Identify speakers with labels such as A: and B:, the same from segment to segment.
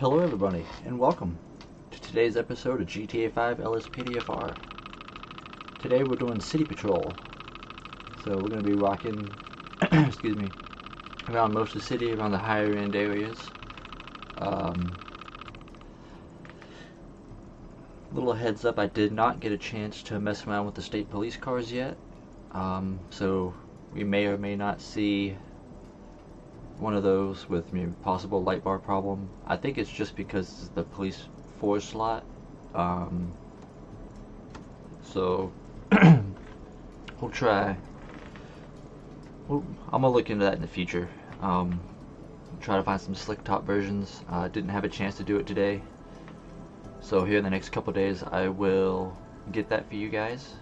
A: Hello everybody, and welcome to today's episode of GTA V LSPDFR. Today we're doing City Patrol. So we're going to be walking, excuse me, around most of the city, around the higher end areas. Little heads up, I did not get a chance to mess around with the state police cars yet. So we may or may not see one of those with maybe possible light bar problem. I think it's just because it's the police 4 slot. So we'll try. I'm gonna look into that in the future. Try to find some slick top versions. Didn't have a chance to do it today, so here in the next couple days I will get that for you guys,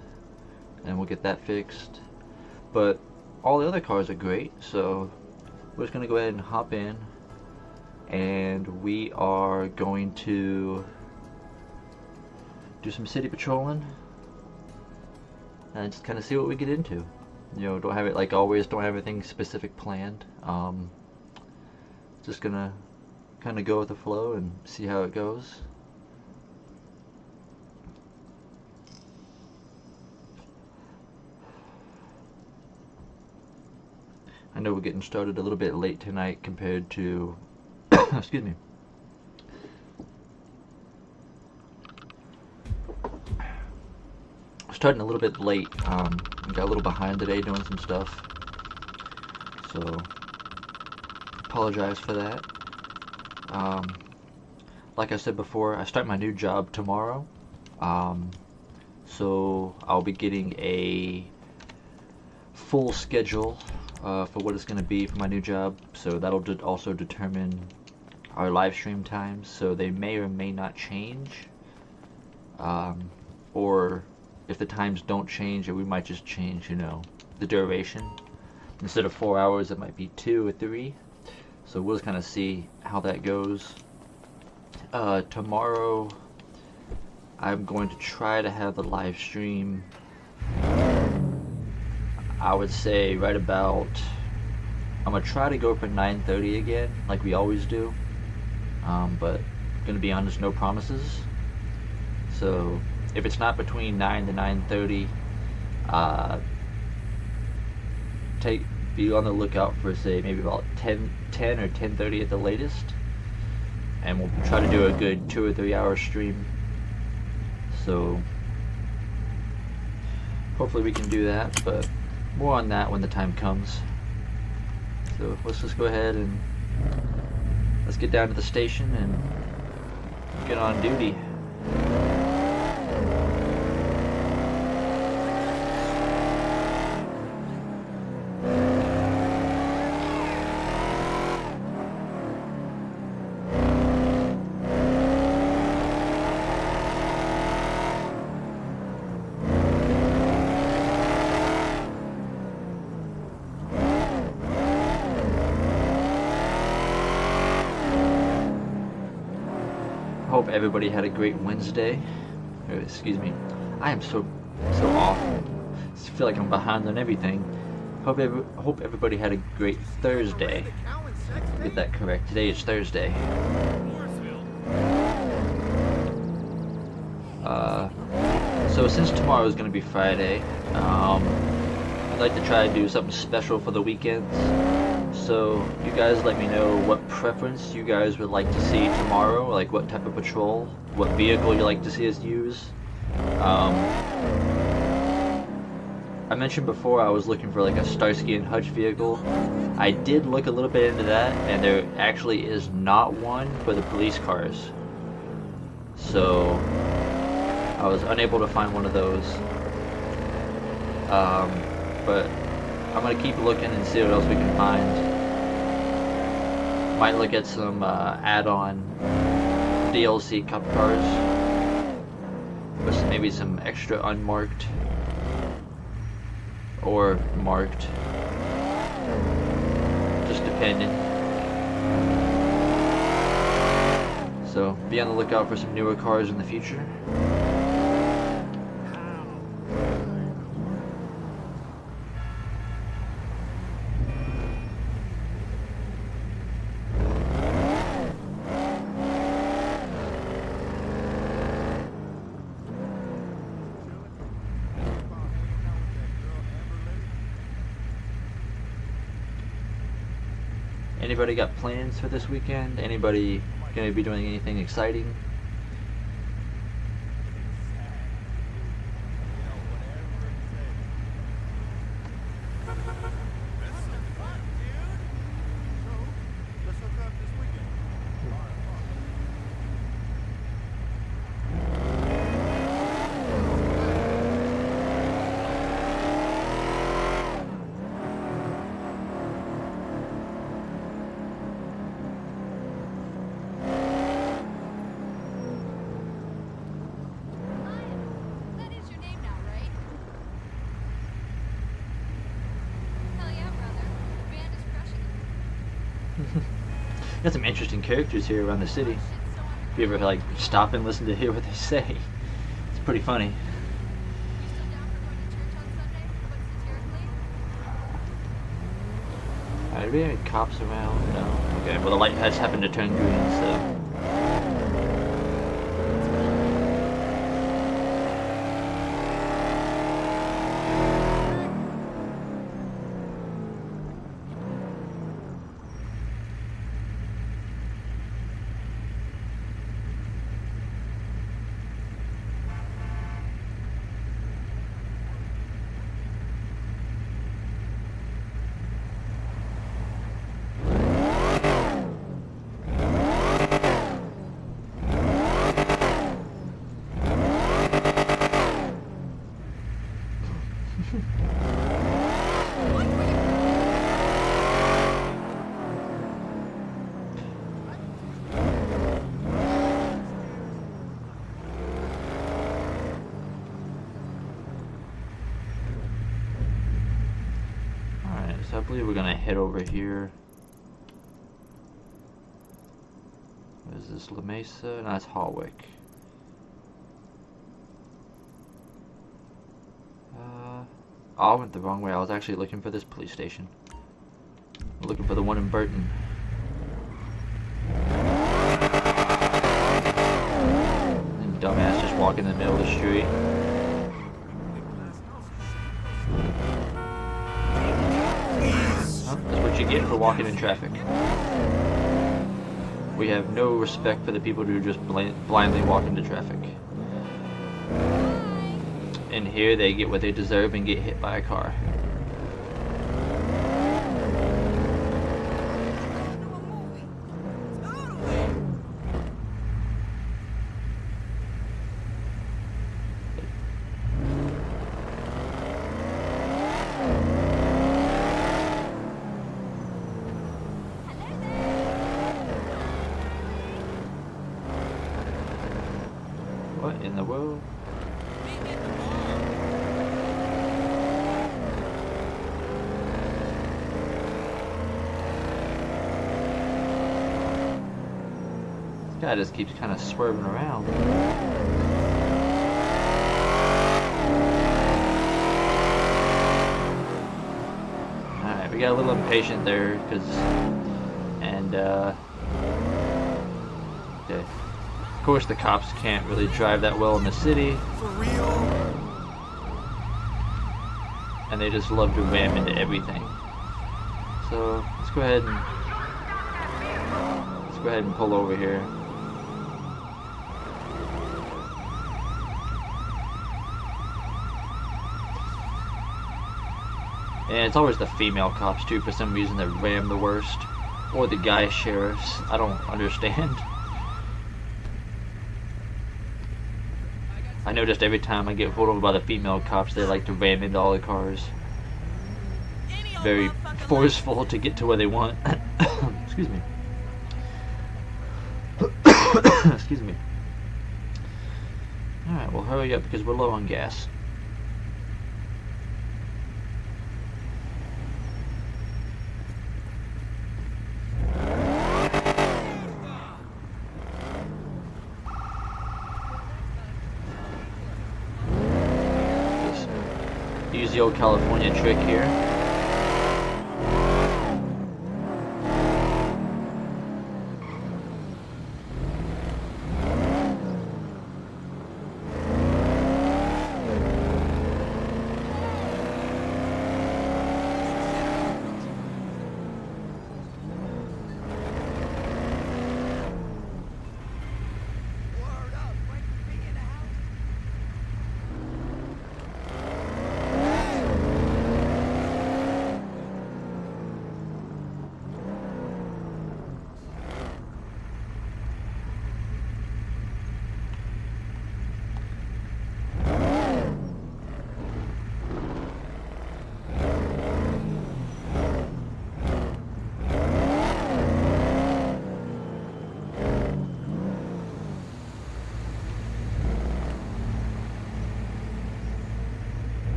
A: and we'll get that fixed. But all the other cars are great, so we're just going to go ahead and hop in, and we are going to do some city patrolling and just kind of see what we get into. You know, don't have it like always, don't have anything specific planned. Just gonna kind of go with the flow and see how it goes. I know we're getting started a little bit late tonight compared to excuse me. Starting a little bit late. We got a little behind today doing some stuff, so apologize for that. Like I said before, I start my new job tomorrow, so I'll be getting a full schedule for what it's going to be for my new job, so that'll also determine our live stream times, so they may or may not change, or if the times don't change, we might just change, you know, the duration. Instead of 4 hours, it might be 2 or 3, so we'll just kind of see how that goes. Tomorrow I'm going to try to have the live stream, I would say right about, I'm going to try to go for 9:30 again, like we always do, but going to be honest, no promises. So if it's not between 9 to 9:30, be on the lookout for, say, maybe about 10 or 10:30 at the latest, and we'll try to do a good 2 or 3 hour stream. So hopefully we can do that, but more on that when the time comes. So let's just go ahead and let's get down to the station and get on duty. Hope everybody had a great Wednesday. Excuse me, I am so off. I feel like I'm behind on everything. Hope everybody had a great Thursday. Get that correct. Today is Thursday. So since tomorrow is going to be Friday, I'd like to try to do something special for the weekends. So you guys let me know what preference you guys would like to see tomorrow, like what type of patrol, what vehicle you like to see us use. I mentioned before I was looking for like a Starsky and Hutch vehicle. I did look a little bit into that, and there actually is not one for the police cars. So I was unable to find one of those. But I'm going to keep looking and see what else we can find. Might look at some add-on DLC cop cars, with maybe some extra unmarked or marked, just depending. So be on the lookout for some newer cars in the future. Anybody got plans for this weekend? Anybody going to be doing anything exciting? Got some interesting characters here around the city. If you ever like stop and listen to hear what they say, it's pretty funny. Alright, do we have any cops around? No. Okay, well the light has happened to turn green, so. So I believe we're gonna head over here. What is this, La Mesa? No, that's Hawick. Oh, I went the wrong way. I was actually looking for this police station. I'm looking for the one in Burton. And dumbass just walking in the middle of the street. That's what you get for walking in traffic. We have no respect for the people who just blindly walk into traffic. And here they get what they deserve and get hit by a car. What in the world? This guy just keeps kind of swerving around. Alright, we got a little impatient there, because... okay. Of course, the cops can't really drive that well in the city.
B: For real?
A: And they just love to ram into everything. So let's go ahead and pull over here. And it's always the female cops too, for some reason, that ram the worst. Or the guy sheriffs. I don't understand. I noticed every time I get pulled over by the female cops, they like to ram into all the cars. Very forceful to get to where they want. Excuse me. Excuse me. Alright, well hurry up because we're low on gas. Use the old California trick here.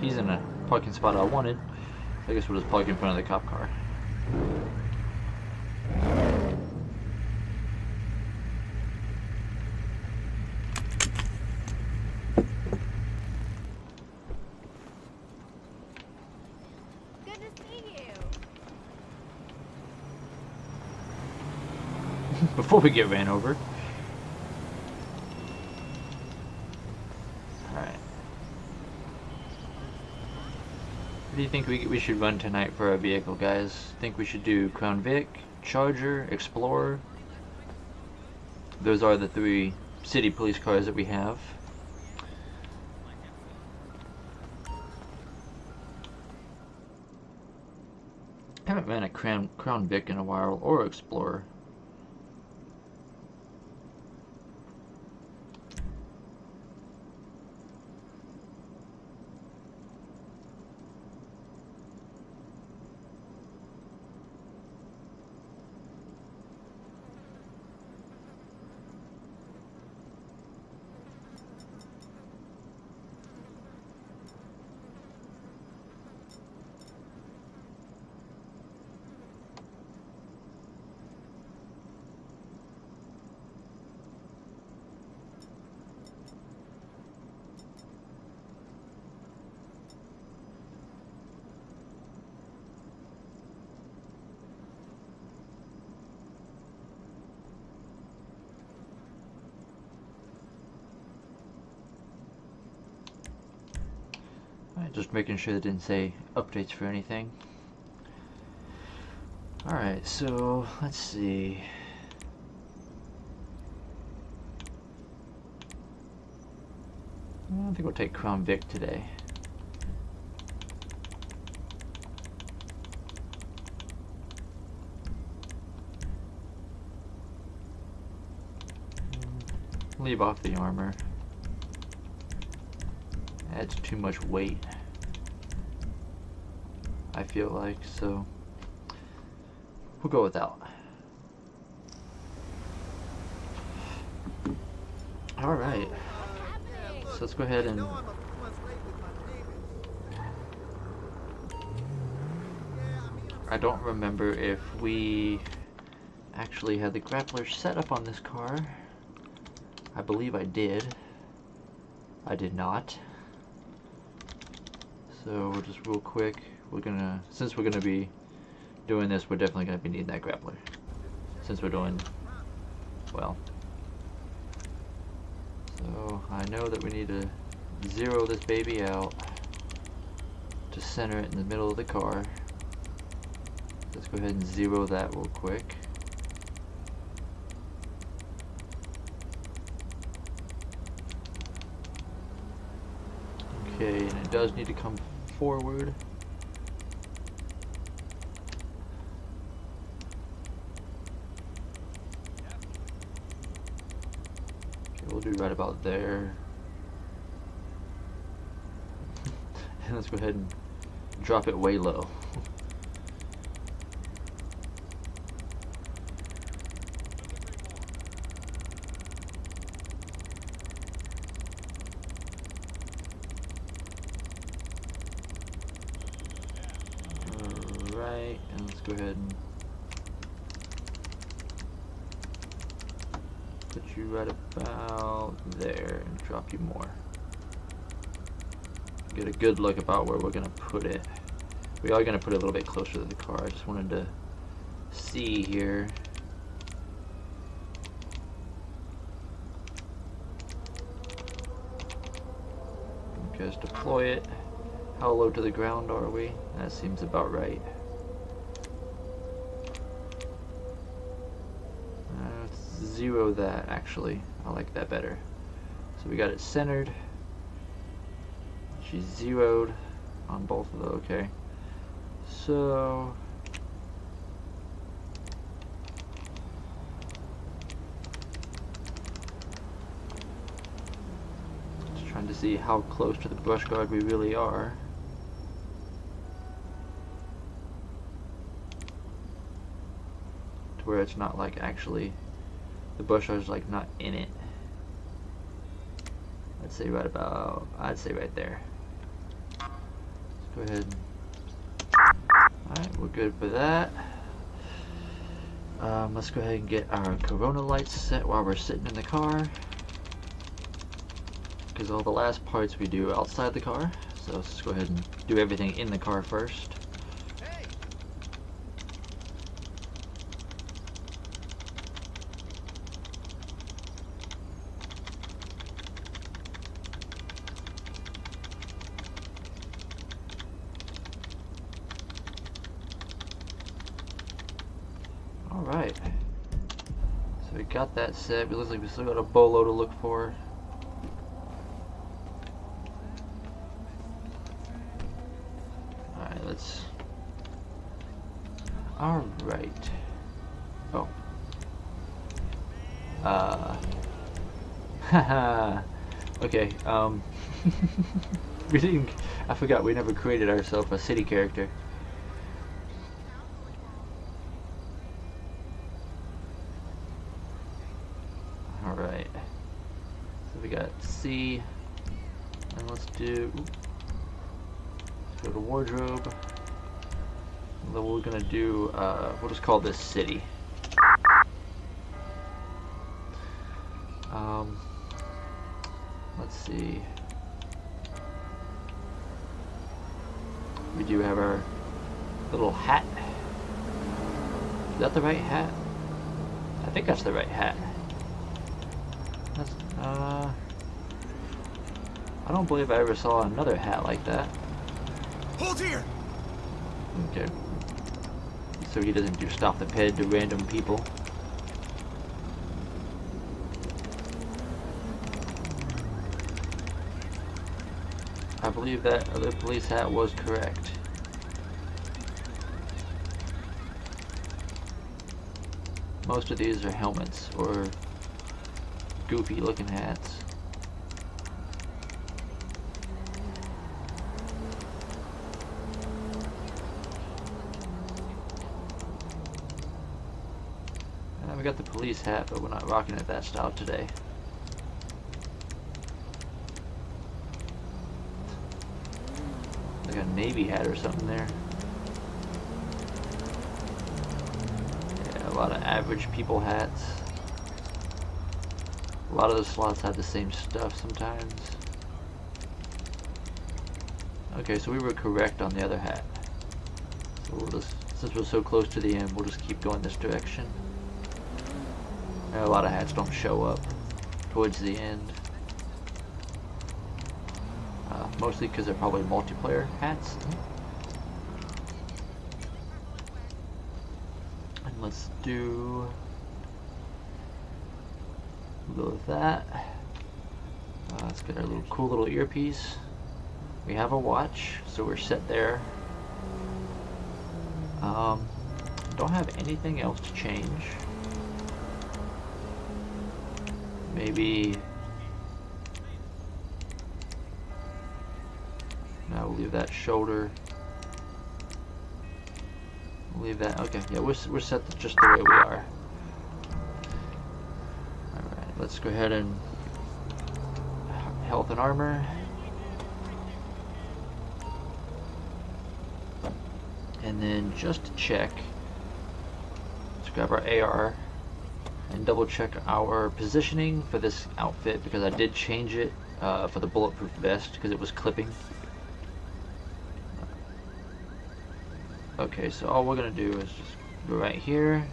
A: he's in a parking spot I wanted. I guess we'll just park in front of the cop car.
B: Good to see you.
A: Before we get ran over. Alright. What do you think we should run tonight for our vehicle, guys? Think we should do Crown Vic, Charger, Explorer? Those are the 3 city police cars that we have. Haven't ran a Crown Vic in a while, or Explorer. Alright, just making sure it didn't say updates for anything. Alright, so let's see. I think we'll take Crown Vic today. Leave off the armor. Adds too much weight, I feel like, so we'll go without. Alright, so let's go ahead and I don't remember if we actually had the grappler set up on this car. I believe I did. I did not. So just real quick, since we're gonna be doing this, we're definitely gonna be needing that grappler. Since we're doing, well. So I know that we need to zero this baby out to center it in the middle of the car. Let's go ahead and zero that real quick. Okay, and it does need to come forward. Okay, we'll do right about there. And let's go ahead and drop it way low. Alright, and let's go ahead and put you right about there and drop you more. Get a good look about where we're gonna put it. We are gonna put it a little bit closer to the car. I just wanted to see here. Okay, let's deploy it. How low to the ground are we? That seems about right. Let's zero that, actually. I like that better. So we got it centered. She's zeroed on both of those, okay. So just trying to see how close to the brush guard we really are. To where it's not like actually the brush guard is like not in it. Let's say right about, I'd say right there. go ahead. Alright, we're good for that. Let's go ahead and get our Corona lights set while we're sitting in the car, because all the last parts we do outside the car. So let's go ahead and do everything in the car first. Alright, so we got that set. It looks like we still got a bolo to look for. Alright, let's... Alright. Oh. Haha. Okay, we didn't... I forgot we never created ourselves a city character. Alright, so we got C, and let's do, let's go to wardrobe, and then we're gonna do, we'll just call this city. Let's see, we do have our little hat. Is that the right hat? I think that's the right hat. That's, I don't believe I ever saw another hat like that.
C: Hold here.
A: Okay. So he doesn't do stop the ped to random people. I believe that other police hat was correct. Most of these are helmets or goofy looking hats. And we got the police hat, but we're not rocking it that style today. Like a navy hat or something there. Yeah, a lot of average people hats. A lot of the slots have the same stuff sometimes. Okay, so we were correct on the other hat. So we'll just, since we're so close to the end, we'll just keep going this direction. And a lot of hats don't show up towards the end. Mostly because they're probably multiplayer hats. And let's do a little of that. Let's get our little cool little earpiece. We have a watch, so we're set there. Don't have anything else to change. Maybe... Now we'll leave that shoulder. We'll leave that. Okay, yeah, we're set just the way we are. Alright, let's go ahead and health and armor. And then just to check, let's grab our AR and double check our positioning for this outfit, because I did change it for the bulletproof vest because it was clipping. Okay, so all we're gonna do is just go right here,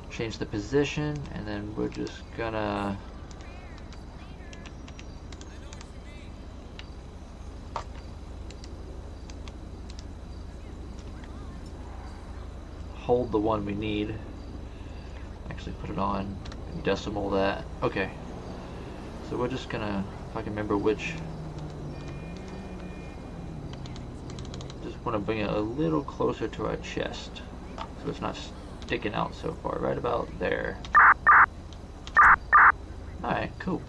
A: change the position, and then we're just gonna hold the one we need. Actually put it on and decimal that. Okay, so we're just gonna, if I can remember which, just want to bring it a little closer to our chest so it's not sticking out so far, right about there. Alright, cool.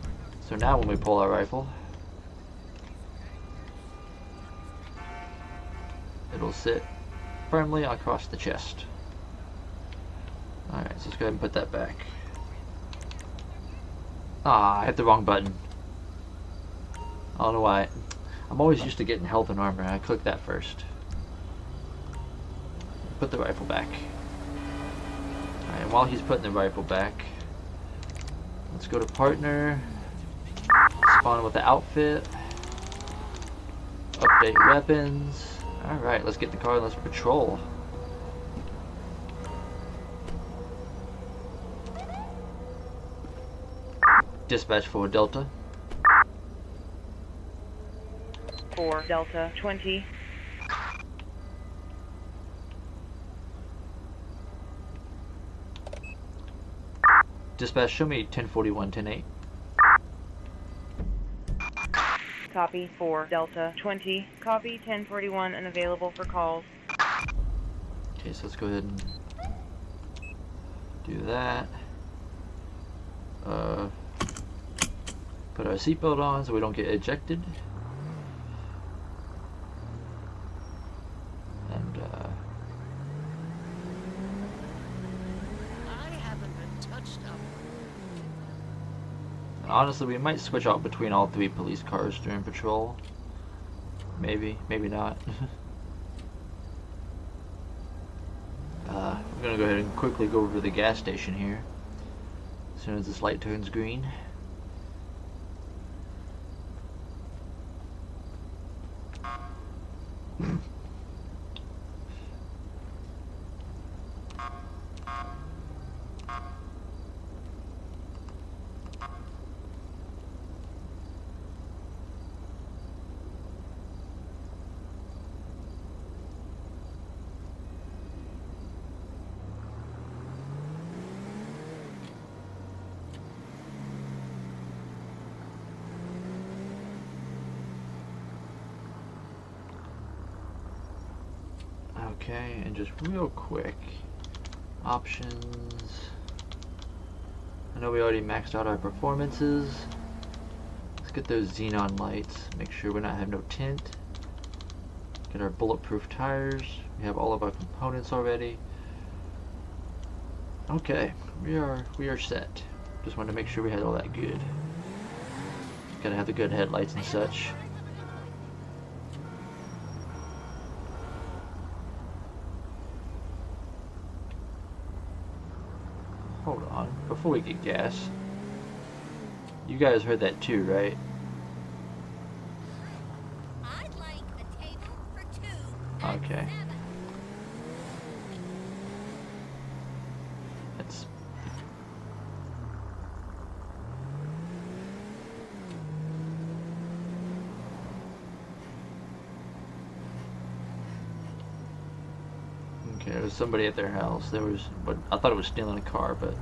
A: So now when we pull our rifle, it'll sit firmly across the chest. Alright, so let's go ahead and put that back. Ah, I hit the wrong button. I don't know why. I'm always used to getting health and armor. I click that first. Put the rifle back. Alright, and while he's putting the rifle back, let's go to partner. Spawn with the outfit. Update weapons. Alright, let's get in the car and let's patrol. Dispatch 4 Delta.
D: 4 Delta 20.
A: Dispatch, show me 1041, 108.
D: Copy 4 Delta 20. Copy 1041 and available for calls.
A: Okay, so let's go ahead and do that. Put our seatbelt on so we don't get ejected. And
E: I haven't been touched up.
A: honestly, we might switch out between all 3 police cars during patrol. Maybe, maybe not. We're gonna go ahead and quickly go over to the gas station here as soon as this light turns green. Okay, and just real quick, options. I know we already maxed out our performances. Let's get those xenon lights. Make sure we're not having no tint. Get our bulletproof tires. We have all of our components already. Okay, we are set. Just wanted to make sure we had all that good. Gotta have the good headlights and such. Hold on, before we get gas. You guys heard that too, right?
B: I'd like a table for 2 at
A: Okay.
B: 7.
A: That's okay. There was somebody at their house. There was, but I thought it was stealing a car, but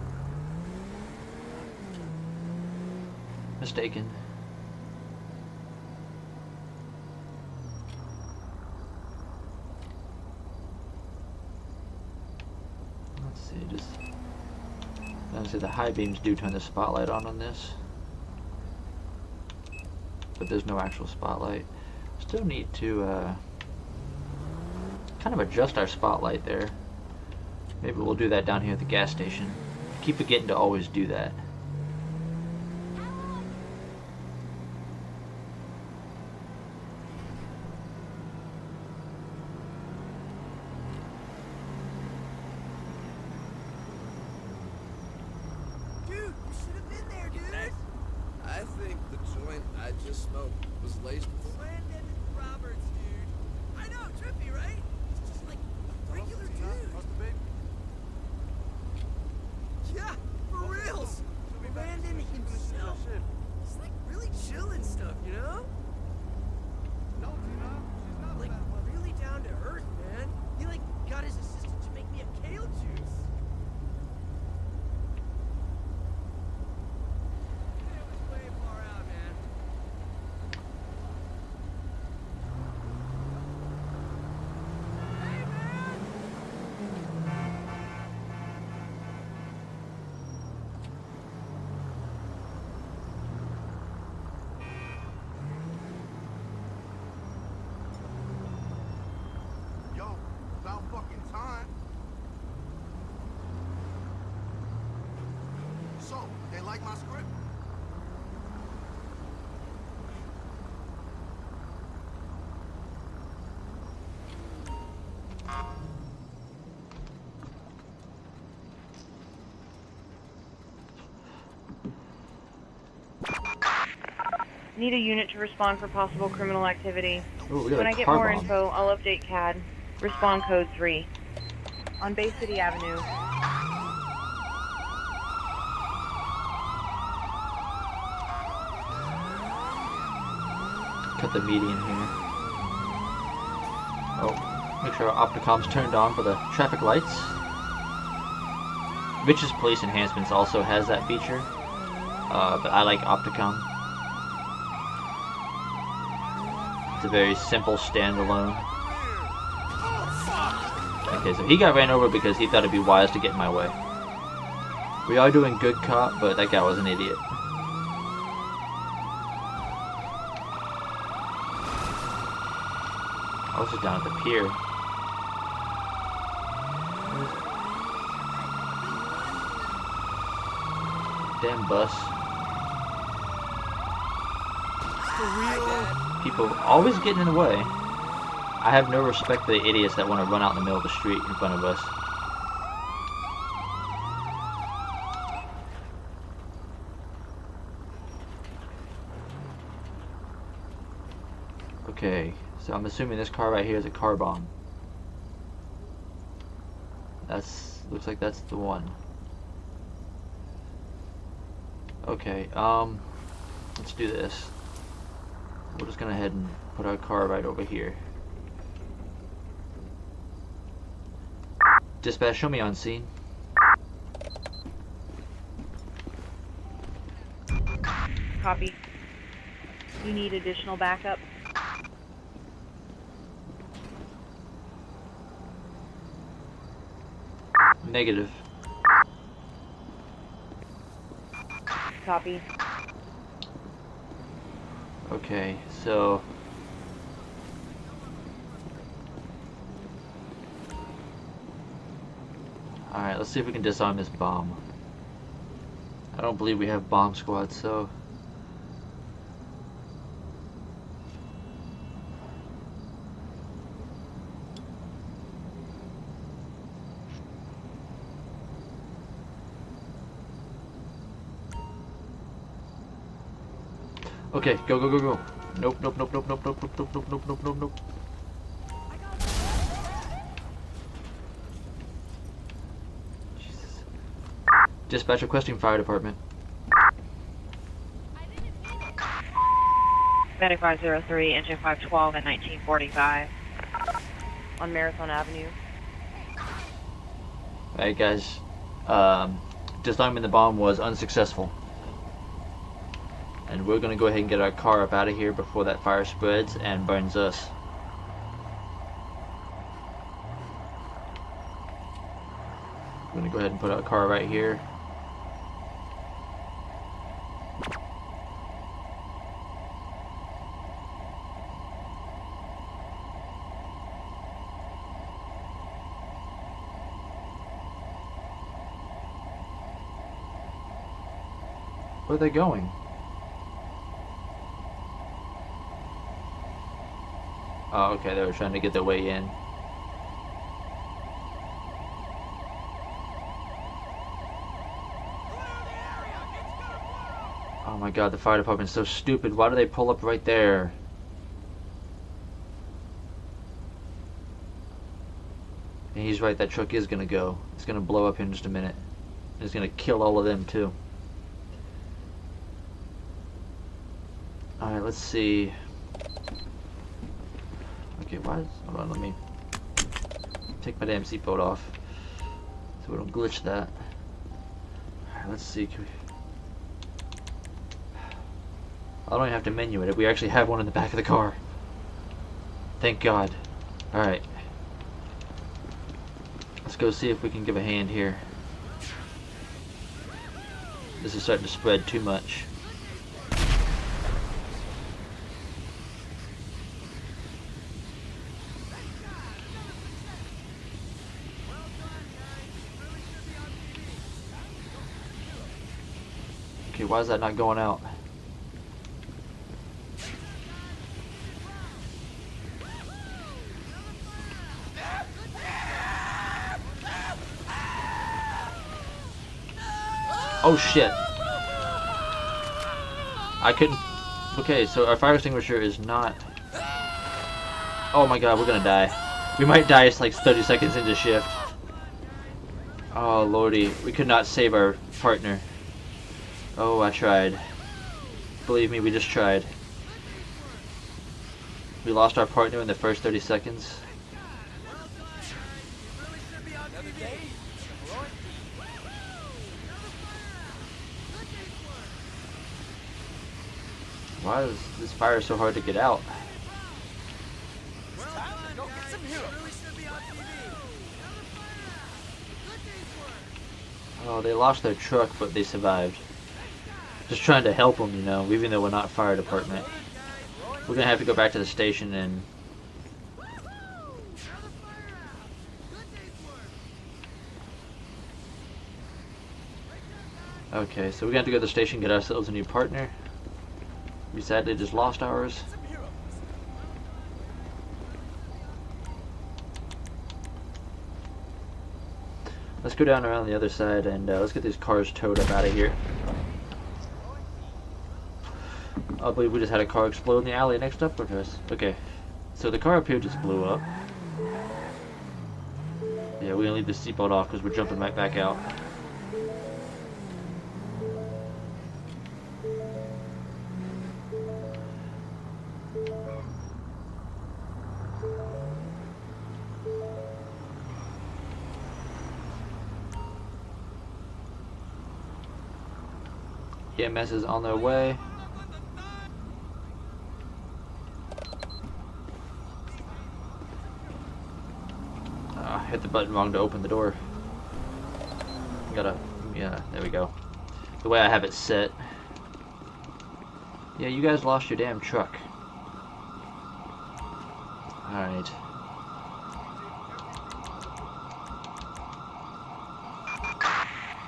A: mistaken. Let's see, just honestly, the high beams do turn the spotlight on this, but there's no actual spotlight. Still need to kind of adjust our spotlight there. Maybe we'll do that down here at the gas station. I keep forgetting to always do that.
C: Dude, you should have been there, dude.
F: I think the joint I just smoked was laced with
C: Brandon Roberts, dude. I know, trippy, right? It's just like a regular dude. Yeah, for reals. Brandon himself. He's like really chill and stuff, you know? Like really down to earth, man. He like got his assistant to make me a kale juice. It was way far out, man. Hey, man!
D: Need a unit to respond for possible criminal activity.
A: Oh, we got
D: When
A: a
D: I get
A: car
D: more
A: bomb.
D: info, I'll update CAD. Respond code 3. On Bay City Avenue.
A: Cut the median here. Oh, make sure our opticom's turned on for the traffic lights. Rich's Police Enhancements also has that feature, but I like opticom. It's a very simple standalone. Okay, so he got ran over because he thought it'd be wise to get in my way. We are doing good cop, but that guy was an idiot. I was just down at the pier. Damn bus.
C: For real?
A: People always getting in the way. I have no respect for the idiots that want to run out in the middle of the street in front of us. Okay, so I'm assuming this car right here is a car bomb. Looks like that's the one. Okay, let's do this. We're just gonna head and put our car right over here. Dispatch, show me on scene.
D: Copy. You need additional backup?
A: Negative.
D: Copy.
A: Okay, so alright, let's see if we can disarm this bomb. I don't believe we have bomb squad, so okay, go, go, go, go. Nope, nope, nope, nope, nope, nope, nope, nope, nope, nope, nope, nope, nope. Jesus. Dispatch requesting fire department.
D: Medic 503, engine 512 at 1945. On Marathon Avenue.
A: Alright guys, disarming the bomb was unsuccessful. And we're gonna go ahead and get our car up out of here before that fire spreads and burns us. We're gonna go ahead and put our car right here. Where are they going? Oh, okay, they were trying to get their way in. Oh my god, the fire department's so stupid. Why do they pull up right there? And he's right, that truck is gonna go. It's gonna blow up in just a minute. It's gonna kill all of them too. Alright, let's see. Okay, hold on, let me take my damn seatbelt off so we don't glitch that. Alright, let's see. I don't even have to menu it. We actually have one in the back of the car. Thank God. Alright. Let's go see if we can give a hand here. This is starting to spread too much. Okay, why is that not going out? Oh shit. I couldn't. Okay, so our fire extinguisher is not... Oh my god, we're gonna die. We might die like 30 seconds into shift. Oh lordy, we could not save our partner. Oh, I tried. Believe me, we just tried. We lost our partner in the first 30 seconds. Why is this fire so hard to get out? Oh, they lost their truck, but they survived. Just trying to help them, you know, even though we're not fire department. We're gonna have to go back to the station and... Okay, so we're gonna have to go to the station and get ourselves a new partner. We sadly just lost ours. Let's go down around the other side and let's get these cars towed up out of here. I believe we just had a car explode in the alley next up with us. Okay, so the car up here just blew up. Yeah, we're gonna leave the seatbelt off because we're jumping right back out. EMS is on their way. Hit the button wrong to open the door. Yeah, there we go. The way I have it set. Yeah, you guys lost your damn truck. Alright.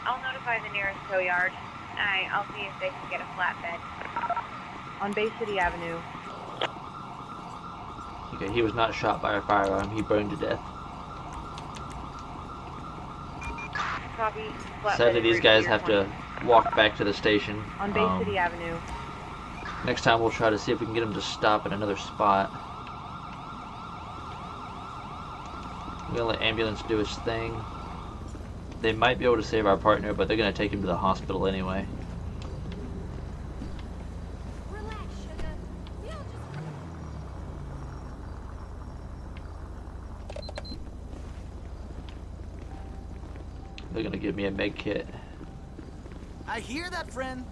D: I'll notify the nearest tow yard. I'll see if they can get a flatbed. On Bay City Avenue.
A: Okay, he was not shot by a firearm. He burned to death.
D: Copy.
A: Sadly, these guys have to walk back to the station.
D: On Bay City Avenue.
A: Next time we'll try to see if we can get them to stop at another spot. We're gonna let ambulance do its thing. They might be able to save our partner, but they're gonna take him to the hospital anyway.
B: Relax, sugar. We'll just...
A: They're gonna give me a med kit.
C: I hear that, friend.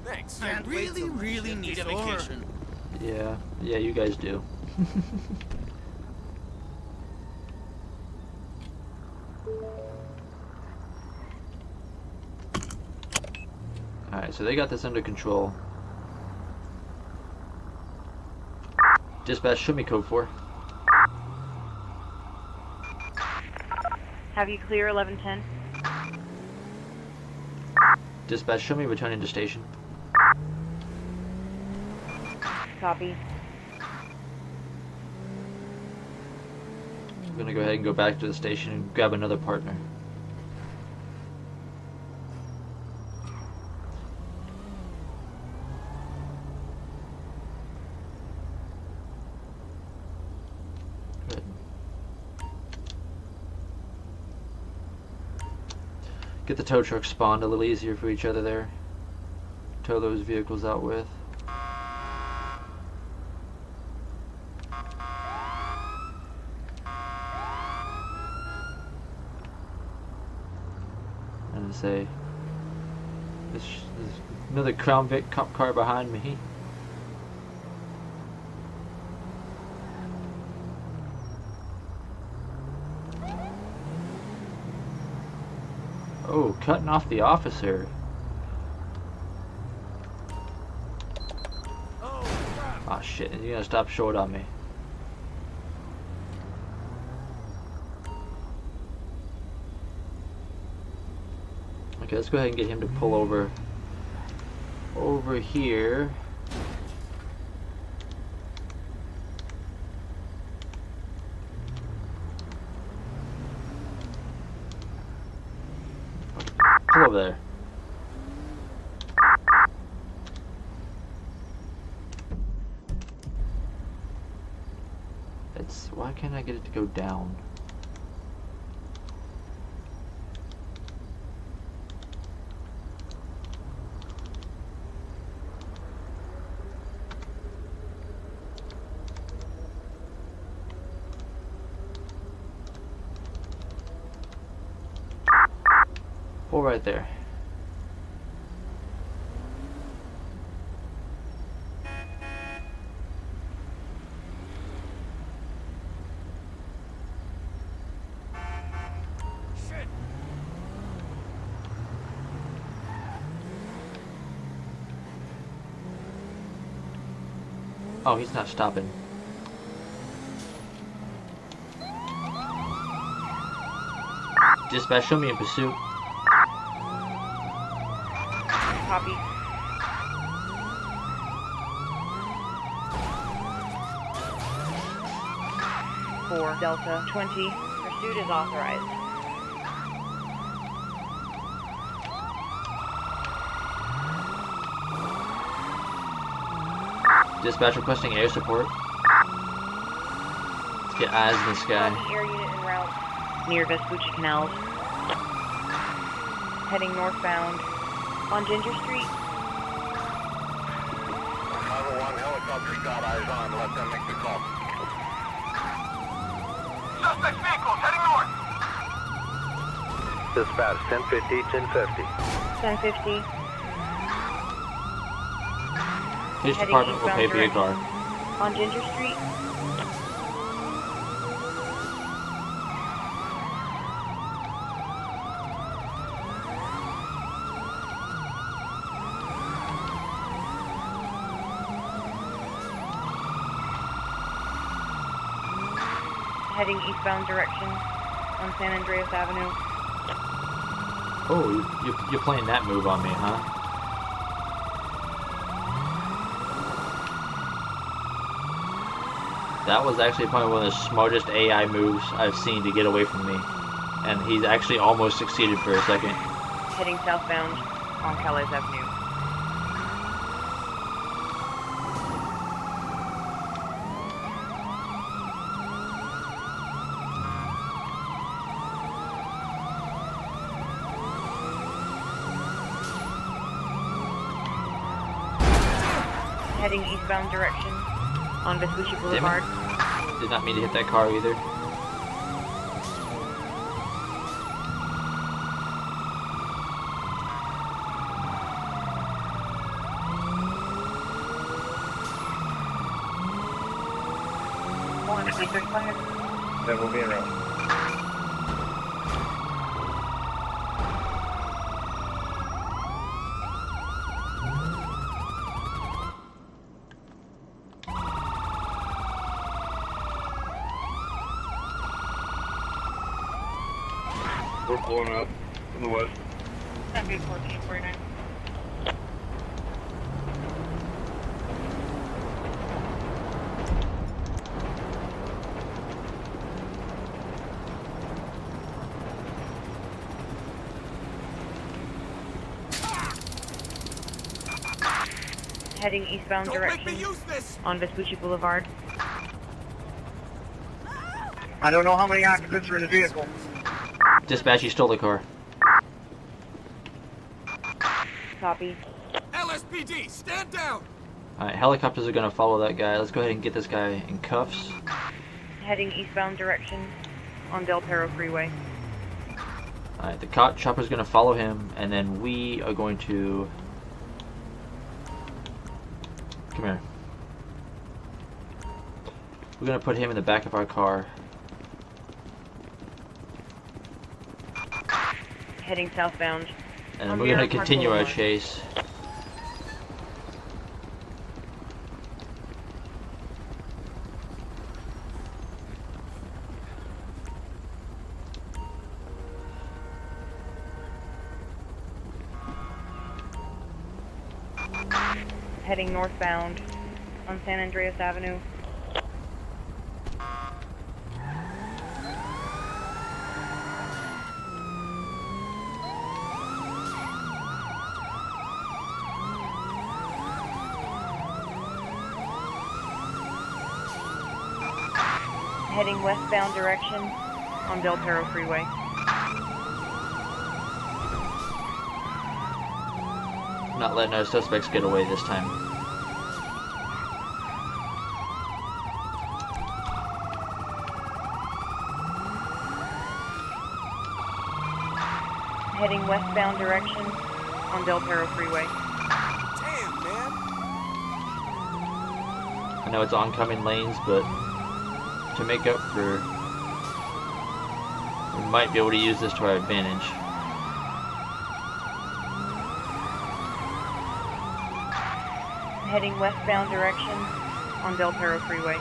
F: Thanks.
C: I really need a vacation.
A: Yeah, you guys do. Alright, so they got this under control. Dispatch, show me code 4.
D: Have you clear 1110?
A: Dispatch, show me returning to station.
D: Copy.
A: I'm gonna go ahead and go back to the station and grab another partner. Good. Get the tow truck spawned a little easier for each other there. Tow those vehicles out with. And say, there's another Crown Vic cop car behind me. Oh, cutting off the officer. Oh shit, you're gonna stop short on me. Okay, let's go ahead and get him to pull over here. Pull over there. Why can't I get it to go down? Pull right there.
C: Shit.
A: Oh, he's not stopping. Dispatch, show me in pursuit.
D: Copy. For Delta 20, pursuit is authorized.
A: Dispatch requesting air support. Let's get eyes in the sky.
D: Copy, air unit en route near Vespucci Canals. Heading northbound on Ginger Street.
E: 501 helicopter's got eyes on. Let them make the call.
C: Suspect vehicles heading north.
E: Dispatch 1050, 1050.
D: 1050.
A: Police
D: Heading
A: department will pay
D: eastbound
A: for your car.
D: direction. On Ginger Street. Heading eastbound direction on San Andreas Avenue.
A: Oh, you're playing that move on me, huh? That was actually probably one of the smartest AI moves I've seen to get away from me. And he's actually almost succeeded for a second.
D: Heading southbound on Calais Avenue. Heading eastbound direction on Vespucci Boulevard.
A: Did not mean to hit that car either.
E: That will be around. We're pulling up from the west.
D: 1449. Heading eastbound
C: Don't make me
D: direction
C: use this.
D: on Vespucci Boulevard.
E: I don't know how many occupants are in the vehicle.
A: Dispatch, you stole the car.
D: Copy.
C: LSPD, stand down.
A: Alright, helicopters are gonna follow that guy. Let's go ahead and get this guy in cuffs.
D: Heading eastbound direction on Del Perro Freeway.
A: Alright, the cop chopper's gonna follow him, and then we are going to... Come here. We're gonna put him in the back of our car.
D: Heading southbound.
A: And
D: On
A: we're gonna
D: Mirror Park
A: continue our
D: Boulevard.
A: chase.
D: Heading northbound on San Andreas Avenue. Heading westbound direction on Del Perro Freeway.
A: Not letting our suspects get away this time.
D: Heading westbound direction on Del Perro Freeway.
C: Damn, man.
A: I know it's oncoming lanes, but to make up for, we might be able to use this to our advantage.
D: Heading westbound direction on Del Perro Freeway.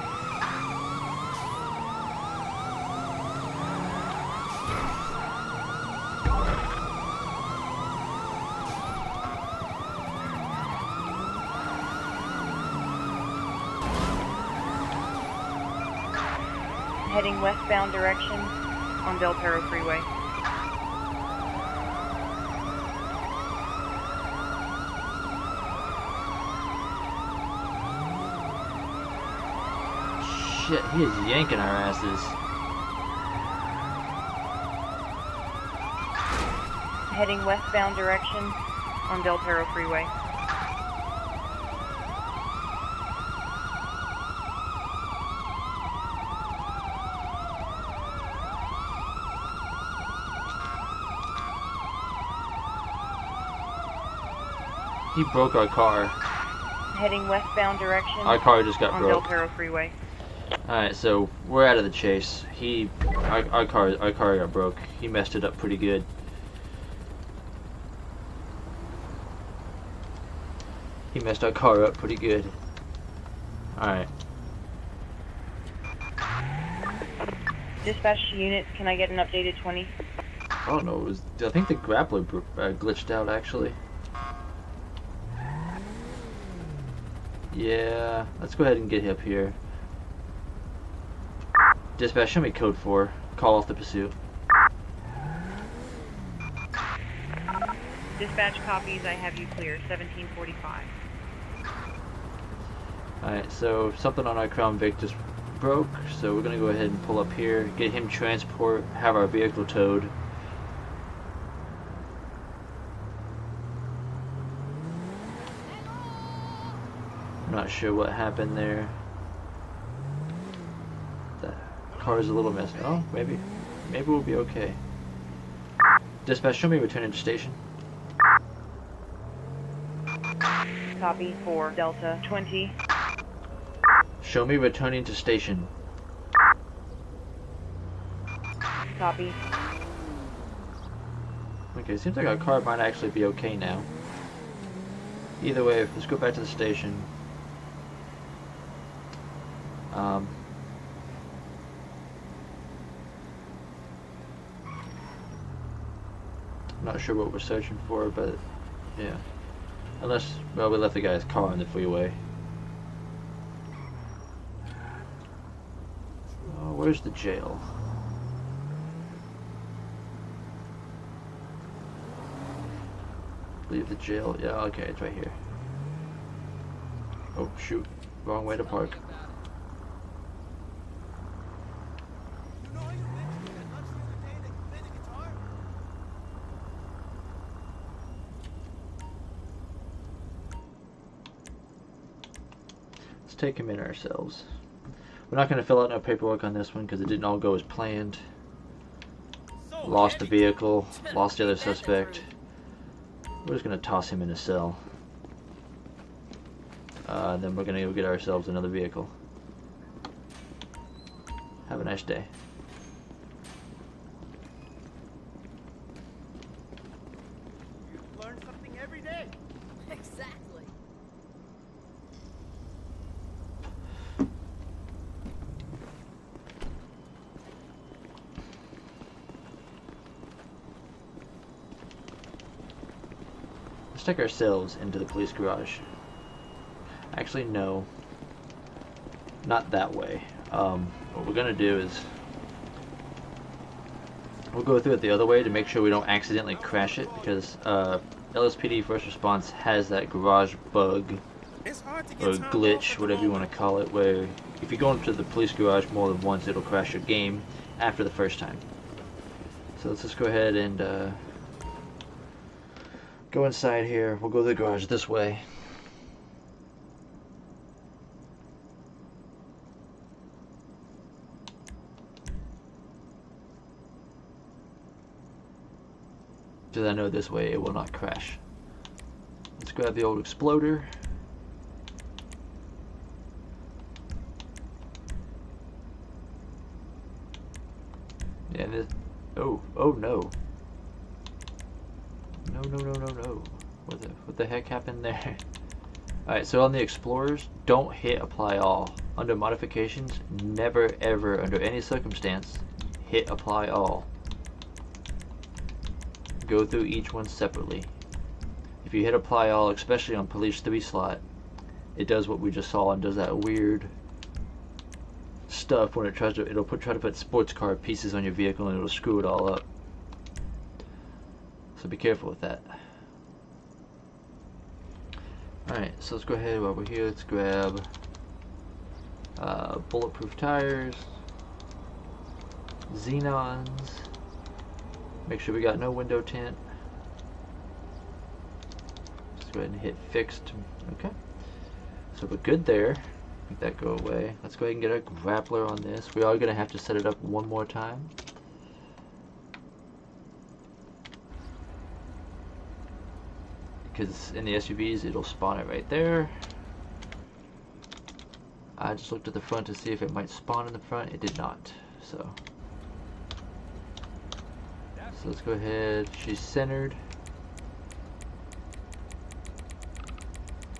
D: Heading westbound direction on Del Perro Freeway.
A: Shit, he is yanking our asses.
D: Heading westbound direction on Del Perro Freeway.
A: He broke our car.
D: Heading westbound direction
A: Our car just got
D: on
A: broke.
D: Del Perro Freeway.
A: Alright, so we're out of the chase. Our car got broke. He messed it up pretty good. He messed our car up pretty good. Alright.
D: Dispatch units, can I get an updated 20?
A: I don't know. I think the grappler glitched out actually. Yeah, let's go ahead and get up here. Dispatch, show me code 4. Call off the pursuit.
D: Dispatch copies, I have you clear, 1745.
A: Alright, so something on our Crown Vic just broke, so we're gonna go ahead and pull up here, get him transport, have our vehicle towed. I'm not sure what happened there. The car's a little messy. Oh, maybe we'll be okay. Dispatch, show me returning to station.
D: Copy for Delta 20.
A: Show me returning to station.
D: Copy.
A: Okay, seems like our car might actually be okay now. Either way, let's go back to the station. I'm not sure what we're searching for, but yeah. Unless, well, we left the guy's car on the freeway. Oh, where's the jail? Leave the jail. Yeah, okay, it's right here. Oh, shoot. Wrong way to park. Take him in ourselves. We're not going to fill out no paperwork on this one because it didn't all go as planned. Lost the vehicle, lost the other suspect. We're just going to toss him in a cell. Then we're going to go get ourselves another vehicle. Have a nice day.
C: You learn something every day.
B: Exactly.
A: Let's take ourselves into the police garage. Actually, no. Not that way. What we're going to do is we'll go through it the other way to make sure we don't accidentally crash it, because LSPD First Response has that garage bug
C: It's hard to
A: or
C: get time off
A: glitch,
C: at the
A: whatever you
C: moment.
A: want to call it, where if you go into the police garage more than once, it'll crash your game after the first time. So let's just go ahead and go inside here. We'll go to the garage this way. Because I know this way it will not crash. Let's grab the old exploder. Yeah, this. Oh no. No. What the heck happened there? Alright, so on the Explorers, don't hit apply all. Under modifications, never ever, under any circumstance, hit apply all. Go through each one separately. If you hit apply all, especially on Police 3 slot, it does what we just saw and does that weird stuff when it tries to try to put sports car pieces on your vehicle and it'll screw it all up. So be careful with that. Alright, so let's go ahead while we're here, let's grab bulletproof tires, xenons, make sure we got no window tint. Let's go ahead and hit fixed. Okay, so we're good there. Make that go away. Let's go ahead and get a grappler on this. We are going to have to set it up one more time. Because in the SUVs it'll spawn it right there. I just looked at the front to see if it might spawn in the front. It did not. So let's go ahead. She's centered.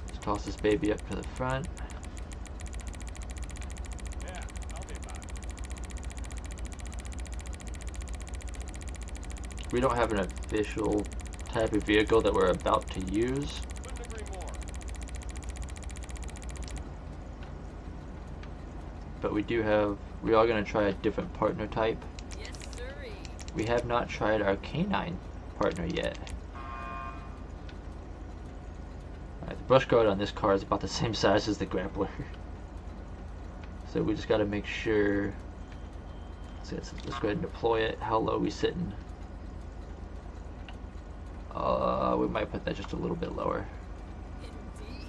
A: Let's toss this baby up to the front. We don't have an official type of vehicle that we're about to use. But we are going to try a different partner type.
B: Yes, sirree.
A: We have not tried our canine partner yet. Alright, the brush guard on this car is about the same size as the grappler. So we just got to make sure. Let's go ahead and deploy it. How low are we sitting? We might put that just a little bit lower.
B: Indeed.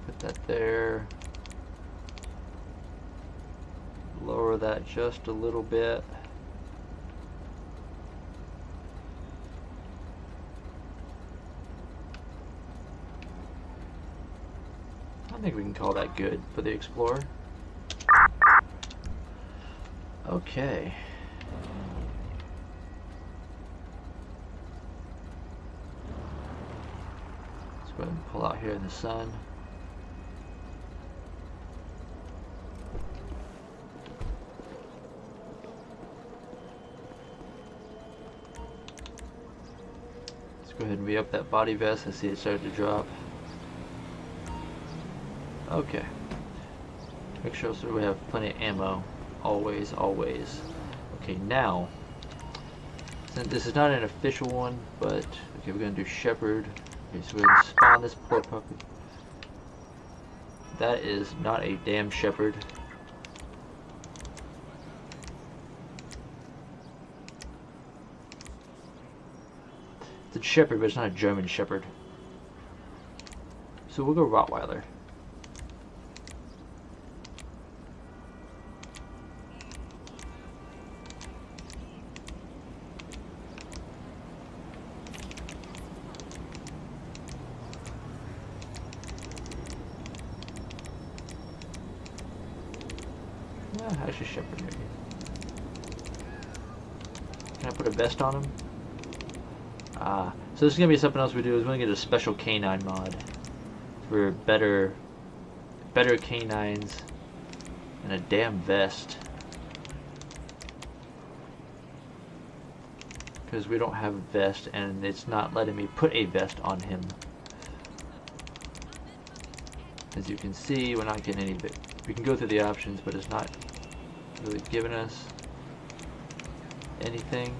A: Put that there. Lower that just a little bit. I think we can call that good for the Explorer. Okay. Let's go ahead and pull out here in the sun. Let's go ahead and re-up that body vest. I see it started to drop. Okay. Make sure so we have plenty of ammo. Always. Okay, now, since this is not an official one, but okay, we're gonna do Shepherd. Okay, so we're gonna spawn this poor puppy. That is not a damn Shepherd. It's a Shepherd, but it's not a German Shepherd. So we'll go Rottweiler. Actually, Shepherd maybe. Can I put a vest on him? So this is gonna be something else we do. Is we're gonna get a special canine mod for better canines and a damn vest, because we don't have a vest and it's not letting me put a vest on him. As you can see, we're not getting any. We can go through the options, but it's not really giving us anything.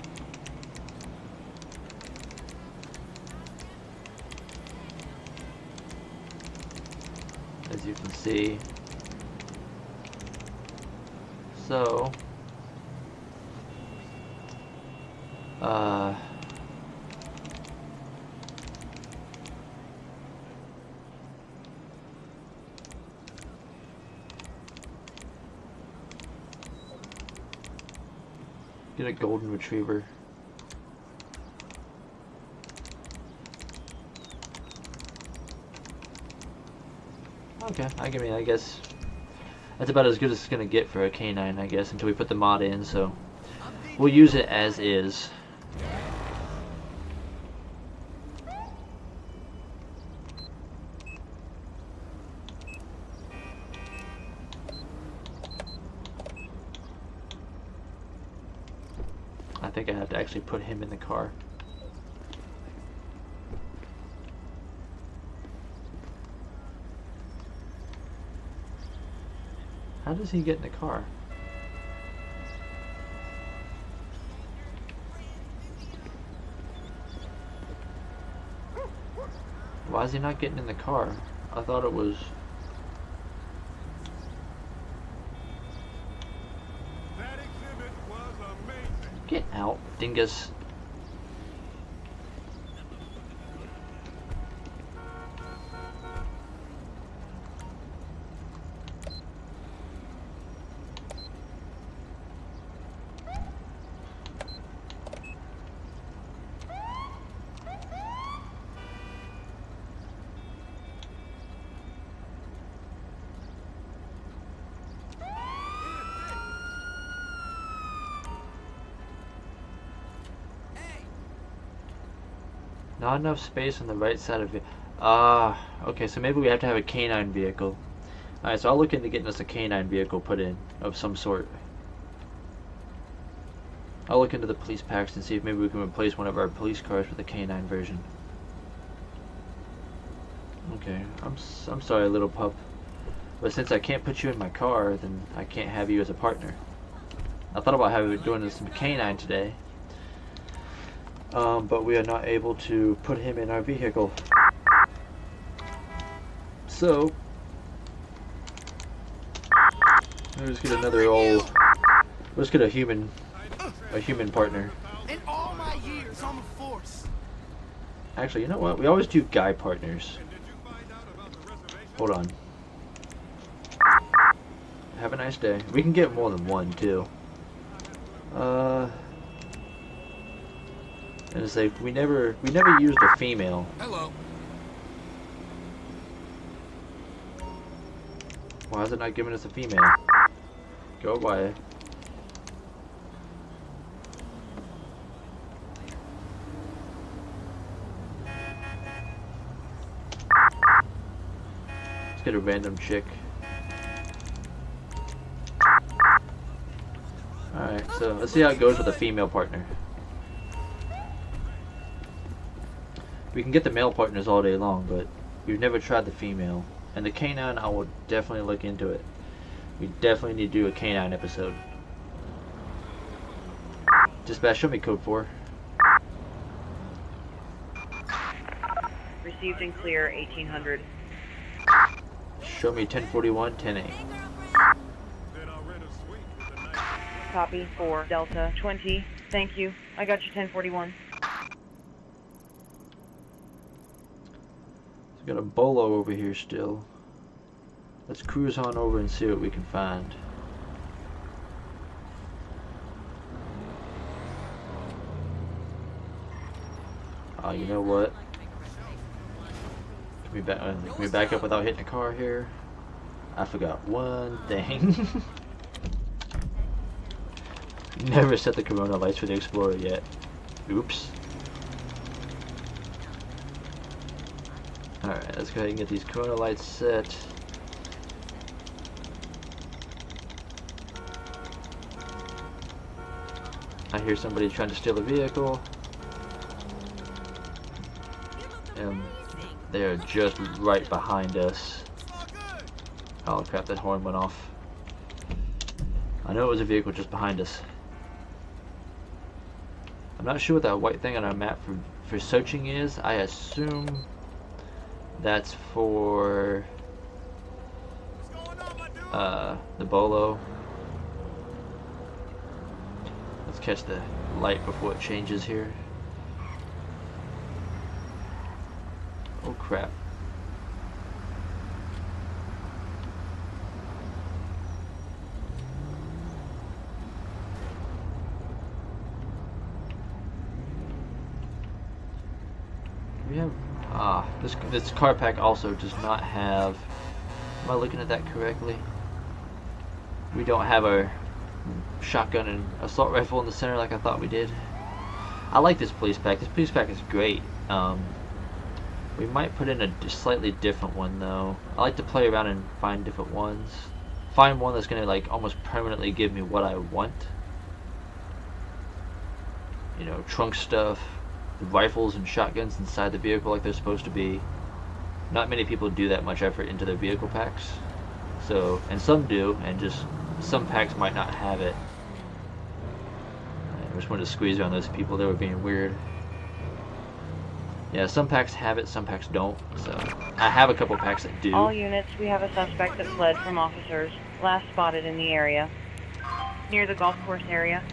A: As you can see. So, get a golden retriever. Okay, I guess that's about as good as it's gonna get for a canine, I guess, until we put the mod in, so we'll use it as is. I think I have to actually put him in the car. How does he get in the car? Why is he not getting in the car? I thought it was...
G: That exhibit was amazing.
A: Get out, dingus. Not enough space on the right side of it. Okay, so maybe we have to have a canine vehicle. Alright, so I'll look into getting us a canine vehicle put in of some sort. I'll look into the police packs and see if maybe we can replace one of our police cars with a canine version. Okay, I'm sorry, little pup. But since I can't put you in my car, then I can't have you as a partner. I thought about doing this with canine today. But we are not able to put him in our vehicle. So, let's get another old. Let's get a human partner.
C: In all my years on the force.
A: Actually, you know what? We always do guy partners. Hold on. Have a nice day. We can get more than one too. And it's like we never used a female.
C: Hello.
A: Why is it not giving us a female? Go away. Let's get a random chick. Alright, so let's see how it goes with a female partner. We can get the male partners all day long, but we've never tried the female. And the canine, I will definitely look into it. We definitely need to do a canine episode. Dispatch, show me code 4.
D: Received and clear 1800.
A: Show me 1041, 10A.
D: Copy 4 Delta 20. Thank you. I got you 1041.
A: Got a bolo over here still. Let's cruise on over and see what we can find. Oh, you know what? Can we back up without hitting a car here? I forgot one thing. Never set the Corona lights for the Explorer yet. Oops. Alright, let's go ahead and get these Corona lights set. I hear somebody trying to steal a vehicle. And they are just right behind us. Oh crap, that horn went off. I know it was a vehicle just behind us. I'm not sure what that white thing on our map for searching is. I assume that's for the Bolo. Let's catch the light before it changes here. Oh crap. We have this car pack also does not have, am I looking at that correctly? We don't have our shotgun and assault rifle in the center like I thought we did. I like this police pack. This police pack is great. We might put in a slightly different one though. I like to play around and find different ones. Find one that's gonna like almost permanently give me what I want. You know, trunk stuff, the rifles and shotguns inside the vehicle like they're supposed to be. Not many people do that much effort into their vehicle packs. So, and some do, and just some packs might not have it. I just wanted to squeeze around those people. They were being weird. Yeah, some packs have it, some packs don't. So, I have a couple packs that do.
D: All units, we have a suspect that fled from officers. Last spotted in the area. Near the golf course area.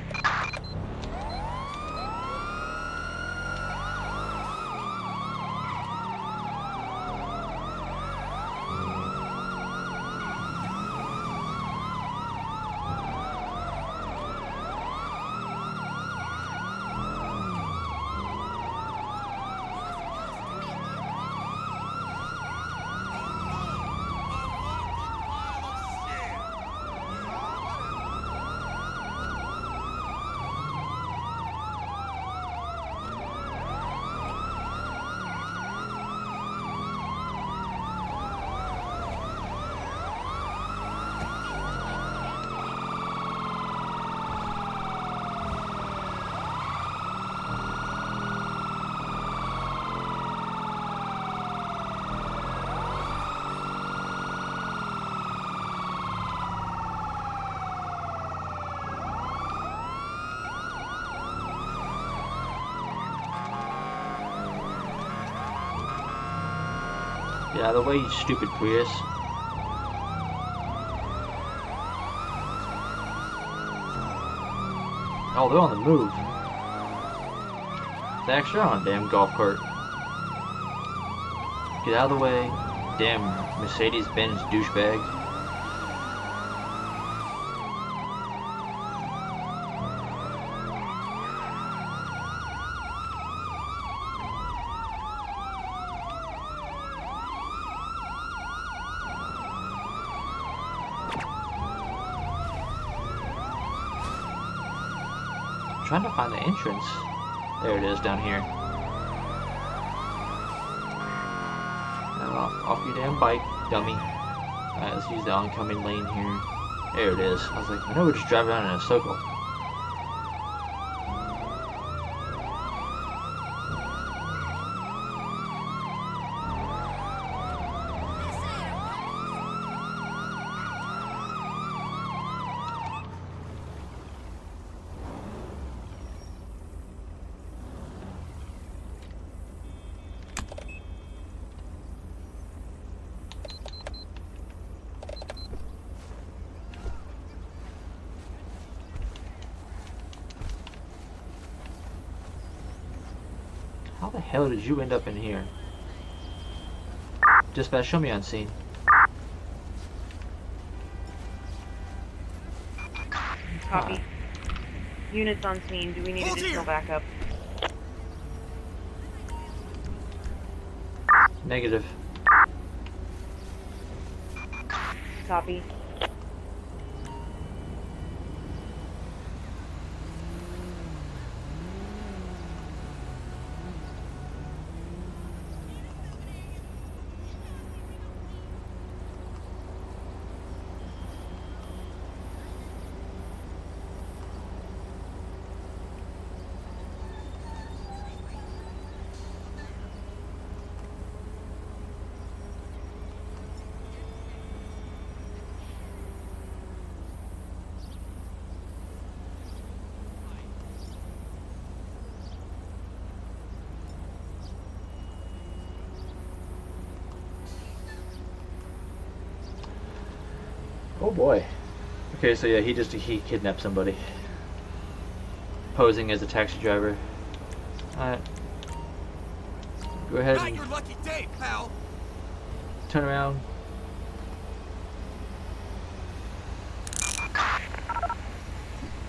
A: Get out of the way, you stupid Prius. Oh, they're on the move. They actually are on a damn golf cart. Get out of the way, damn Mercedes-Benz douchebag. Trying to find the entrance. There it is down here. Now off your damn bike, dummy. Alright, let's use the oncoming lane here. There it is. I was like, I know we're just driving around in a circle. How the hell did you end up in here? Dispatch, show me on scene.
D: Copy. Units on scene. Do we need additional backup?
A: Negative.
D: Copy.
A: Oh boy. Okay, so yeah, he kidnapped somebody. Posing as a taxi driver. Alright. Go ahead
C: Not
A: and
C: your lucky day, pal.
A: turn around.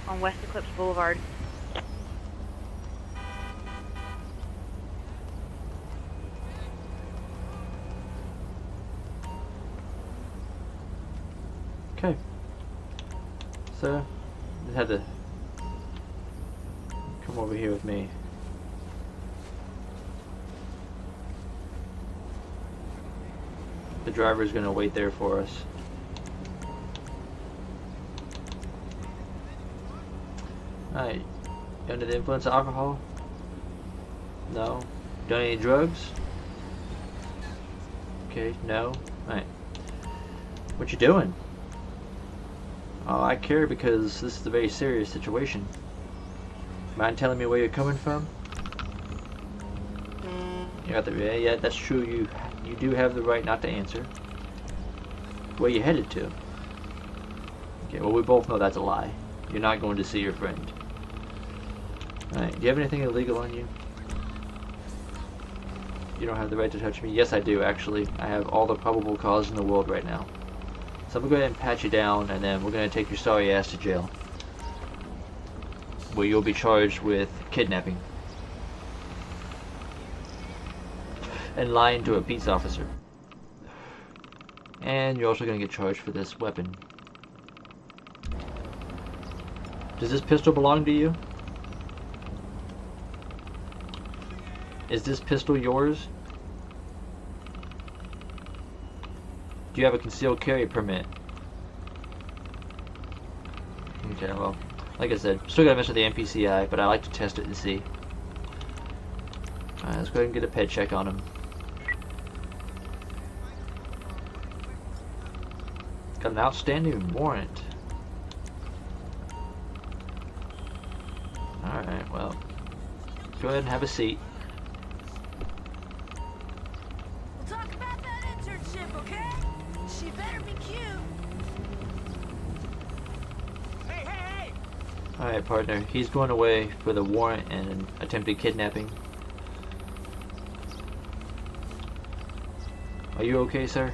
D: On West Eclipse Boulevard.
A: Okay. So, you had to come over here with me. The driver's gonna wait there for us. Alright. You under the influence of alcohol? No. Done any drugs? Okay, no. Alright. What you doing? Oh, I care because this is a very serious situation. Mind telling me where you're coming from? You got the yeah, that's true. You do have the right not to answer. Where you headed to? Okay, well we both know that's a lie. You're not going to see your friend. Alright, do you have anything illegal on you? You don't have the right to touch me? Yes, I do, actually. I have all the probable cause in the world right now. So I'm going to go ahead and pat you down, and then we're going to take your sorry ass to jail. Where you'll be charged with kidnapping. And lying to a peace officer. And you're also going to get charged for this weapon. Does this pistol belong to you? Is this pistol yours? Do you have a concealed carry permit? Okay, well, like I said, still gotta mess with the NPCI, but I like to test it and see. Alright, let's go ahead and get a ped check on him. Got an outstanding warrant. Alright, well, go ahead and have a seat.
B: We'll talk about that internship, okay? She better be cute.
C: Hey, hey, hey!
A: Alright, partner, he's going away for the warrant and attempted kidnapping. Are you okay, sir?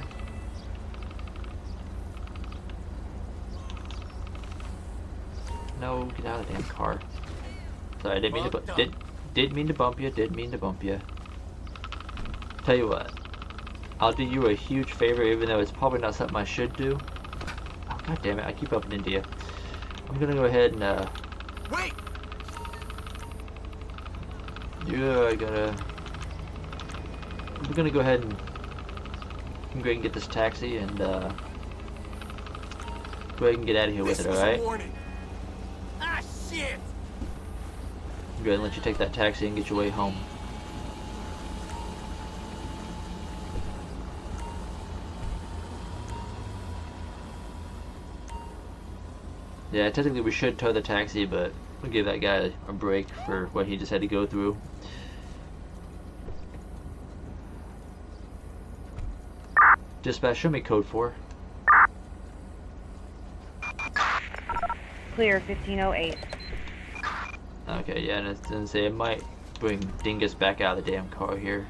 A: No, get out of the damn car. Sorry, I didn't mean to did mean to bump you. Did mean to bump you. Tell you what, I'll do you a huge favor, even though it's probably not something I should do. Oh, God damn it! I keep bumping into you. I'm gonna go ahead and
C: Wait!
A: we're gonna go ahead and get this taxi and go ahead and get out of here with
C: This
A: it.
C: was
A: All
C: a
A: right?
C: warning. Ah, shit!
A: Go ahead and let you take that taxi and get your way home. Yeah, technically we should tow the taxi, but we'll give that guy a break for what he just had to go through. Dispatch, show me code 4.
D: Clear 1508.
A: Okay, yeah, and it's gonna say it might bring Dingus back out of the damn car here.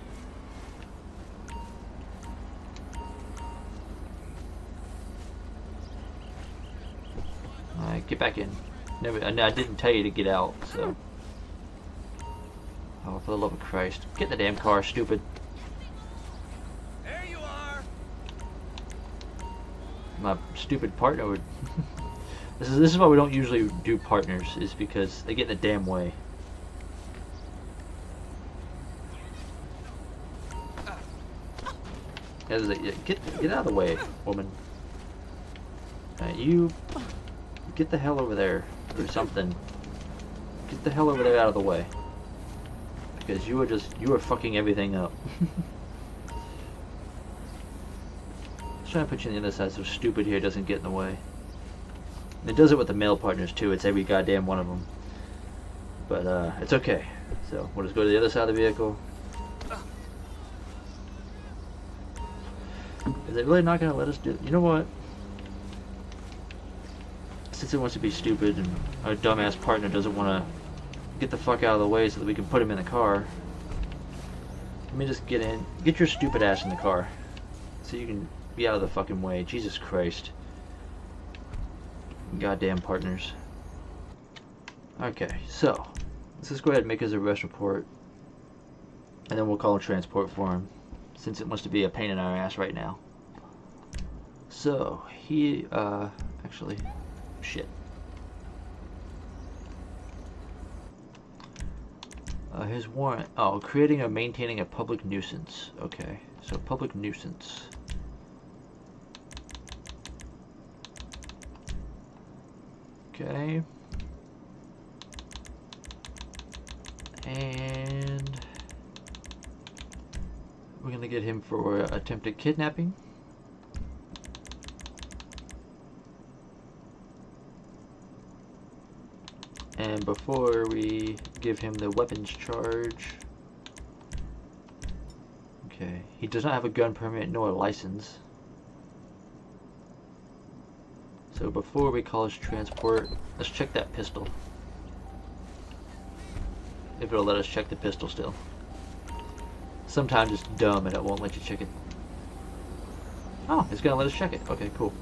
A: Alright, get back in. I didn't tell you to get out, so. Oh, for the love of Christ. Get in the damn car, stupid.
C: There you are!
A: My stupid partner would... This is why we don't usually do partners, is because they get in the damn way. Get out of the way, woman. You get the hell over there, or something. Get the hell over there out of the way. Because you are fucking everything up. Just trying to put you on the other side so stupid here doesn't get in the way. And it does it with the male partners too, it's every goddamn one of them. But it's okay. So we'll just go to the other side of the vehicle. Is it really not gonna let us do it? You know what? since it wants to be stupid and our dumbass partner doesn't want to get the fuck out of the way so that we can put him in the car, let me just get your stupid ass in the car so you can be out of the fucking way. Jesus Christ. Goddamn partners. Okay, so let's just go ahead and make his arrest report, and then we'll call a transport for him, since it wants to be a pain in our ass right now. So he actually, shit. His warrant. Oh, creating or maintaining a public nuisance. Okay, so public nuisance. Okay. And we're gonna get him for attempted kidnapping. And before we give him the weapons charge, okay, he does not have a gun permit nor a license. So before we call his transport, let's check that pistol. If it'll let us check the pistol still. Sometimes it's dumb and it won't let you check it. Oh, it's gonna let us check it. Okay, cool.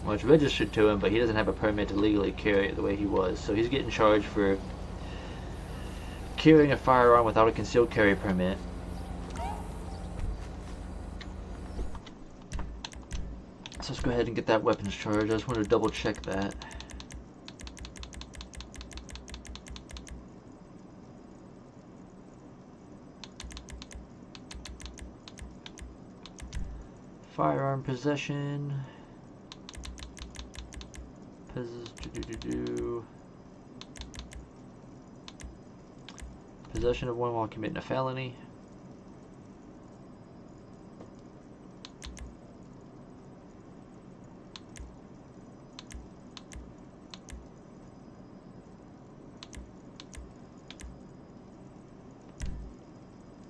A: Well, it's registered to him, but he doesn't have a permit to legally carry it the way he was. So he's getting charged for carrying a firearm without a concealed carry permit. So let's go ahead and get that weapons charge. I just wanted to double check that. Firearm possession. Possession of one while committing a felony.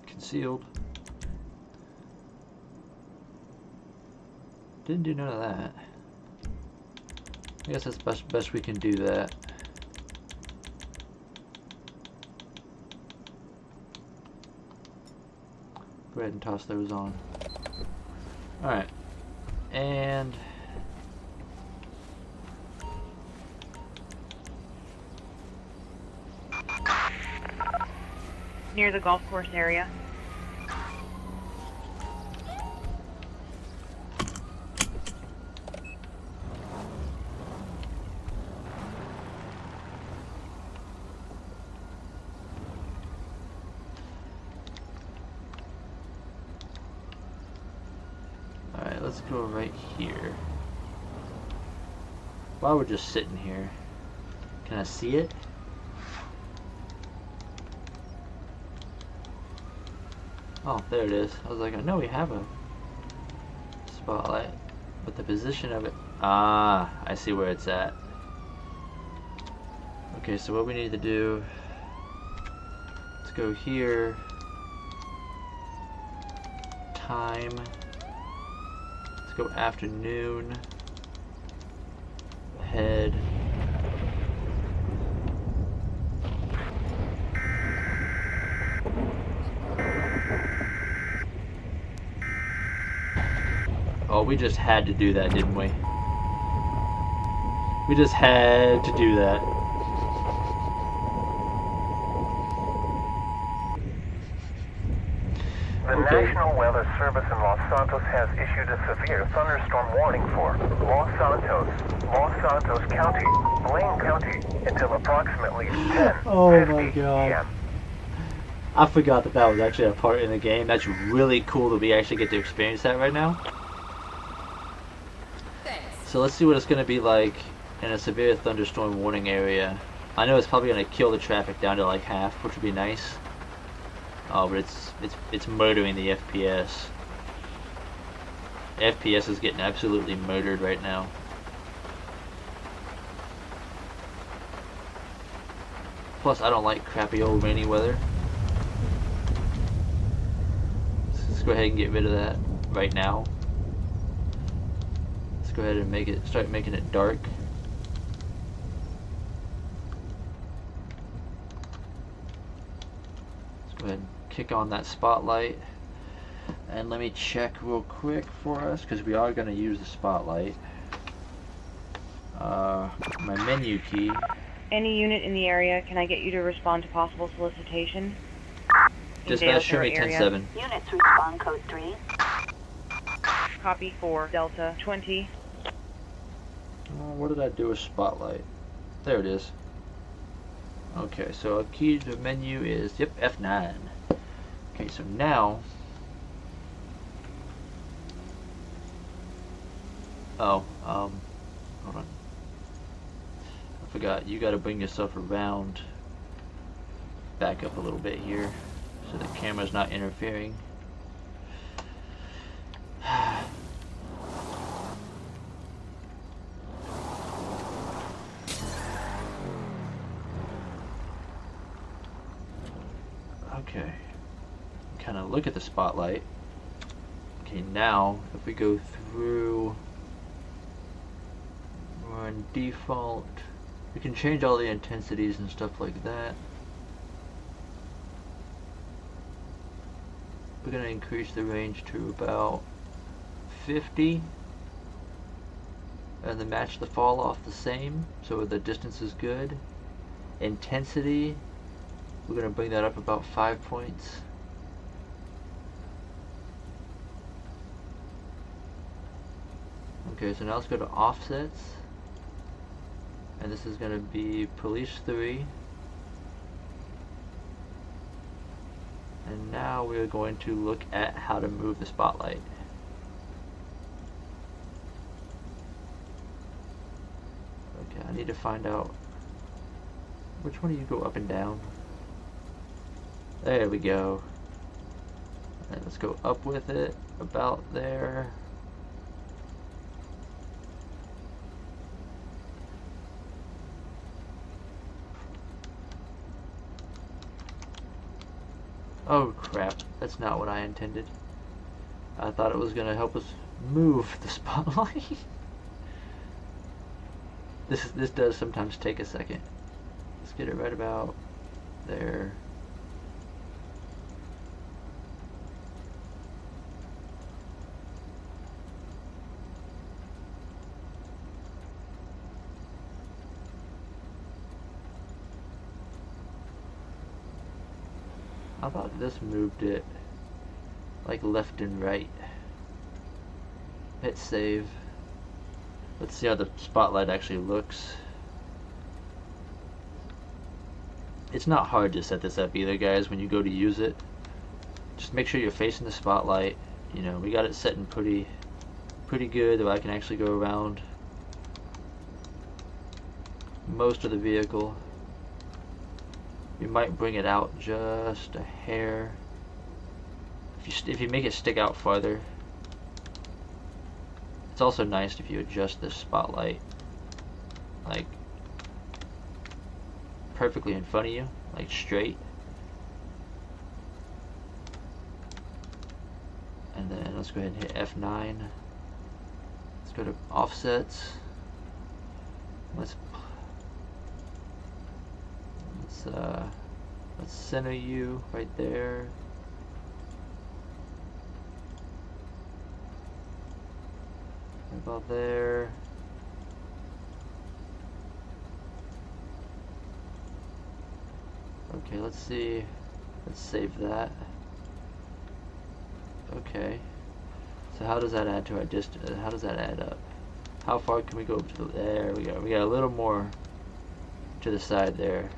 A: Concealed. Didn't do none of that. I guess that's best we can do that. Go ahead and toss those on. Alright. And
D: Near the golf course area.
A: let's go right here. While we're just sitting here, can I see it? Oh, there it is. I was like, I know we have a spotlight, but the position of it... Ah, I see where it's at. Okay, so what we need to do... Let's go here. Time. Let's go afternoon. Head. Oh, we just had to do that, didn't we? We just had to do that.
E: The National Weather Service in Los Santos has issued a severe thunderstorm warning for Los Santos County, Blaine County, until approximately 10:50
A: Oh my god.
E: p.m.
A: I forgot that that was actually a part in the game. That's really cool that we actually get to experience that right now. So let's see what it's going to be like in a severe thunderstorm warning area. I know it's probably going to kill the traffic down to like half, which would be nice. Oh, but it's murdering the FPS. FPS is getting absolutely murdered right now. Plus, I don't like crappy old rainy weather. Let's Let's go ahead and get rid of that right now. Let's go ahead and start making it dark. Let's go ahead and kick on that spotlight. And let me check real quick for us, because we are going to use the spotlight. My menu key.
D: Any unit in the area, can I get you to respond to possible solicitation?
A: Dispatch, show me 10-7.
H: Units respond code 3.
D: Copy 4, Delta 20.
A: What did I do with spotlight? There it is. Okay, so our key to the menu is, yep, F9. Okay, so now... Oh, hold on. I forgot, you gotta bring yourself around. Back up a little bit here, so the camera's not interfering. Okay, kind of look at the spotlight. Okay, now if we go through, we're on default. We can change all the intensities and stuff like that. We're going to increase the range to about 50 and then match the fall off the same so the distance is good. Intensity, we're going to bring that up about 5 points. Okay, so now let's go to offsets, and this is going to be police 3. And now we're going to look at how to move the spotlight. Okay, I need to find out which one do you go up and down. There we go. And let's go up with it about there. Oh crap, that's not what I intended. I thought it was going to help us move the spotlight. This does sometimes take a second. Let's get it right about there. I thought this moved it like left and right. Hit save. Let's see how the spotlight actually looks. It's not hard to set this up either, guys, when you go to use it. Just make sure you're facing the spotlight. You know, we got it set in pretty good, that I can actually go around most of the vehicle. You might bring it out just a hair. If you make it stick out farther. It's also nice if you adjust the spotlight like perfectly in front of you, like straight. And then let's go ahead and hit F9. Let's go to offsets. Let's center you right there. About there. Okay, let's see. Let's save that. Okay. So how does that add to our distance? How does that add up? How far can we go to the, there we go. We got a little more to the side there.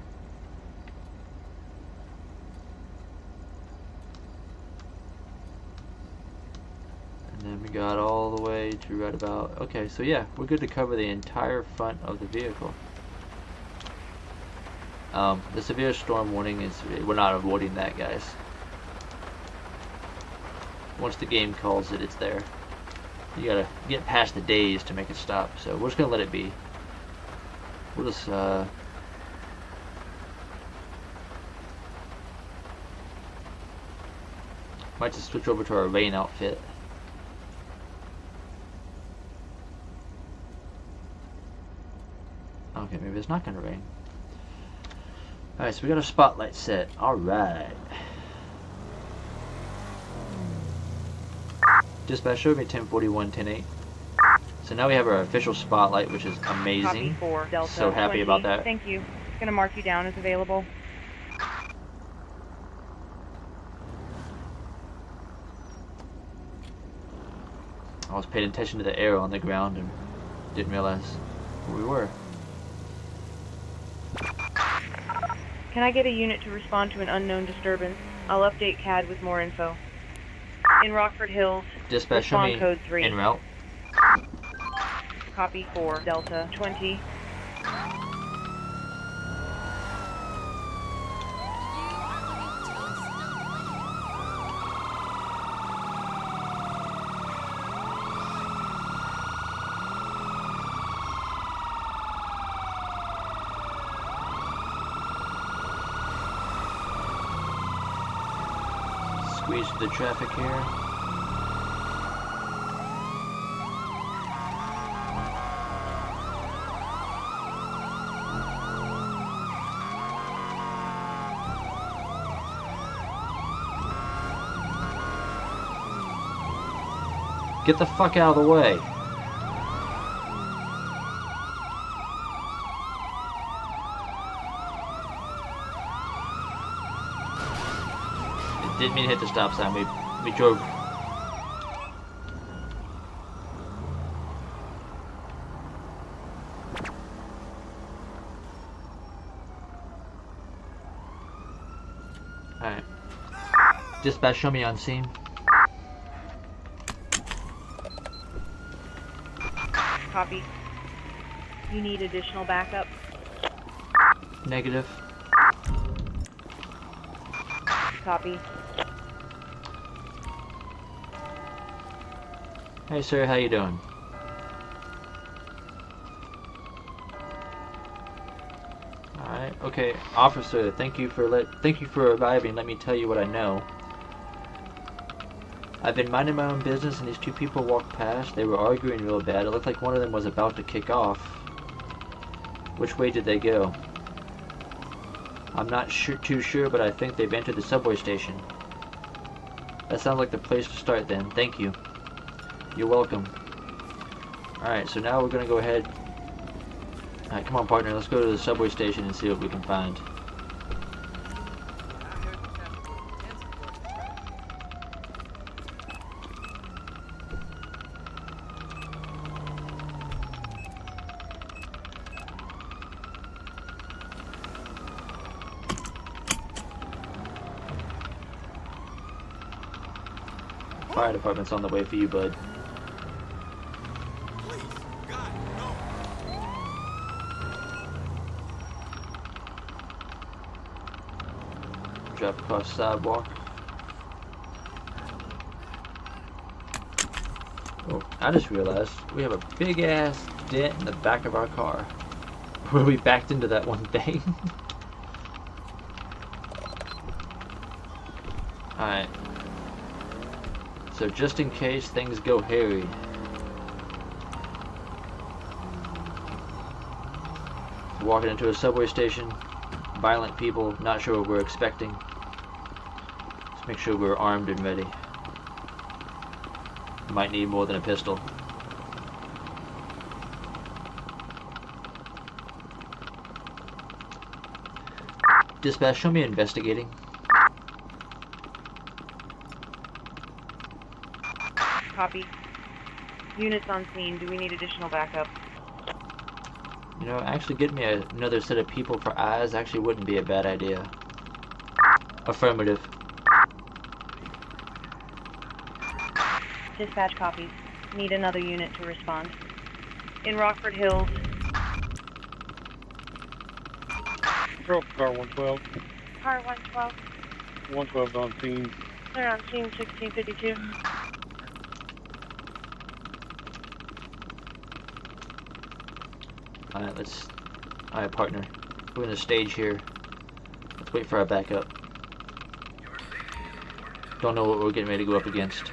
A: And then we got all the way to right about, okay, so yeah, we're good to cover the entire front of the vehicle. The severe storm warning is, we're not avoiding that, guys. Once the game calls it, it's there. You gotta get past the days to make it stop, so we're just gonna let it be. We'll just, Might just switch over to our rain outfit. Okay, maybe it's not gonna rain. Alright, so we got a spotlight set. Alright. Dispatch showed me 1041, 10:08. So now we have our official spotlight, which is amazing.
D: Copy 4 Delta
A: So happy
D: 20.
A: about that.
D: Thank you. Gonna mark you down as available.
A: I was paying attention to the arrow on the ground and didn't realize where we were.
D: Can I get a unit to respond to an unknown disturbance? I'll update CAD with more info. In Rockford Hills,
A: Dispatch show
D: respond
A: me
D: code 3.
A: en route.
D: Copy 4 Delta 20.
A: Squeeze through the traffic here. Get the fuck out of the way. Didn't mean to hit the stop sign. We drove. Alright. Dispatch, show me on scene.
D: Copy. You need additional backup?
A: Negative.
D: Copy.
A: Hey sir, how you doing? Alright, okay. Officer, thank you for arriving. Let me tell you what I know. I've been minding my own business and these two people walked past. They were arguing real bad. It looked like one of them was about to kick off. Which way did they go? I'm not too sure, but I think they've entered the subway station. That sounds like the place to start then. Thank you. You're welcome. Alright, so now we're gonna go ahead. Alright, come on partner, let's go to the subway station and see what we can find. Fire department's on the way for you, bud.
G: Please, God, no.
A: Drop across the sidewalk. Oh, I just realized we have a big ass dent in the back of our car where we backed into that one thing. Alright. So just in case things go hairy. We're walking into a subway station. Violent people, not sure what we're expecting. Let's make sure we're armed and ready. Might need more than a pistol. Dispatch, show me investigating.
D: Copy. Units on scene. Do we need additional backup?
A: You know, actually getting me another set of people for eyes actually wouldn't be a bad idea. Affirmative.
D: Dispatch copies. Need another unit to respond. In Rockford Hills.
I: Control for car 112.
D: Car 112.
I: 112's on scene.
D: They're on scene 1652.
A: Alright partner. We're in a stage here. Let's wait for our backup. Don't know what we're getting ready to go up against.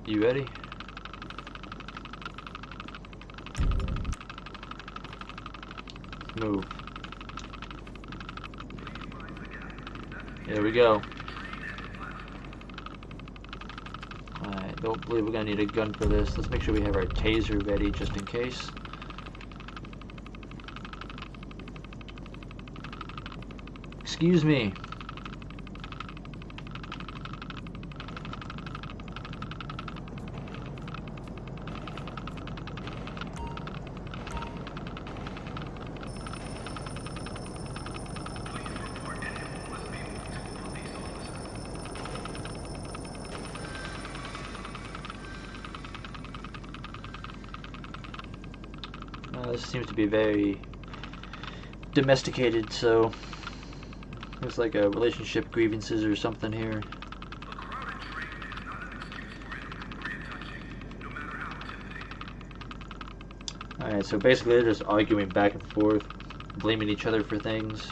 A: You ready? Move. There we go. Alright, don't believe we're gonna need a gun for this. Let's make sure we have our taser ready just in case. Excuse me. This seems to be very domesticated, so looks like a relationship grievances or something here. Alright, so basically they're just arguing back and forth, blaming each other for things.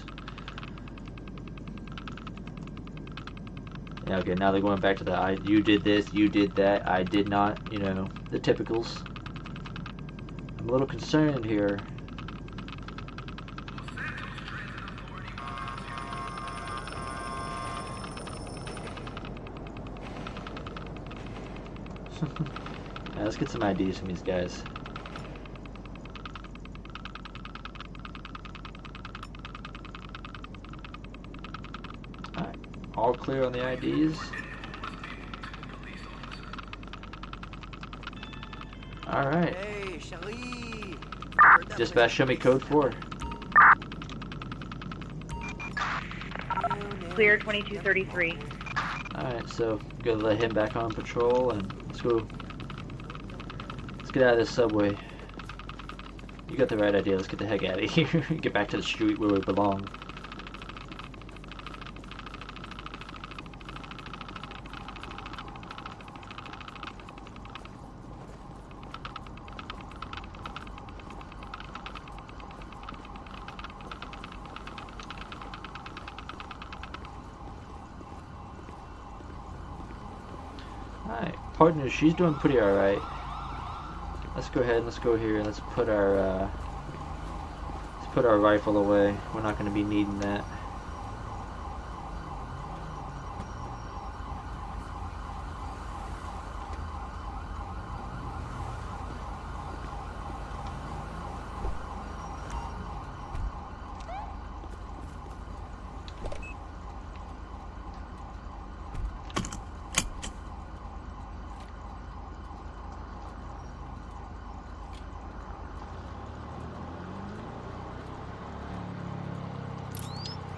A: Yeah, okay, now they're going back to the you did this, you did that, I did not, you know, the typicals. I'm a little concerned here. Yeah, let's get some IDs from these guys. Alright, all clear on the IDs. Alright.
C: Hey, Charlie.
A: Dispatch, show me code 4.
D: Clear 2233.
A: Alright, so go let him back on patrol and let's go. Let's get out of this subway. You got the right idea, let's get the heck out of here. Get back to the street where we belong. Alright, partner, she's doing pretty alright. Let's go ahead and let's go here and let's put our rifle away. We're not going to be needing that.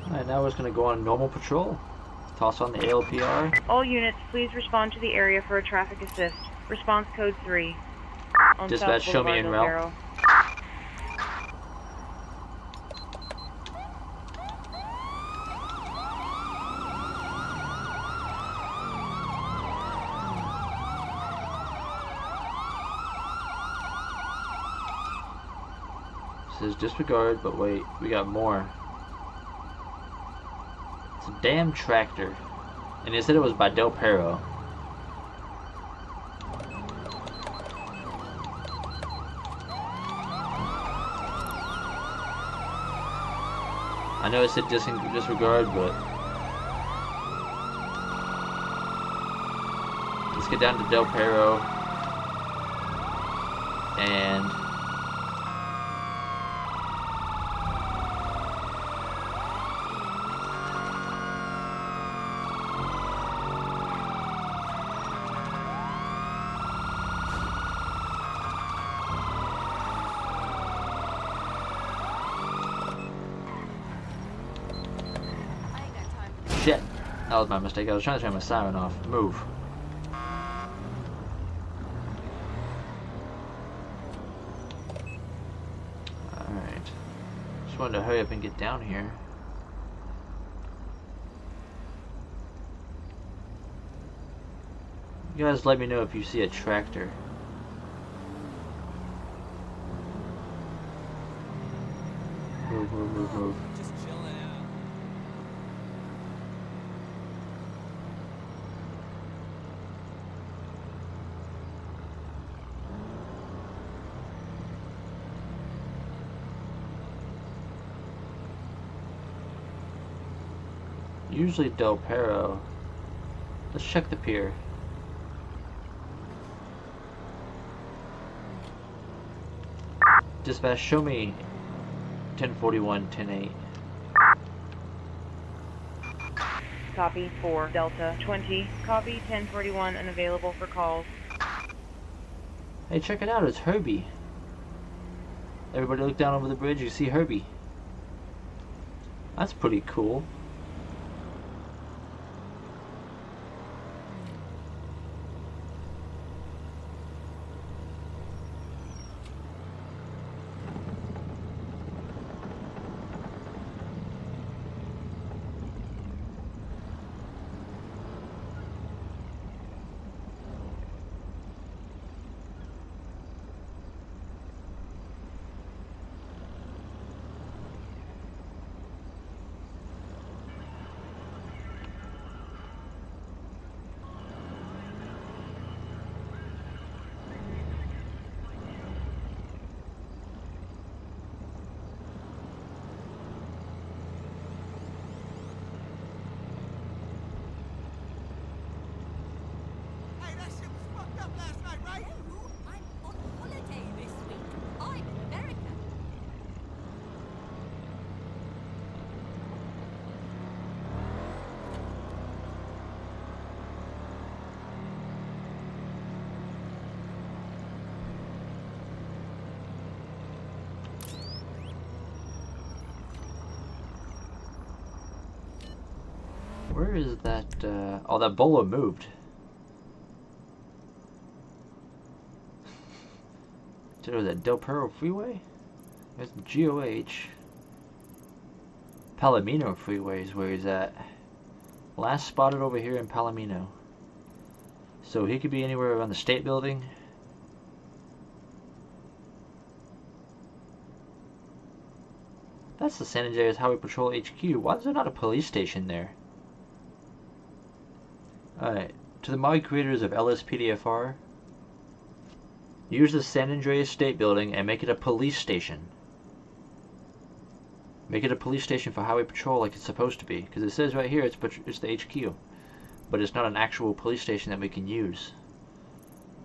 A: Alright, now we're just going to go on normal patrol. Toss on the ALPR.
D: All units, please respond to the area for a traffic assist. Response code 3. On
A: Dispatch,
D: South
A: show me
D: Boulevard,
A: en route.
D: Barrow.
A: Says disregard, but wait, we got more. It's a damn tractor. And they said it was by Del Perro. I know it said disregard, but let's get down to Del Perro and shit. That was my mistake. I was trying to turn my siren off. Move. Alright. Just wanted to hurry up and get down here. You guys let me know if you see a tractor. Usually Del Perro. Let's check the pier. Dispatch, show me 1041, 108.
D: Copy 4 Delta 20. Copy 1041 unavailable for calls.
A: Hey, check it out, it's Herbie. Everybody look down over the bridge, you see Herbie. That's pretty cool.
C: Hey, that shit was fucked up last night, right?
B: No, I'm on holiday this week. I'm in America.
A: Where is that, oh, that bolo moved. Was that Del Perro Freeway? There's GOH. Palomino Freeway is where he's at. Last spotted over here in Palomino. So he could be anywhere around the state building. That's the San Andreas Highway Patrol HQ. Why is there not a police station there? Alright. To the mod creators of LSPDFR, use the San Andreas State Building and make it a police station. Make it a police station for Highway Patrol like it's supposed to be. Because it says right here it's the HQ. But it's not an actual police station that we can use.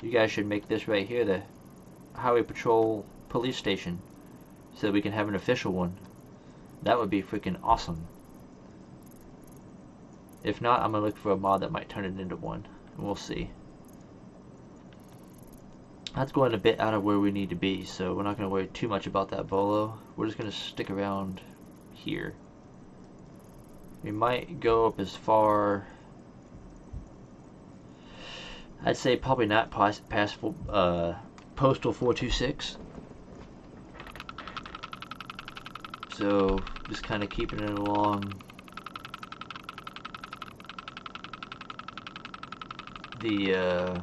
A: You guys should make this right here the Highway Patrol police station. So that we can have an official one. That would be freaking awesome. If not, I'm going to look for a mod that might turn it into one. And we'll see. That's going a bit out of where we need to be, so we're not going to worry too much about that bolo. We're just going to stick around here. We might go up as far... I'd say probably not past Postal 426. So, just kind of keeping it along the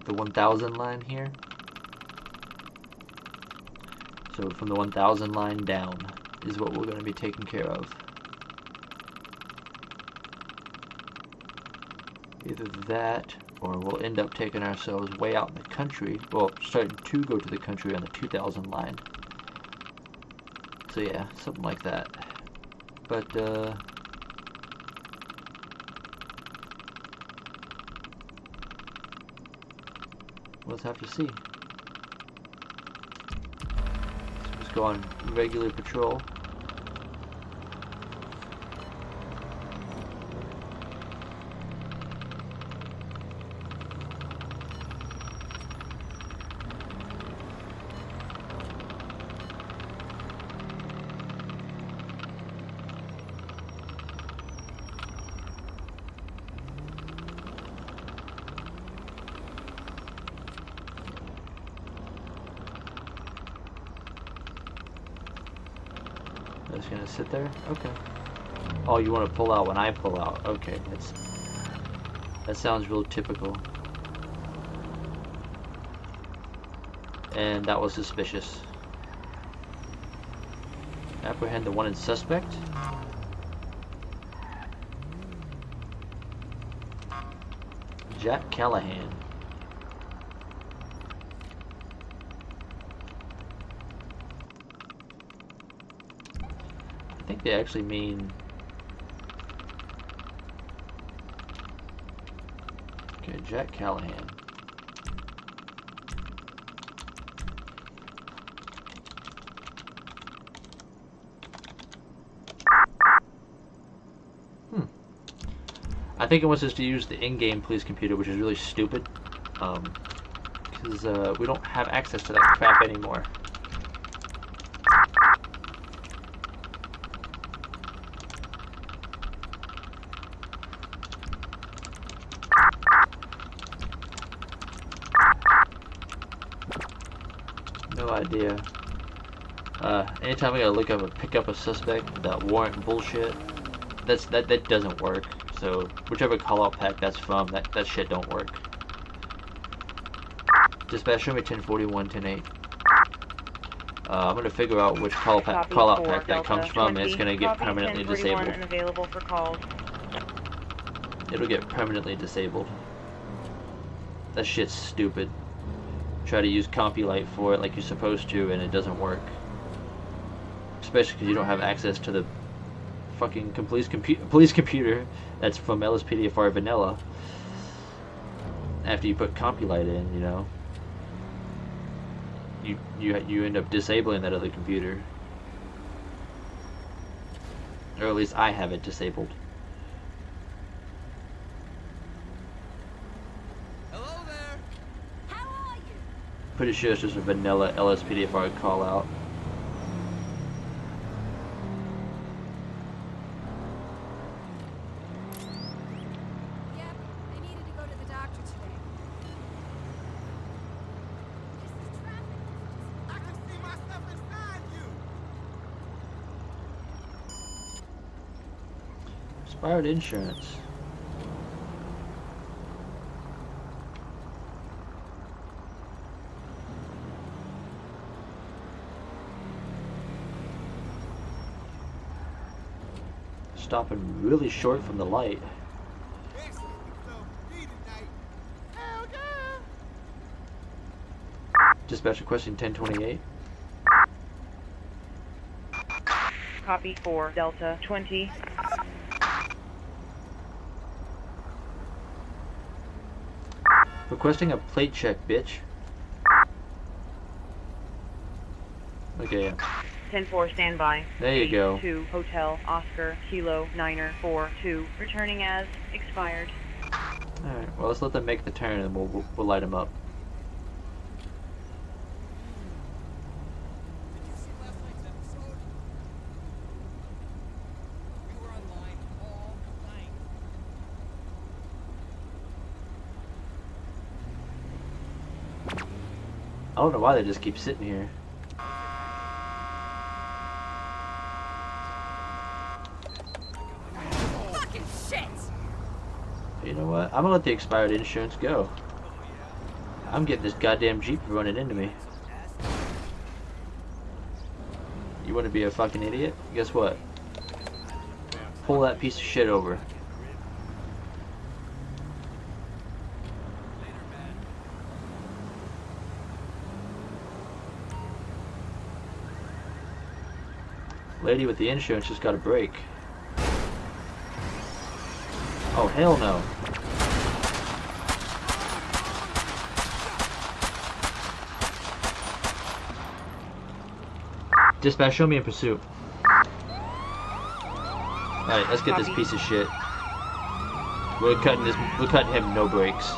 A: 1000 line here. So from the 1000 line down is what we're going to be taking care of. Either that, or we'll end up taking ourselves way out in the country. Well, starting to go to the country on the 2000 line. So yeah, something like that. But, we'll have to see. So just go on regular patrol. Just gonna sit there? Okay. Oh, you want to pull out when I pull out? Okay, that sounds real typical. And that was suspicious. Apprehend the wanted suspect. Jack Callahan. I think they actually mean Okay, Jack Callahan. I think it wants us to use the in-game police computer, which is really stupid. Because we don't have access to that crap anymore. No idea. Anytime I gotta pick up a suspect, that warrant bullshit, that doesn't work. So whichever call-out pack that's from, that shit don't work. Dispatch, show me 1041, 108. I'm gonna figure out which call-out pack that comes from, and it's gonna get permanently disabled.
D: And available for calls.
A: It'll get permanently disabled. That shit's stupid. Try to use CompuLight for it like you're supposed to, and it doesn't work. Especially because you don't have access to the fucking police computer that's from LSPDFR vanilla. After you put CompuLight in, you know, you end up disabling that other computer, or at least I have it disabled.
C: Hello there.
B: How are you?
A: Pretty sure it's just a vanilla LSPDFR call out.
B: Yep, I needed to go to the doctor today. This is traffic.
C: I can see myself inside you.
A: Expired insurance. Stopping really short from the light.
C: Excellent. So, me tonight. Hell yeah.
A: Dispatch requesting 1028.
D: Copy 4 Delta 20.
A: Requesting a plate check, bitch. Okay, yeah.
D: 10-4 standby.
A: There you go.
D: 2 Hotel Oscar Kilo Niner 4 2 returning as expired.
A: Alright, well, let's let them make the turn and we'll light them up.
C: Did you see last night's episode? We were online all night.
A: I don't know why they just keep sitting here.
B: Fucking shit!
A: You know what? I'm gonna let the expired insurance go. I'm getting this goddamn Jeep running into me. You wanna be a fucking idiot? Guess what? Pull that piece of shit over. Lady with the insurance just got a break. Oh, hell no. Dispatch, show me in pursuit. Alright, let's get this piece of shit. We're cutting him no brakes.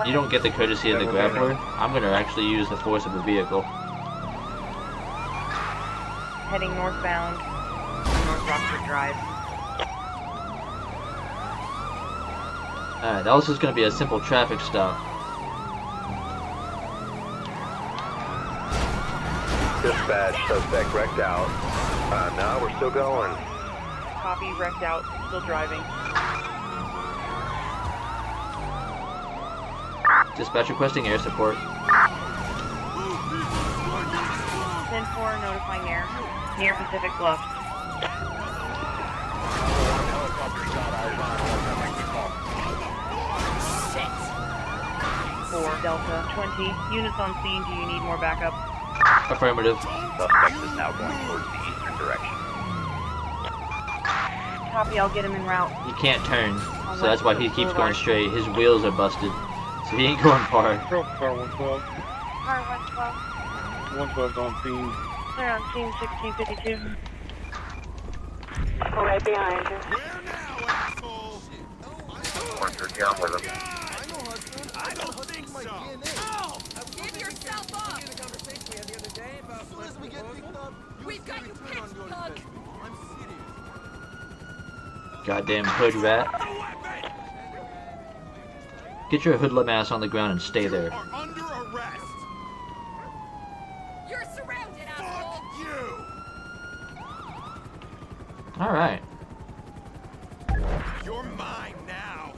A: You don't get the courtesy of the grappler. I'm gonna actually use the force of the vehicle.
D: Heading northbound. North Rockford Drive.
A: Alright, that was just gonna be a simple traffic stop.
E: Dispatch, suspect wrecked out. No, we're still going.
D: Copy, wrecked out, still driving.
A: Dispatch requesting air support.
D: 10-4 notifying air. Near Pacific Bluff.
B: Shit!
D: 4 Delta 20. Units on scene, do you need more backup?
A: Affirmative.
E: Suspect is now going towards the eastern direction.
D: Copy, I'll get him en route.
A: You can't turn. So that's why he keeps going straight. His wheels are busted, so he ain't going far.
I: Patrol car 112.
D: Car 112.
I: 112's on scene.
D: Clear on scene 1652.
H: Right behind you.
G: Where now, asshole?
E: Down with him.
G: I don't think so.
B: Give yourself up!
C: The conversation we had the other day about
F: As soon as we get picked up,
B: We've got you pitched, punk!
F: I'm serious.
A: Goddamn hood rat. Get your hoodlum ass on the ground and stay there.
G: Are under arrest.
B: You're surrounded, asshole!
G: Fuck you.
A: Alright.
G: You're mine now.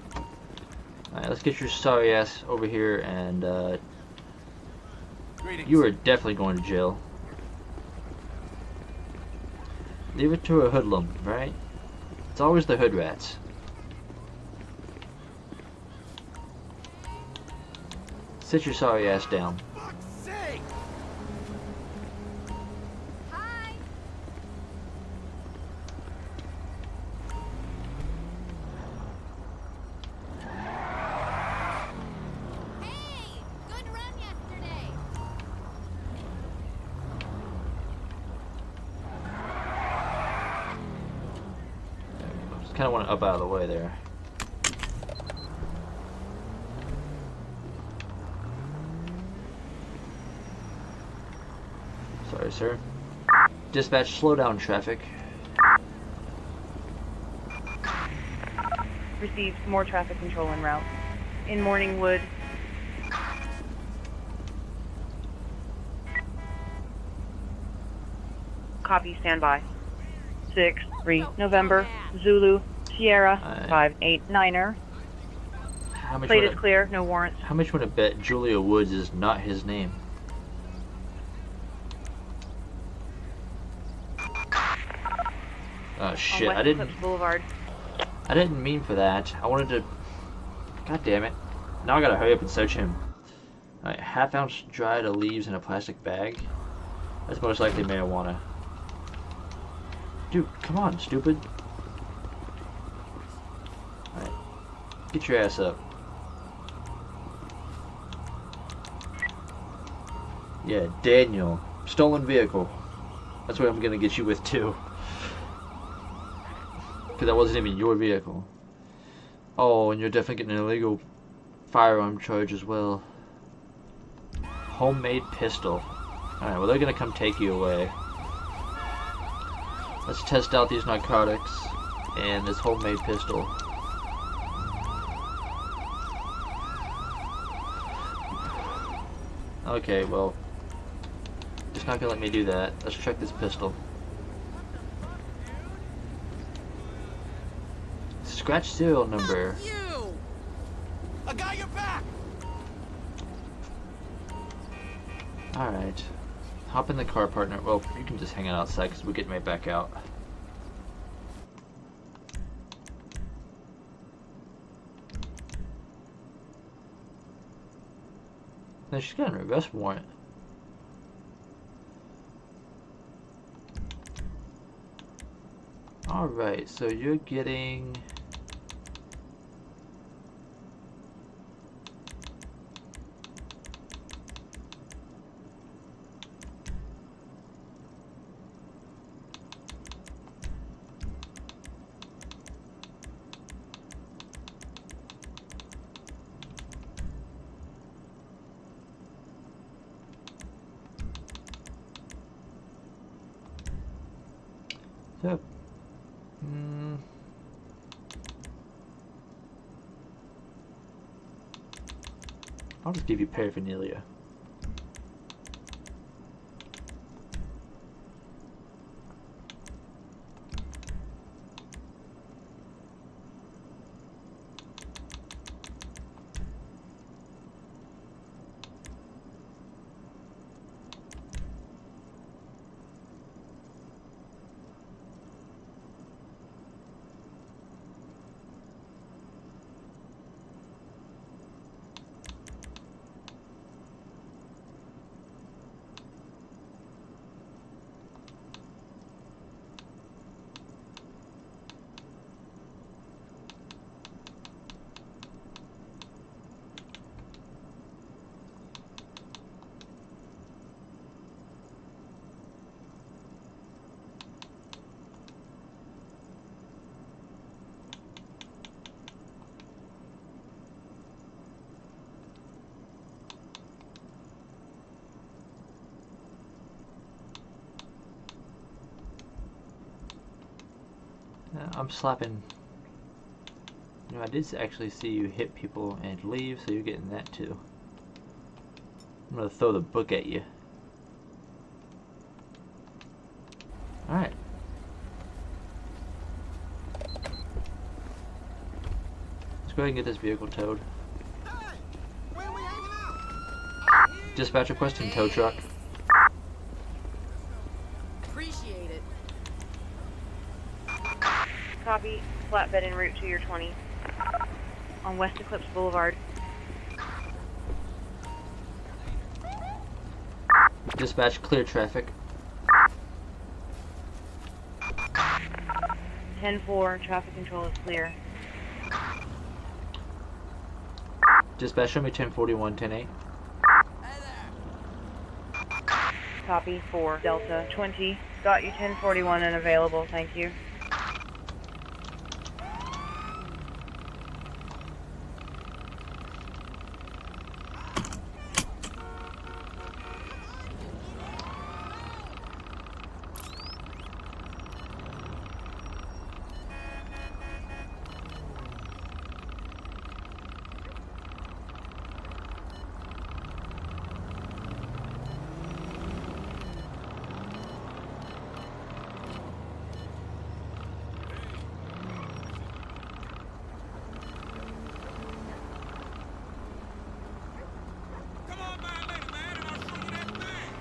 A: Alright, let's get your sorry ass over here and
F: Greetings.
A: you are definitely going to jail. Leave it to a hoodlum, right? It's always the hood rats. Sit your sorry ass down.
G: Fuck's sake.
B: Hi! Hey! Good run yesterday!
A: Just kind of want to up out of the way there. Sorry, sir. Dispatch, slow down traffic.
D: Received more traffic control en route. In Morningwood. Copy, standby. 6-3 November, Zulu, Sierra, 589er.
A: How much
D: Plate
A: would
D: is
A: it-
D: clear, no warrants.
A: How much would I bet Julia Woods is not his name? Oh
D: On
A: shit!
D: West Eclipse Boulevard.
A: I didn't mean for that. I wanted to. God damn it! Now I gotta hurry up and search him. Alright, half-ounce dried leaves in a plastic bag. That's most likely marijuana. Dude, come on, stupid. Alright, get your ass up. Yeah, Daniel. Stolen vehicle. That's what I'm gonna get you with too. Because that wasn't even your vehicle. Oh, and you're definitely getting an illegal firearm charge as well. Homemade pistol. Alright, well they're gonna come take you away. Let's test out these narcotics and this homemade pistol. Okay, well, it's not gonna let me do that. Let's check this pistol. Scratch serial number.
C: You!
G: I got your back.
A: Alright. Hop in the car, partner. Well, you can just hang out outside because we're getting right back out. No, she's got an arrest warrant. Alright, so you're getting... So, I'll just give you paraphernalia. I'm slapping. You know, I did actually see you hit people and leave, so you're getting that too. I'm gonna throw the book at you. Alright. Let's go ahead and get this vehicle towed. Dispatch requesting tow truck.
B: Appreciate it.
D: Copy. Flatbed en route to your 20. On West Eclipse Boulevard.
A: Dispatch, clear traffic.
D: 10-4, traffic control is clear.
A: Dispatch, show me 1041, 10-8.
D: Copy. 4, Delta 20. Got you 1041 and available, thank you.
G: Come on by later, man, and I'll show you that thing.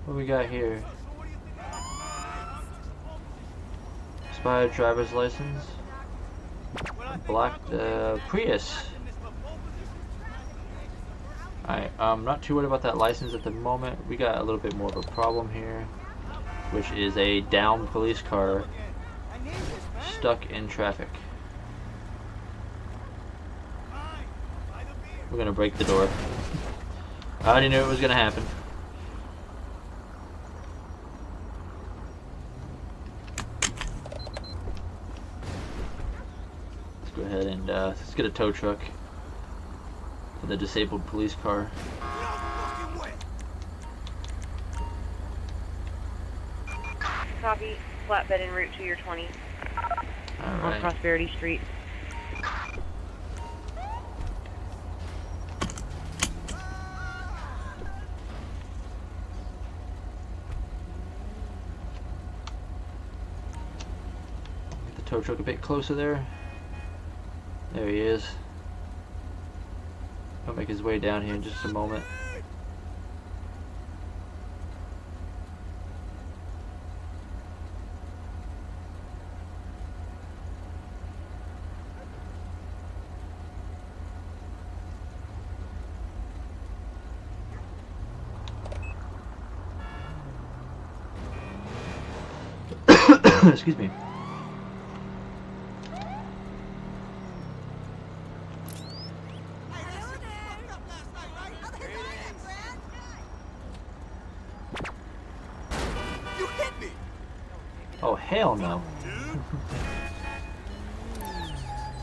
A: What we got here? Expired driver's license. Black Prius. Alright, I'm not too worried about that license at the moment. We got a little bit more of a problem here, which is a downed police car stuck in traffic. We're gonna break the door. I already knew it was gonna happen. Let's go ahead and let's get a tow truck for the disabled police car.
D: Copy. Flatbed en route to your 20. On
A: Alright.
D: Prosperity Street.
A: Get the tow truck a bit closer there. There he is. He'll make his way down here in just a moment. Excuse me.
G: You hit me.
A: Oh, hell no.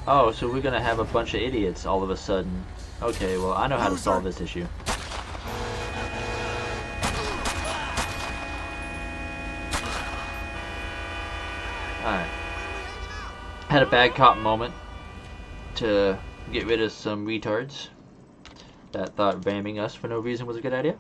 A: Oh, so we're gonna have a bunch of idiots all of a sudden. Okay, well, I know how to solve this issue. Alright. Had a bad cop moment to get rid of some retards that thought ramming us for no reason was a good idea.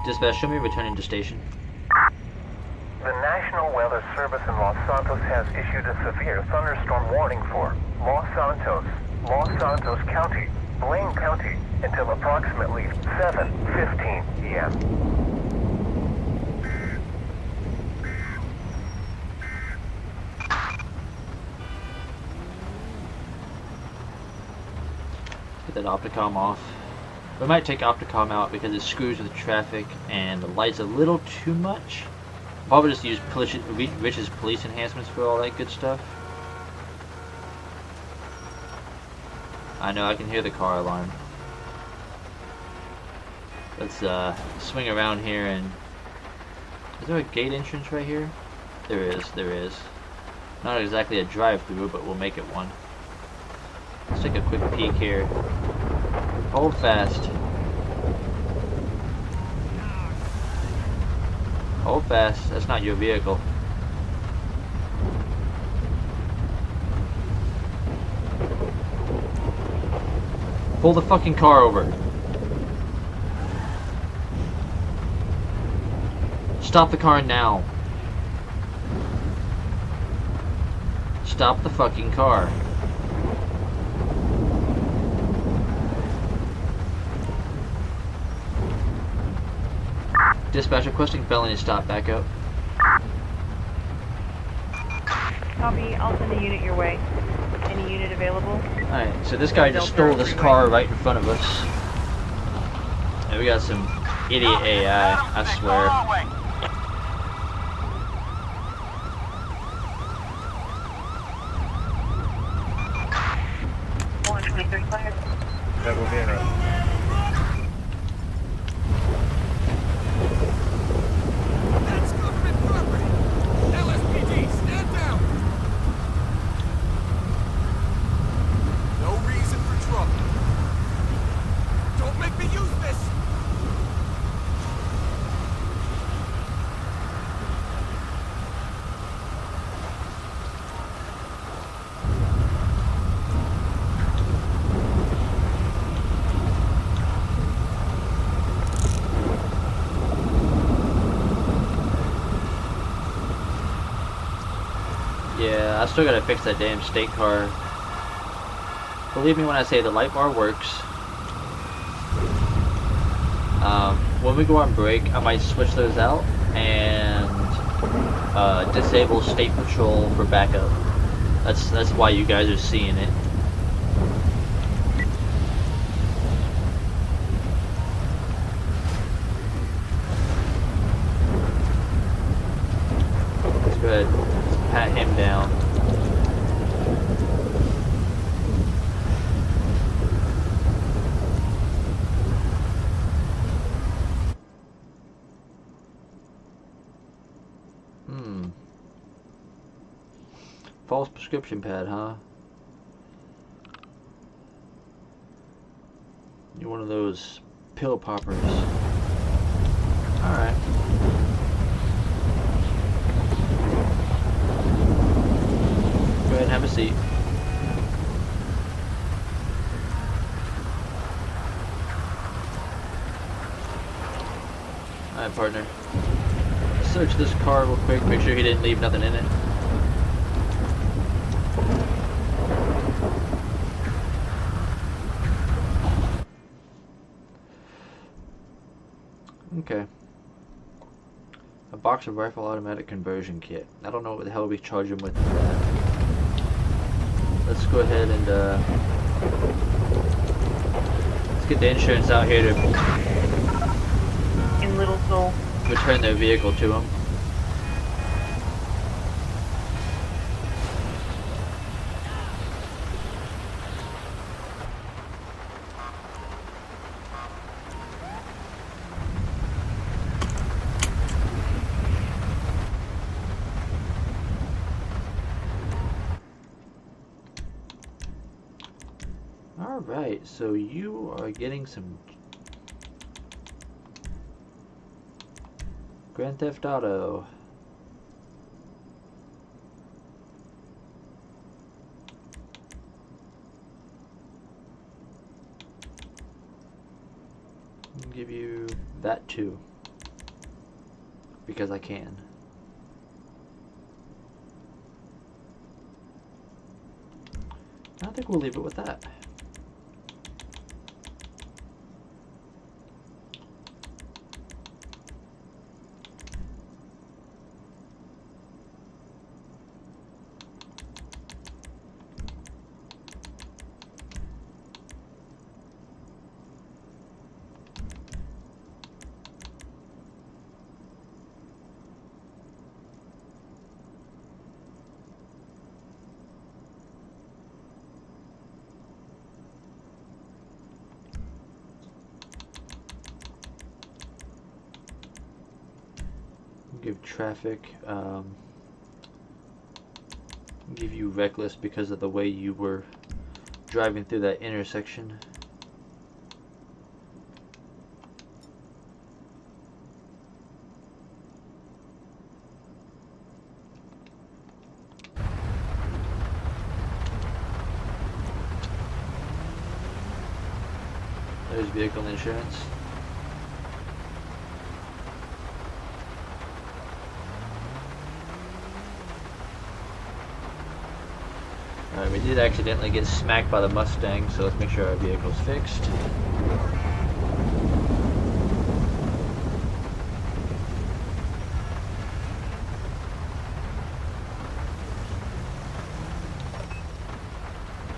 A: Dispatch, show me returning to station.
E: The National Weather Service in Los Santos has issued a severe thunderstorm warning for Los Santos County, Blaine County, until approximately 7:15 p.m.
A: Get that Opticom off. We might take Opticom out because it screws with traffic and the light's a little too much. Probably just use Rich's police enhancements for all that good stuff. I know, I can hear the car alarm. Let's swing around here and... Is there a gate entrance right here? There is, there is. Not exactly a drive-through, but we'll make it one. Let's take a quick peek here. Hold fast. Hold fast, that's not your vehicle. Pull the fucking car over. Stop the car now. Stop the fucking car. Dispatch requesting felony stop, back up.
D: Copy, I'll send a unit your way. Any unit available?
A: Alright, so this guy just stole this car right in front of us. And we got some idiot AI, I swear.
D: 123 cleared.
I: That will be interesting.
G: That's government property. LSPD, stand down. No reason for trouble. Don't make me use this.
A: Yeah, I still gotta fix that damn state car. Believe me when I say the light bar works. When we go on break, I might switch those out and disable state patrol for backup. That's why you guys are seeing it. Let's go ahead, let's pat him down. False prescription pad, huh? You're one of those pill poppers. Alright. Go ahead and have a seat. Alright, partner. Search this car real quick, make sure he didn't leave nothing in it. Okay. A box of rifle automatic conversion kit. I don't know what the hell we charge him with that. Let's go ahead and let's get the insurance out here to
D: In Little Seoul.
A: return their vehicle to him. Alright, so you are getting some Grand Theft Auto. I'll give you that too, because I can. I think we'll leave it with that. give traffic. Give you reckless because of the way you were driving through that intersection. There's vehicle insurance. Alright, we did accidentally get smacked by the Mustang, so let's make sure our vehicle's fixed.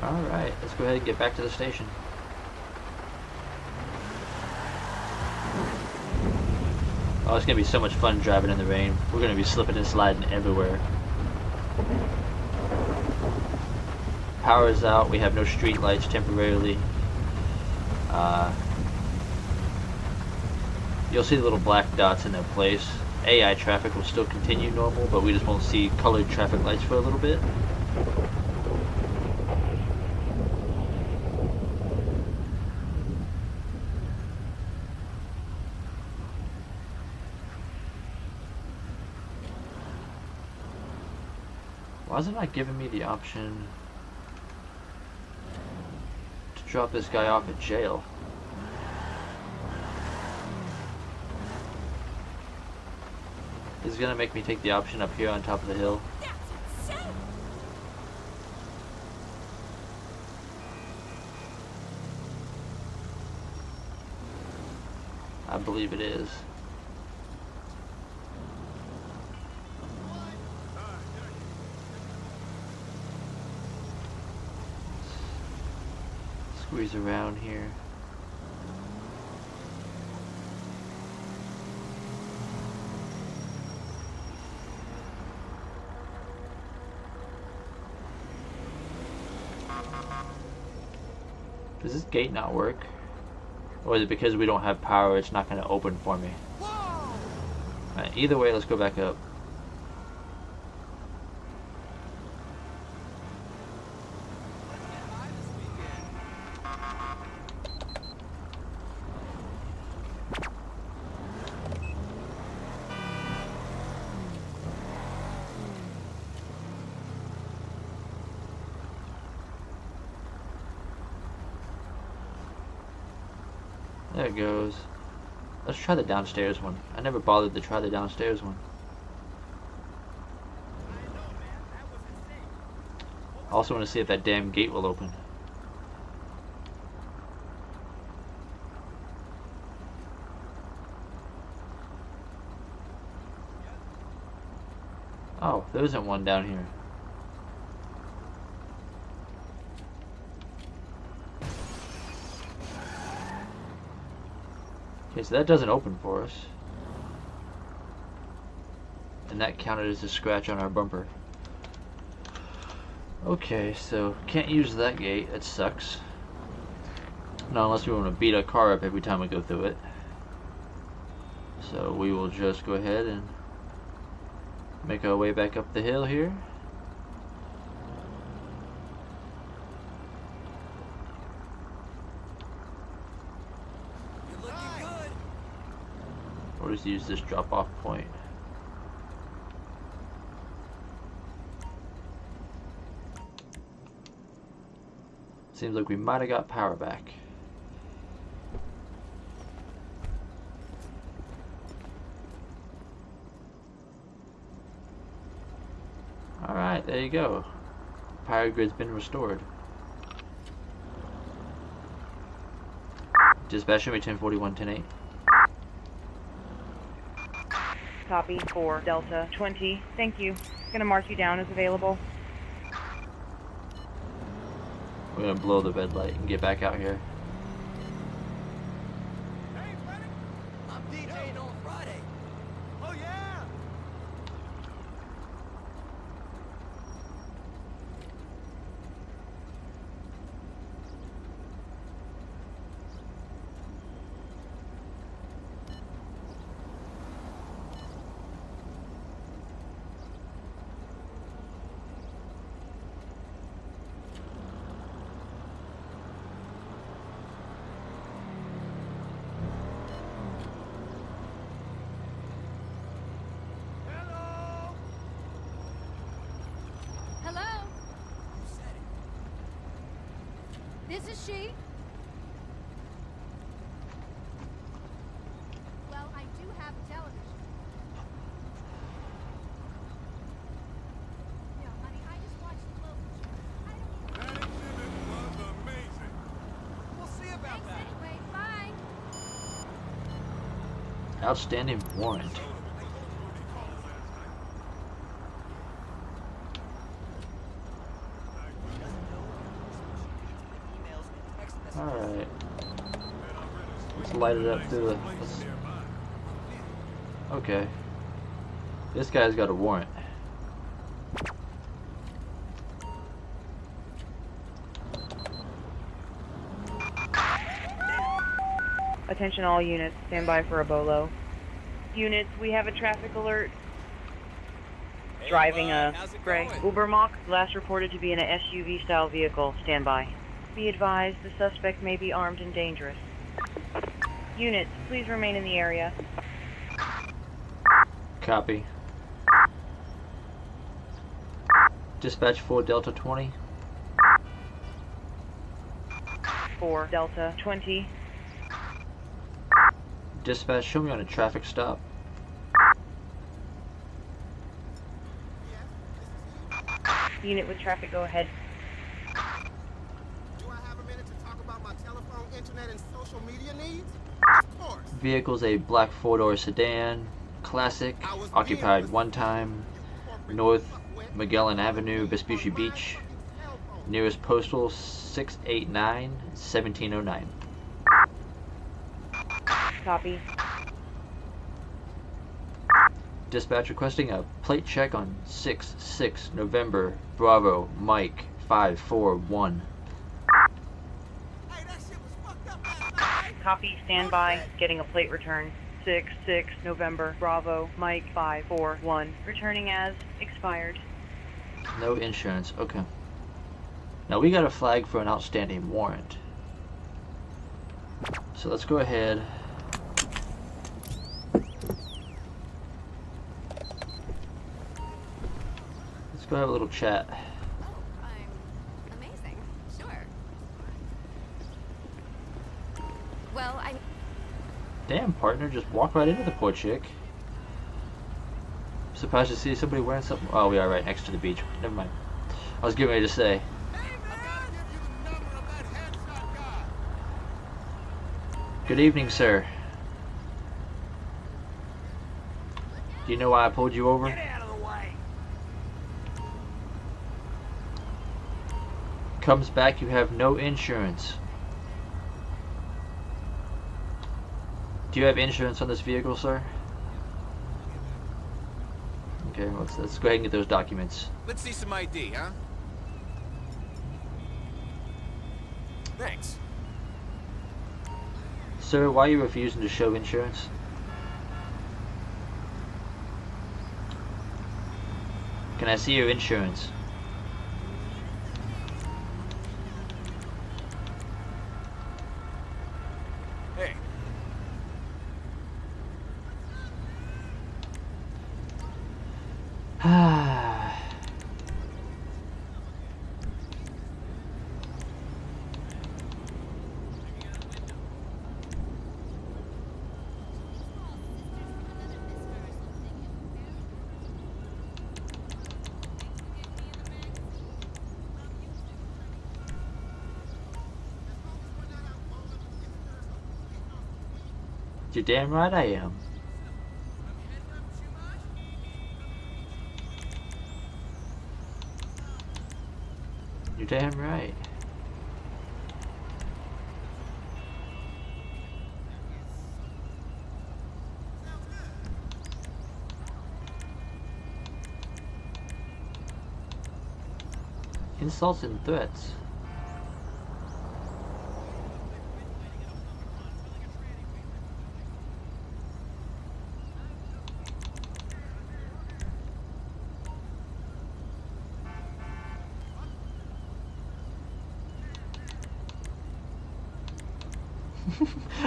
A: Alright, let's go ahead and get back to the station. Oh, it's gonna be so much fun driving in the rain. We're gonna be slipping and sliding everywhere. Power is out. We have no street lights temporarily. You'll see the little black dots in their place. AI traffic will still continue normal, but we just won't see colored traffic lights for a little bit. Why is it not giving me the option to drop this guy off at jail? Is it gonna make me take the option up here on top of the hill?
B: That's insane!
A: I believe it is. Squeeze around here. Does this gate not work? Or is it because we don't have power it's not going to open for me? Alright, either way, let's go back up. There it goes. Let's try the downstairs one. I never bothered to try the downstairs one. Also want to see if that damn gate will open. Oh, there isn't one down here. Okay, so that doesn't open for us. And that counted as a scratch on our bumper. Okay, so can't use that gate. That sucks. No, unless we want to beat our car up every time we go through it. So we will just go ahead and make our way back up the hill here. Or just use this drop-off point. Seems like we might have got power back. Alright, there you go. Power grid's been restored. Dispatch me 1041, 10-8.
D: Copy for Delta 20. Thank you. Gonna mark you down as available.
A: We're gonna blow the red light and get back out here.
C: Hey, buddy! I'm DJing on Friday. Oh, yeah!
B: This is she. Well, I do have television. Yeah, honey, I just watched the local show. I don't
G: That exhibit was amazing.
C: We'll see about
B: Thanks
C: that.
B: anyway. Bye.
A: Outstanding warrant. Alright. Let's light it up through the... Okay. This guy's got a warrant.
D: Attention all units, stand by for a bolo. Units, we have a traffic alert. Driving a gray Uber Mach, last reported to be in a SUV style vehicle. Stand by. Be advised, the suspect may be armed and dangerous. Units, please remain in the area.
A: Copy. Dispatch 4 Delta 20.
D: 4 Delta 20.
A: Dispatch, show me on a traffic stop.
D: Unit with traffic, go ahead.
C: Do I have a minute to talk about my telephone, internet, and social media needs? Of course.
A: Vehicle's a black 4-door sedan, classic, occupied one time, North Magellan Avenue, Vespucci Beach. Nearest postal 689 1709.
D: Copy.
A: Dispatch requesting a plate check on 6-6 November Bravo Mike 541.
C: Hey, that shit was fucked up last night.
D: Copy, stand by, getting a plate return. 6-6 November Bravo Mike 541. Returning as expired.
A: No insurance. Okay. Now we got a flag for an outstanding warrant. So let's go ahead. Let's go have a little chat.
B: Oh, I'm amazing. Sure. Well, I'm...
A: Damn, partner, just walk right into the poor chick. Surprised to see somebody wearing something. Oh, we are right next to the beach. Never mind. I was getting ready to say. Good evening, sir. Do you know why I pulled you over?
C: Get out of the way.
A: Comes back, you have no insurance. Do you have insurance on this vehicle, sir? Okay, let's go ahead and get those documents.
G: Let's see some ID, huh? Thanks.
A: Sir, why are you refusing to show insurance? Can I see your insurance?
G: Hey.
A: You're damn right I am. You're damn right. Insults and threats.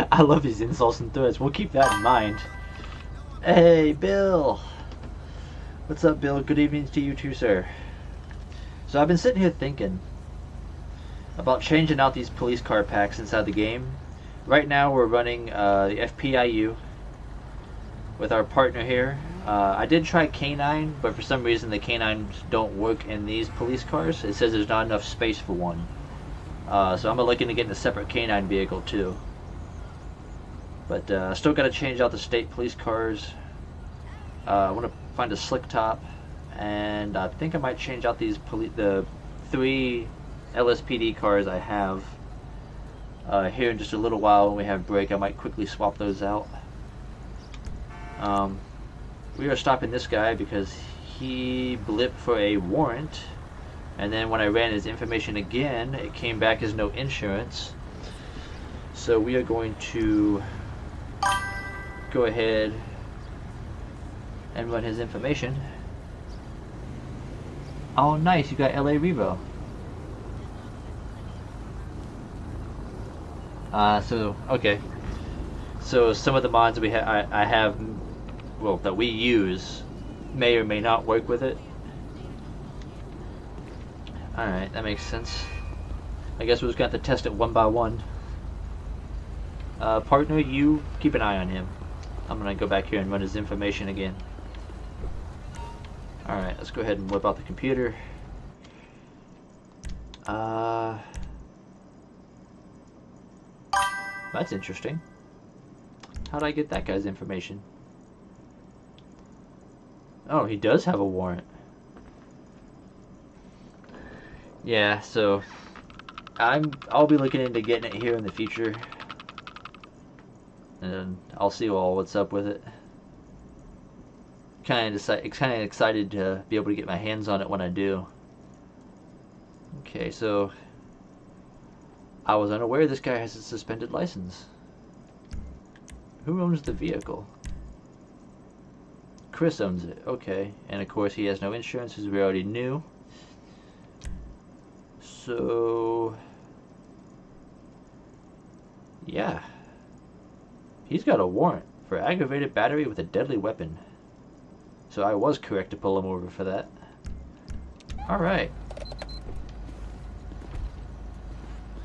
A: I love these insults and threats. We'll keep that in mind. Hey, Bill. What's up, Bill? Good evening to you too, sir. So I've been sitting here thinking, about changing out these police car packs inside the game. Right now we're running the FPIU with our partner here. I did try K9, but for some reason the K9s don't work in these police cars. It says there's not enough space for one. So I'm looking to get a separate K9 vehicle too. But still got to change out the state police cars. I want to find a slick top, and I think I might change out the 3 LSPD cars I have. Here in just a little while when we have break, I might quickly swap those out. We are stopping this guy because he blipped for a warrant, and then when I ran his information again, it came back as no insurance. So we are going to go ahead and run his information. Oh nice, you got LA Revo. Okay. So some of the mods we I have, well, that we use may or may not work with it. Alright, that makes sense. I guess we're just going to have to test it one by one. Partner, you keep an eye on him. I'm going to go back here and run his information again. Alright, let's go ahead and whip out the computer. That's interesting. How'd I get that guy's information? Oh, he does have a warrant. Yeah, so I'll be looking into getting it here in the future, and I'll see what's up with it. Kind of excited to be able to get my hands on it when I do. Okay, so I was unaware this guy has a suspended license. Who owns the vehicle? Chris owns it. Okay, and of course he has no insurance, as we already knew. So yeah, he's got a warrant for aggravated battery with a deadly weapon. So I was correct to pull him over for that. Alright.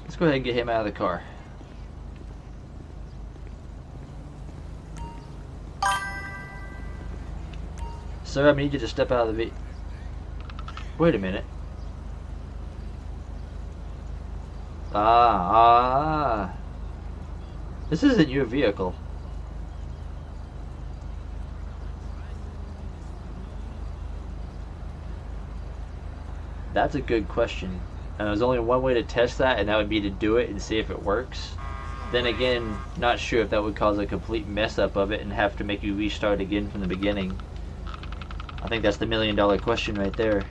A: Let's go ahead and get him out of the car. Sir, I need you to step out of the vehicle. Wait a minute. This isn't your vehicle. That's a good question. And there's only one way to test that, and that would be to do it and see if it works. Then again, not sure if that would cause a complete mess up of it and have to make you restart again from the beginning. I think that's the $1,000,000 question right there.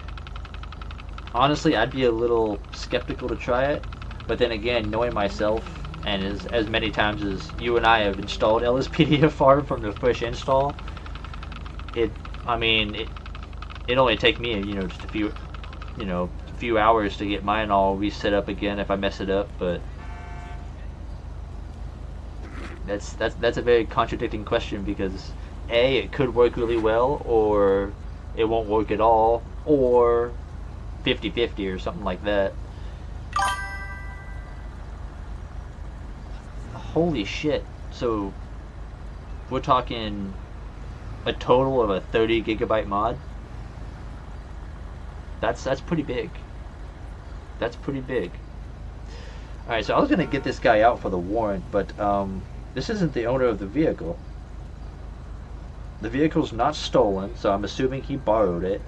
A: Honestly, I'd be a little skeptical to try it, but then again, knowing myself, and as many times as you and I have installed LSPDFR from the first install, it only take me, just a few hours to get mine all reset up again if I mess it up. But that's a very contradicting question, because A, it could work really well, or it won't work at all, or 50-50 or something like that. Holy shit. So we're talking a total of a 30 gigabyte mod. That's pretty big. That's pretty big. Alright, so I was gonna get this guy out for the warrant, but this isn't the owner of the vehicle. The vehicle's not stolen, so I'm assuming he borrowed it.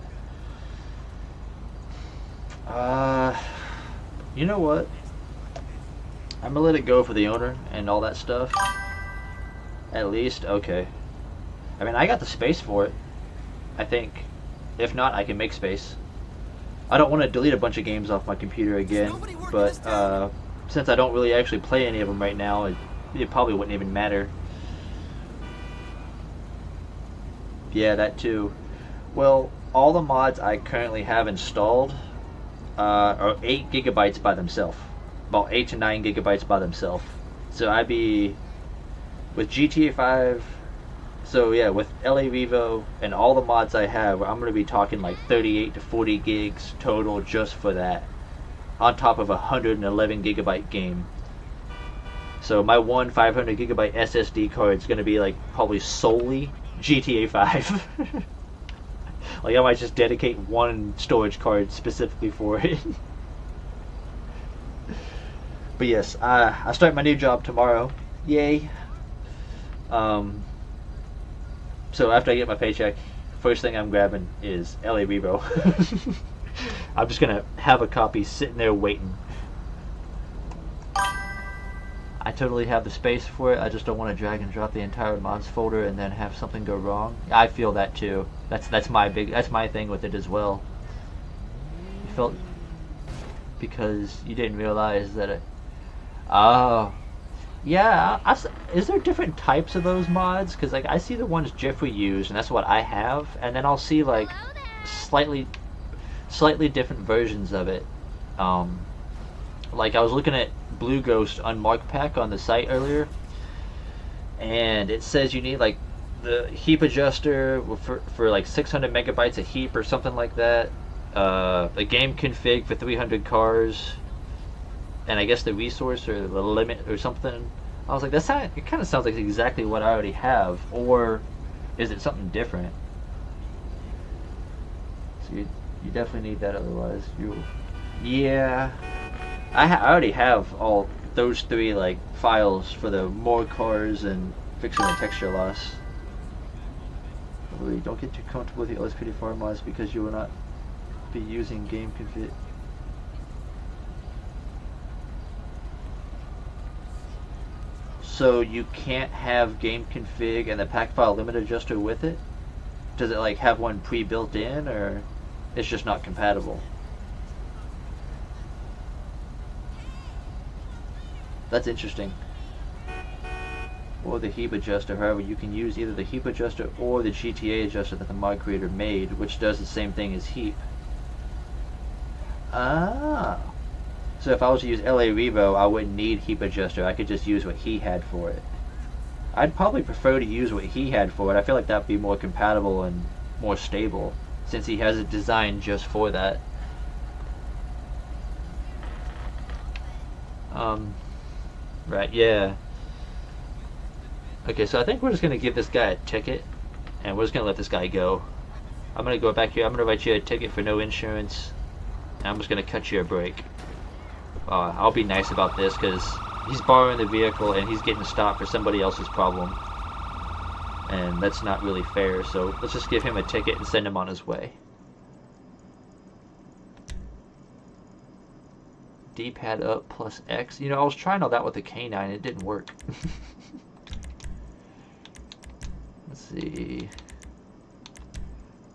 A: You know what? I'm gonna let it go for the owner and all that stuff. At least, okay. I mean, I got the space for it, I think. If not, I can make space. I don't want to delete a bunch of games off my computer again, but since I don't really actually play any of them right now, it probably wouldn't even matter. Yeah, that too. Well, all the mods I currently have installed are 8 gigabytes by themselves. About 8 to 9 gigabytes by themselves. So I'd be with GTA 5. So yeah, with LA Revo and all the mods I have, I'm going to be talking like 38 to 40 gigs total just for that. on top of a 111 gigabyte game. So my one 500 gigabyte SSD card is going to be like probably solely GTA 5. Like I might just dedicate one storage card specifically for it. But yes, I start my new job tomorrow. Yay. So after I get my paycheck, first thing I'm grabbing is LA Revo. I'm just gonna have a copy sitting there waiting. I totally have the space for it. I just don't want to drag and drop the entire mods folder and then have something go wrong. I feel that too. That's my thing with it as well. You felt because you didn't realize that it. Oh, yeah. Is there different types of those mods? Because like I see the ones Jeffrey used, and that's what I have, and then I'll see like slightly different versions of it. Like I was looking at Blue Ghost Unmarked Pack on the site earlier, and it says you need like the heap adjuster for like 600 megabytes of heap or something like that. The game config for 300 cars, and I guess the resource or the limit or something. I was like, it kind of sounds like exactly what I already have, or is it something different? So you definitely need that, otherwise yeah. I already have all those three like files for the more cars and fixing the texture loss. Really, don't get too comfortable with the LSPDFR mods because you will not be using game config. So you can't have game config and the pack file limit adjuster with it? Does it like have one pre-built in, or it's just not compatible? That's interesting. Or the heap adjuster. However, you can use either the heap adjuster or the GTA adjuster that the mod creator made, which does the same thing as heap. Ah. So if I was to use LA Revo, I wouldn't need heap adjuster. I could just use what he had for it. I'd probably prefer to use what he had for it. I feel like that'd be more compatible and more stable, since he has it designed just for that. Right, yeah. Okay, so I think we're just going to give this guy a ticket, and we're just going to let this guy go. I'm going to go back here, I'm going to write you a ticket for no insurance, and I'm just going to cut you a break. I'll be nice about this, because he's borrowing the vehicle, and he's getting stopped for somebody else's problem. And that's not really fair, so let's just give him a ticket and send him on his way. D-pad up plus X. You know, I was trying all that with the K9. It didn't work. Let's see.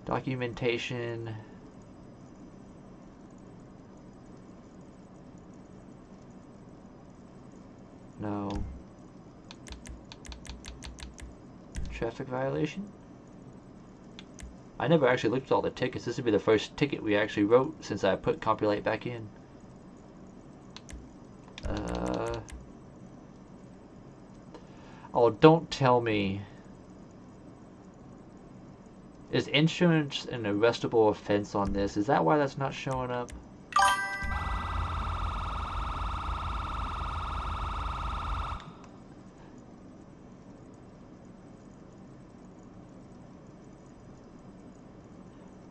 A: Documentation. No. Traffic violation? I never actually looked at all the tickets. This would be the first ticket we actually wrote since I put Compulate back in. Oh, don't tell me. Is insurance an arrestable offense on this? Is that why that's not showing up?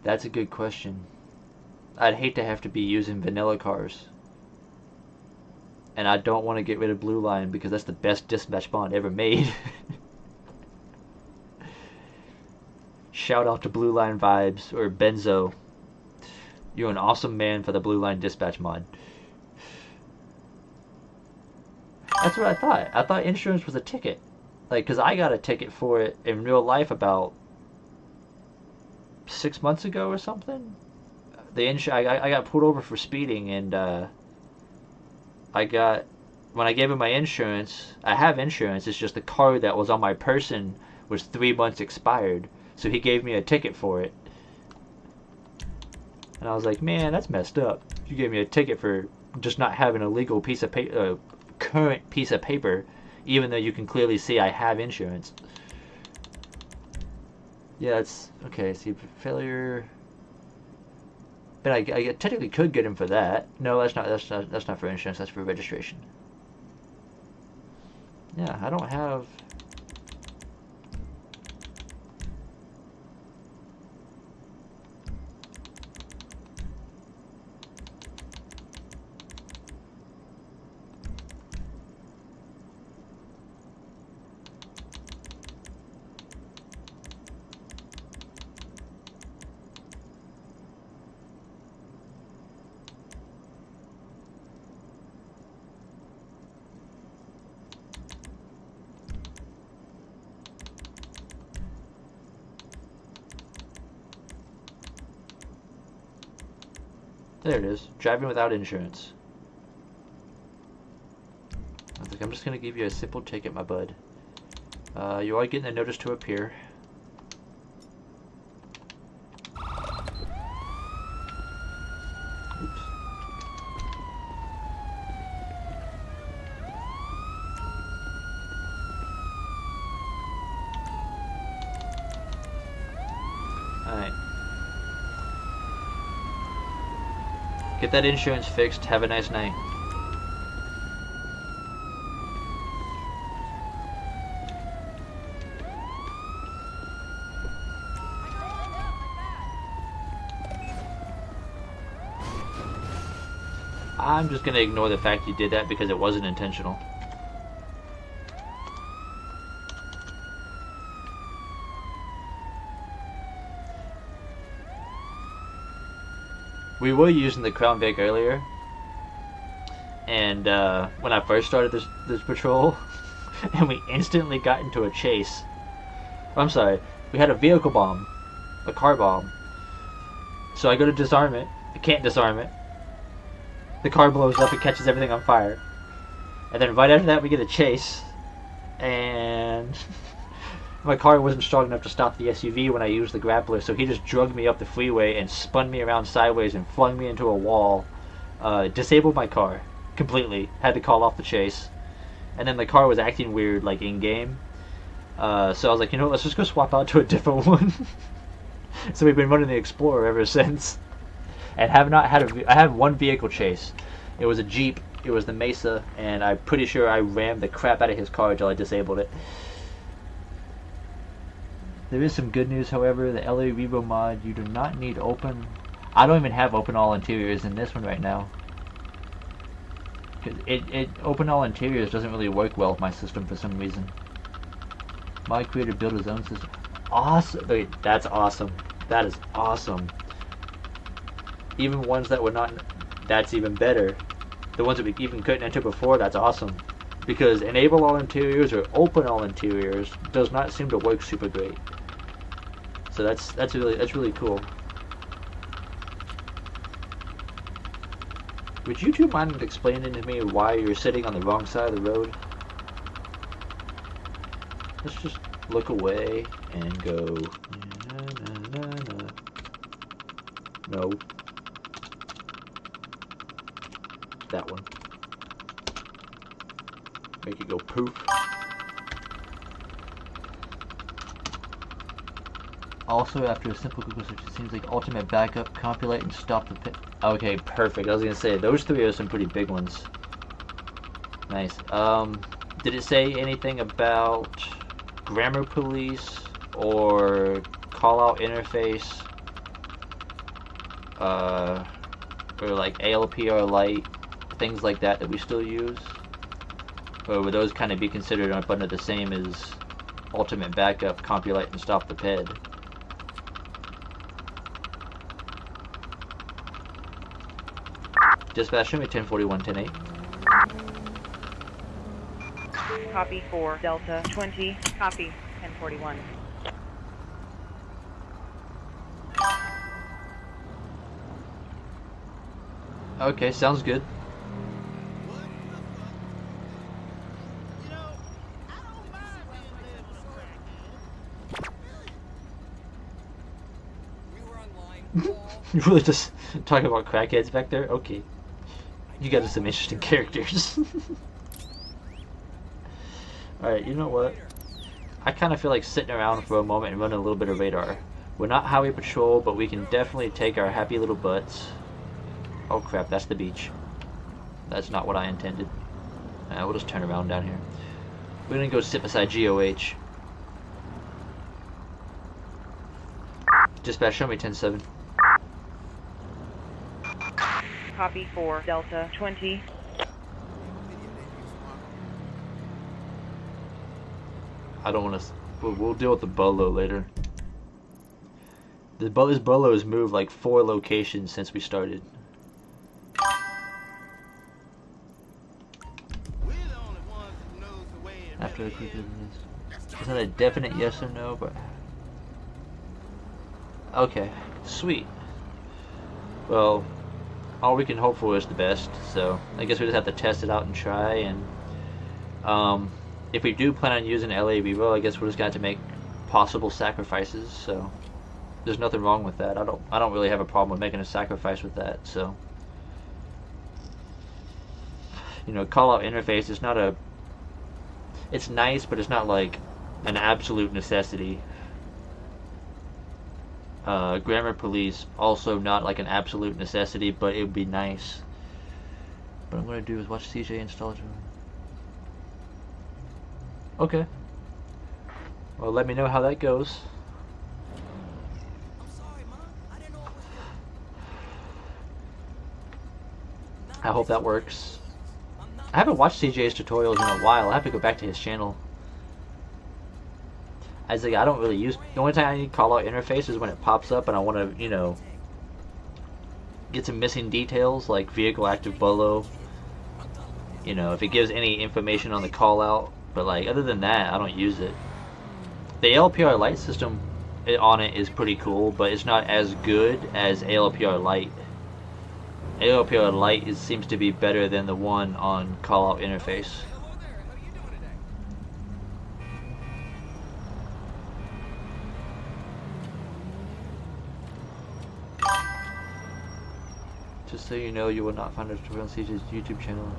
A: That's a good question. I'd hate to have to be using vanilla cars. And I don't want to get rid of Blue Line because that's the best dispatch bond ever made. Shout out to Blue Line Vibes, or Benzo. You're an awesome man for the Blue Line dispatch mod. That's what I thought. I thought insurance was a ticket. Like, because I got a ticket for it in real life about 6 months ago or something. I got pulled over for speeding, and when I gave him my insurance, I have insurance, it's just the card that was on my person was 3 months expired, so he gave me a ticket for it. And I was like, man, that's messed up. You gave me a ticket for just not having a legal piece of paper, current piece of paper, even though you can clearly see I have insurance. Yeah, it's okay. See, failure. But I technically could get him for that. No, that's not for insurance. That's for registration. Yeah, I don't have. There it is. Driving without insurance. I was like, I'm just gonna give you a simple ticket, my bud. You are getting a notice to appear. Oops. Alright. Get that insurance fixed. Have a nice night. I'm just gonna ignore the fact you did that because it wasn't intentional. We were using the Crown Vic earlier, and when I first started this patrol, and we instantly got into a chase. I'm sorry, we had a vehicle bomb, a car bomb. So I go to disarm it. I can't disarm it. The car blows up. It catches everything on fire. And then right after that, we get a chase, and my car wasn't strong enough to stop the SUV when I used the grappler, so he just drugged me up the freeway and spun me around sideways and flung me into a wall. Disabled my car completely. Had to call off the chase. And then the car was acting weird, like in-game. So I was like, you know what, let's just go swap out to a different one. So we've been running the Explorer ever since. And have not had I have one vehicle chase. It was a Jeep. It was the Mesa, and I'm pretty sure I rammed the crap out of his car until I disabled it. There is some good news, however. The LA Revo mod, you do not need open. I don't even have open all interiors in this one right now. It open all interiors doesn't really work well with my system for some reason. Mod creator built his own system. Awesome. Wait, that's awesome. That is awesome. Even ones that were not, that's even better. The ones that we even couldn't enter before, that's awesome. Because enable all interiors or open all interiors does not seem to work super great. So that's really cool. Would you two mind explaining to me why you're sitting on the wrong side of the road? Let's just look away and go. No. That one. Make it go poof. Also, after a simple Google search, it seems like ultimate backup, compilate, and stop the pit. Okay, perfect. I was gonna say those three are some pretty big ones. Nice. Did it say anything about grammar police or call out interface? Or like ALPR light, things like that we still use? Or would those kind of be considered up under the same as ultimate backup, compilate, and stop the PID? Dispatch, show me 1041, 108.
D: Copy 4, Delta 20, copy 1041.
A: Okay, sounds good. You really just talking about crackheads back there? Okay. You got some interesting characters. Alright, you know what? I kind of feel like sitting around for a moment and running a little bit of radar. We're not highway patrol, but we can definitely take our happy little butts. Oh crap, that's the beach. That's not what I intended. We'll just turn around down here. We're gonna go sit beside GOH. Dispatch, show me 10-7.
D: Copy 4, Delta 20.
A: I don't want to. We'll deal with the bolo later. This bolo has moved like 4 locations since we started. After I click this, it's not a definite yes or no, but okay, sweet. Well, all we can hope for is the best. So I guess we just have to test it out and try. And if we do plan on using LA Vivo, I guess we're just going to have to make possible sacrifices. So there's nothing wrong with that. I don't really have a problem with making a sacrifice with that. So, you know, call out interface is not a. It's nice, but it's not like an absolute necessity. Grammar police, also not like an absolute necessity, but it would be nice. What I'm going to do is watch CJ install it. Okay. Well, let me know how that goes.
C: I'm sorry, Mom. I didn't know it was you.
A: I hope that works. I haven't watched CJ's tutorials in a while. I have to go back to his channel. I don't really use. The only time I need call out interface is when it pops up and I want to, you know, get some missing details like vehicle active bolo. You know, if it gives any information on the call out. But like other than that, I don't use it. The ALPR light system on it is pretty cool, but it's not as good as ALPR light. ALPR light seems to be better than the one on call out interface. Just so you know, you will not find a tutorial on CJ's YouTube channel.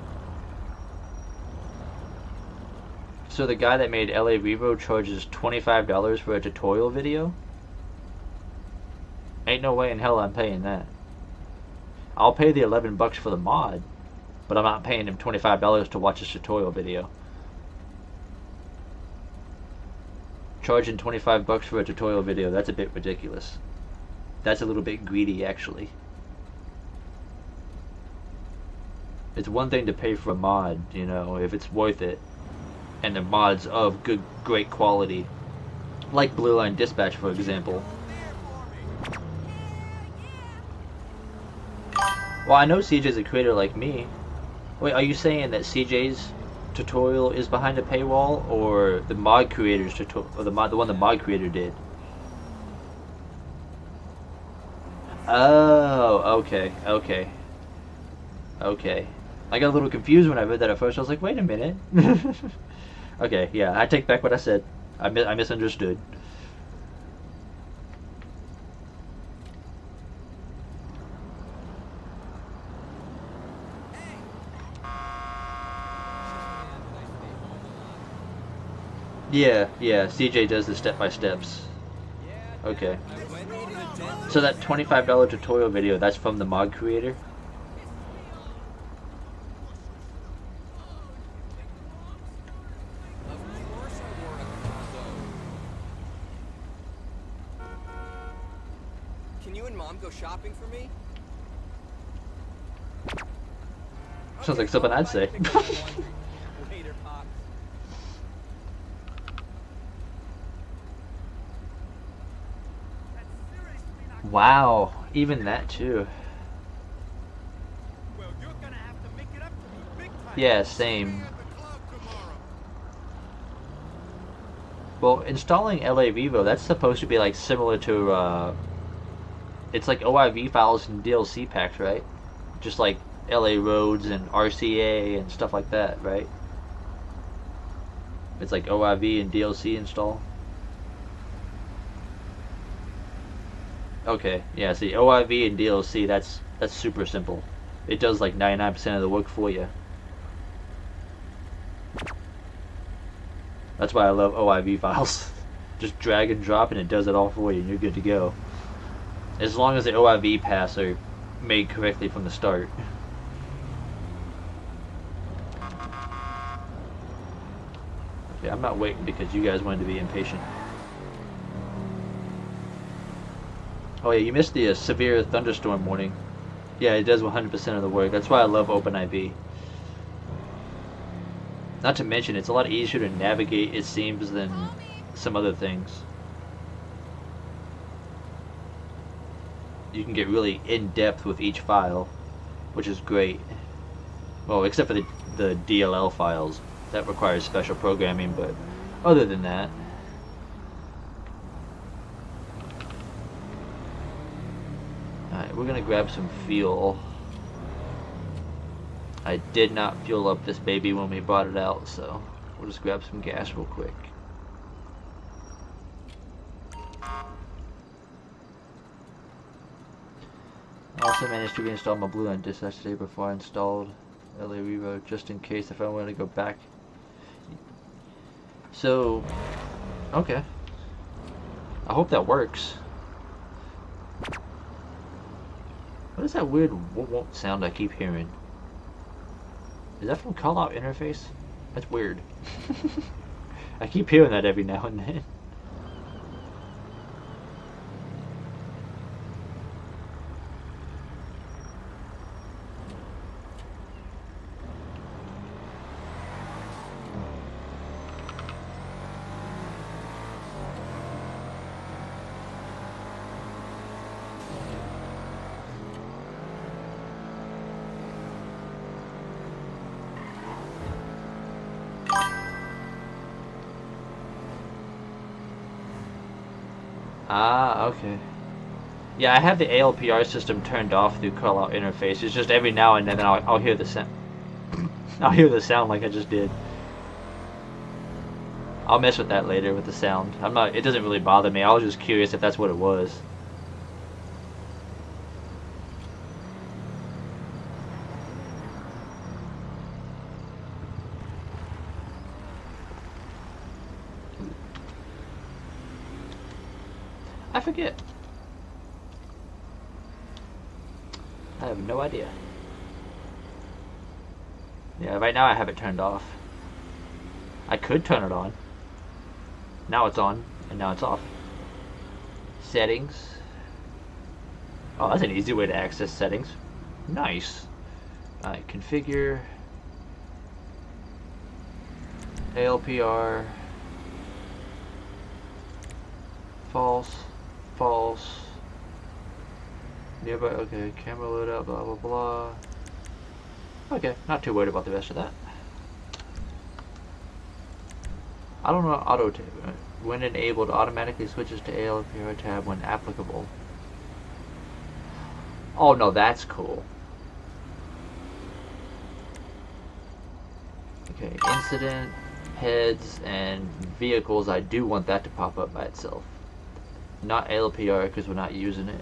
A: So the guy that made LA Vivo charges $25 for a tutorial video? Ain't no way in hell I'm paying that. I'll pay the $11 for the mod, but I'm not paying him $25 to watch his tutorial video. Charging $25 for a tutorial video, that's a bit ridiculous. That's a little bit greedy, actually. It's one thing to pay for a mod, you know, if it's worth it, and the mod's of great quality, like Blue Line Dispatch, for example. Well, I know CJ's a creator like me. Wait, are you saying that CJ's tutorial is behind a paywall, or the mod creator's tutorial, or the one the mod creator did? Oh, okay. I got a little confused when I read that at first. I was like, wait a minute. Okay, yeah, I take back what I said. I misunderstood. Yeah, CJ does the step-by-steps. Okay. So that $25 tutorial video, that's from the mod creator?
C: Can you and Mom go shopping for me?
A: Sounds like something I'd say.
C: Later, Pop.
A: Wow, even that too.
C: Well, you're gonna have to make it up to me big time.
A: Yeah, same. Well, installing LA Vivo, that's supposed to be like similar to it's like OIV files and DLC packs, right? Just like LA roads and RCA and stuff like that, right? It's like OIV and DLC install. Okay, yeah, see, OIV and DLC, that's super simple. It does like 99% of the work for you. That's why I love OIV files. just drag and drop and it does it all for you and you're good to go. As long as the OIV paths are made correctly from the start. Okay, I'm not waiting because you guys wanted to be impatient. Oh yeah, you missed the severe thunderstorm warning. Yeah, it does 100% of the work. That's why I love OpenIV. Not to mention, it's a lot easier to navigate, it seems, than some other things. You can get really in-depth with each file, which is great. Well, except for the DLL files. That requires special programming, but other than that... Alright, we're gonna grab some fuel. I did not fuel up this baby when we brought it out, so we'll just grab some gas real quick. I also managed to reinstall my Blu-ray disc yesterday before I installed LA Reroad, just in case if I want to go back. So, okay. I hope that works. What is that weird won't sound I keep hearing? Is that from Callout Interface? That's weird. I keep hearing that every now and then. Ah, okay. Yeah, I have the ALPR system turned off through Callout Interface. It's just every now and then I'll hear the sound. I'll hear the sound like I just did. I'll mess with that later with the sound. It doesn't really bother me. I was just curious if that's what it was. I forget. I have no idea. Yeah, right now I have it turned off. I could turn it on. Now it's on, and now it's off. Settings. Oh, that's an easy way to access settings. Nice. Alright, configure. ALPR. False. False. Nearby, okay, camera loadout, blah blah blah. Okay, not too worried about the rest of that. I don't know auto tab. When enabled, automatically switches to ALPR tab when applicable. Oh no, that's cool. Okay, incident, heads, and vehicles, I do want that to pop up by itself. Not ALPR because we're not using it.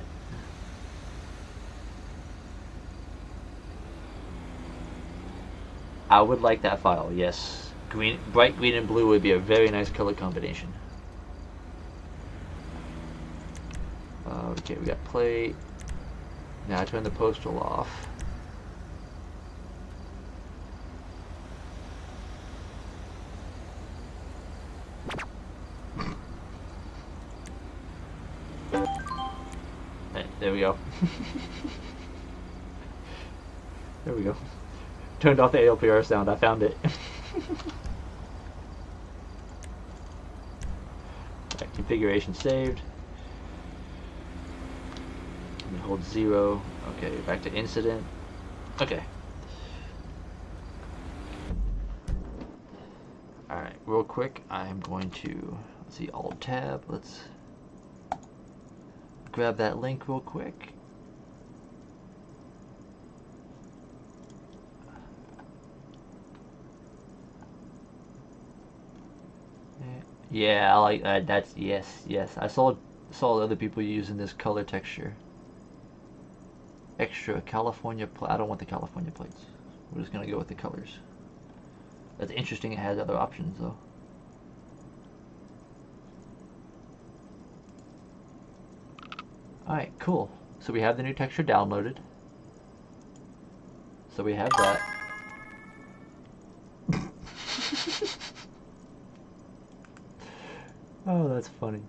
A: I would like that file, yes. Green, bright green and blue would be a very nice color combination. Okay, we got plate. Now I turn the postal off. There we go. There we go. Turned off the ALPR sound. I found it. Right, configuration saved. And hold 0. Okay, back to incident. Okay. Alright, real quick, I'm going to, let's see, Alt Tab. Let's grab that link real quick. Yeah, I like that. That's yes. I saw other people using this color texture. Extra California. I don't want the California plates. We're just gonna go with the colors. That's interesting. It has other options though. Alright, cool. So we have the new texture downloaded. So we have that. Oh, that's funny.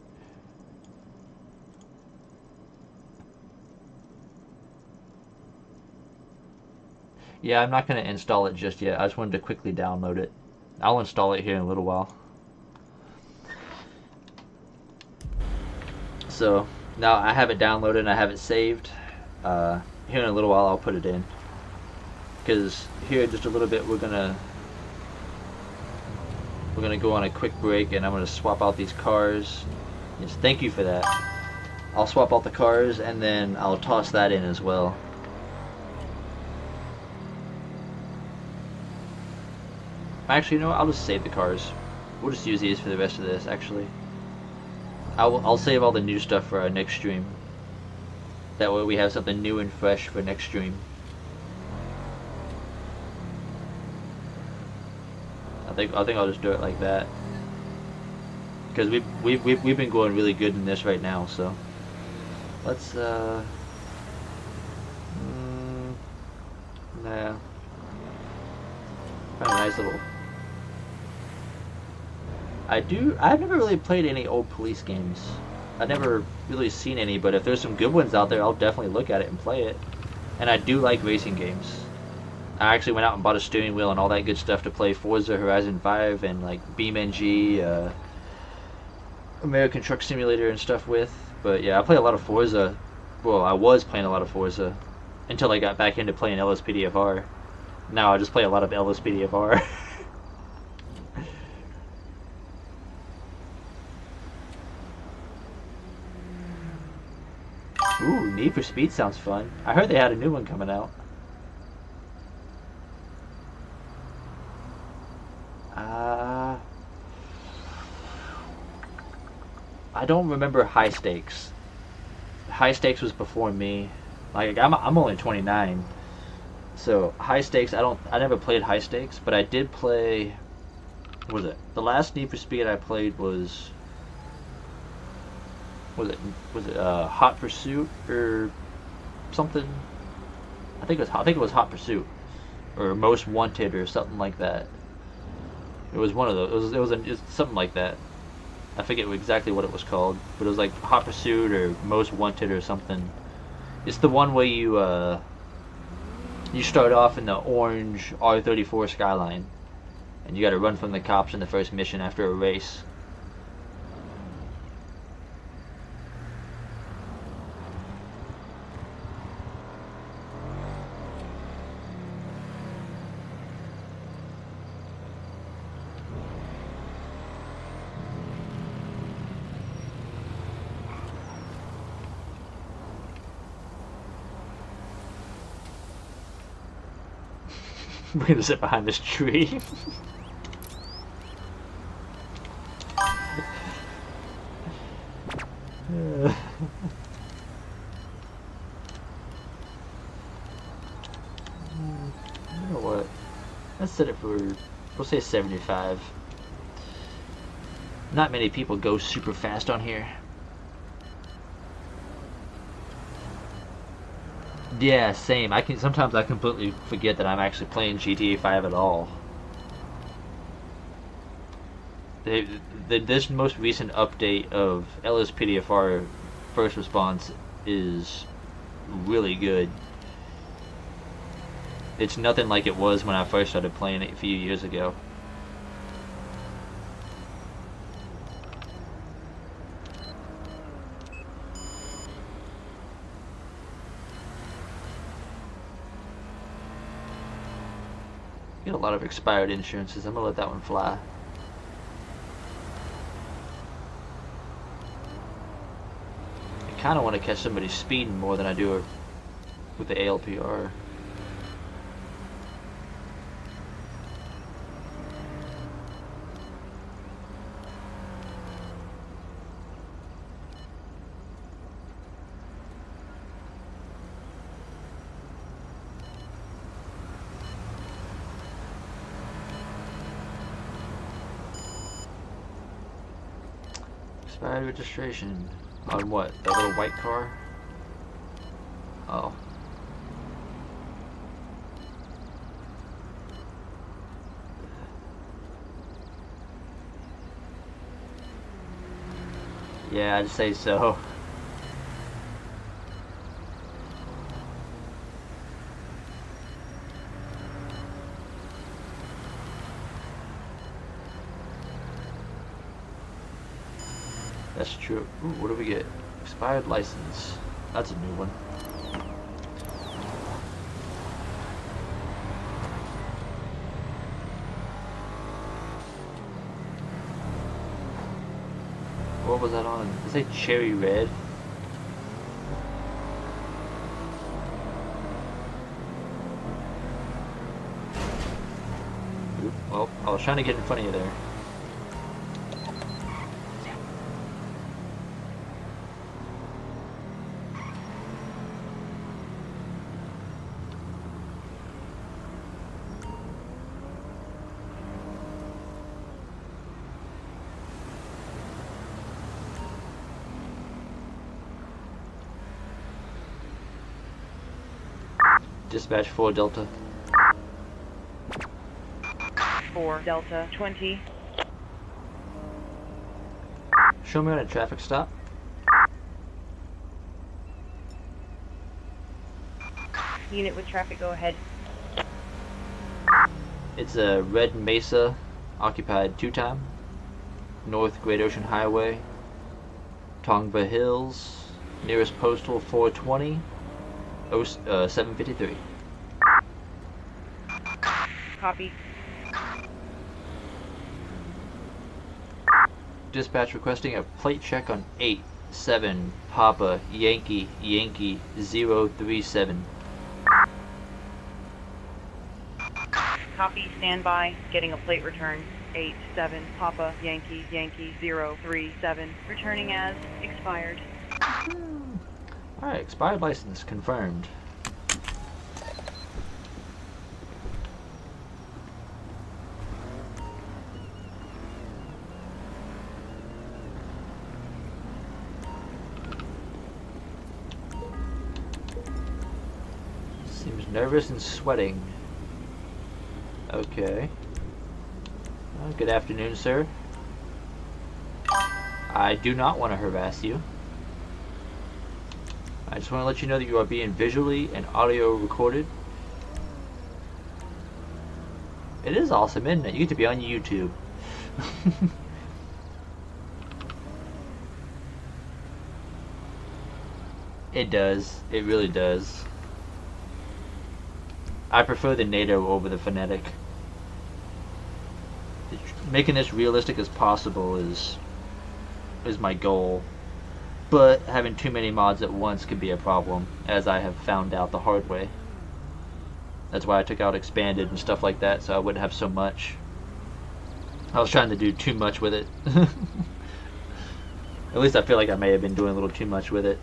A: Yeah, I'm not going to install it just yet. I just wanted to quickly download it. I'll install it here in a little while. So now I have it downloaded and I have it saved. Here in a little while I'll put it in. Because here in just a little bit we're gonna go on a quick break and I'm gonna swap out these cars. Yes, thank you for that. I'll swap out the cars and then I'll toss that in as well. Actually, you know what? I'll just save the cars. We'll just use these for the rest of this, actually. I'll save all the new stuff for our next stream. That way we have something new and fresh for next stream. I think I'll just do it like that. Because we've been going really good in this right now, so let's nah. Find a nice little. I've never really played any old police games. I've never really seen any, but if there's some good ones out there, I'll definitely look at it and play it. And I do like racing games. I actually went out and bought a steering wheel and all that good stuff to play Forza Horizon 5 and like BeamNG, American Truck Simulator and stuff with. But yeah, I play a lot of Forza. Well, I was playing a lot of Forza until I got back into playing LSPDFR. Now I just play a lot of LSPDFR. Ooh, Need for Speed sounds fun. I heard they had a new one coming out. I don't remember High Stakes. High Stakes was before me. Like I'm only 29, so High Stakes I never played High Stakes, but I did play. What was it? The last Need for Speed I played was it Hot Pursuit or something? I think it was Hot Pursuit or Most Wanted or something like that. It was one of those. It was something like that. I forget exactly what it was called, but it was like Hot Pursuit or Most Wanted or something. It's the one where you start off in the orange R34 Skyline, and you got to run from the cops in the first mission after a race. We're gonna sit behind this tree. You know what? Let's set it for, we'll say 75. Not many people go super fast on here. Yeah, same. Sometimes I completely forget that I'm actually playing GTA 5 at all. This most recent update of LSPDFR First Response is really good. It's nothing like it was when I first started playing it a few years ago. Get a lot of expired insurances. I'm gonna let that one fly. I kind of want to catch somebody speeding more than I do with the ALPR. Expired registration. On what? That little white car? Oh. Yeah, I'd say so. That's true. Ooh, what do we get? Expired license. That's a new one. What was that on? Did it say cherry red? Oop, well, I was trying to get in front of you there. Dispatch 4 Delta.
D: 4 Delta 20.
A: Show me on a traffic stop.
D: Unit with traffic, go ahead.
A: It's a Red Mesa, occupied 2-time. North Great Ocean Highway, Tongva Hills, nearest postal 420, 753.
D: Copy.
A: Dispatch requesting a plate check on 87 Papa Yankee 037.
D: Copy, stand by. Getting a plate return. 87 Papa Yankee 037. Returning as expired.
A: Alright, expired license confirmed. Seems nervous and sweating. Okay. Good afternoon, sir. I do not want to harass you. I just want to let you know that you are being visually and audio recorded. It is awesome, isn't it? You get to be on YouTube. It does. It really does. I prefer the NATO over the phonetic. Making this realistic as possible is my goal. But having too many mods at once can be a problem, as I have found out the hard way. That's why I took out expanded and stuff like that, so I wouldn't have so much. I was trying to do too much with it. At least I feel like I may have been doing a little too much with it.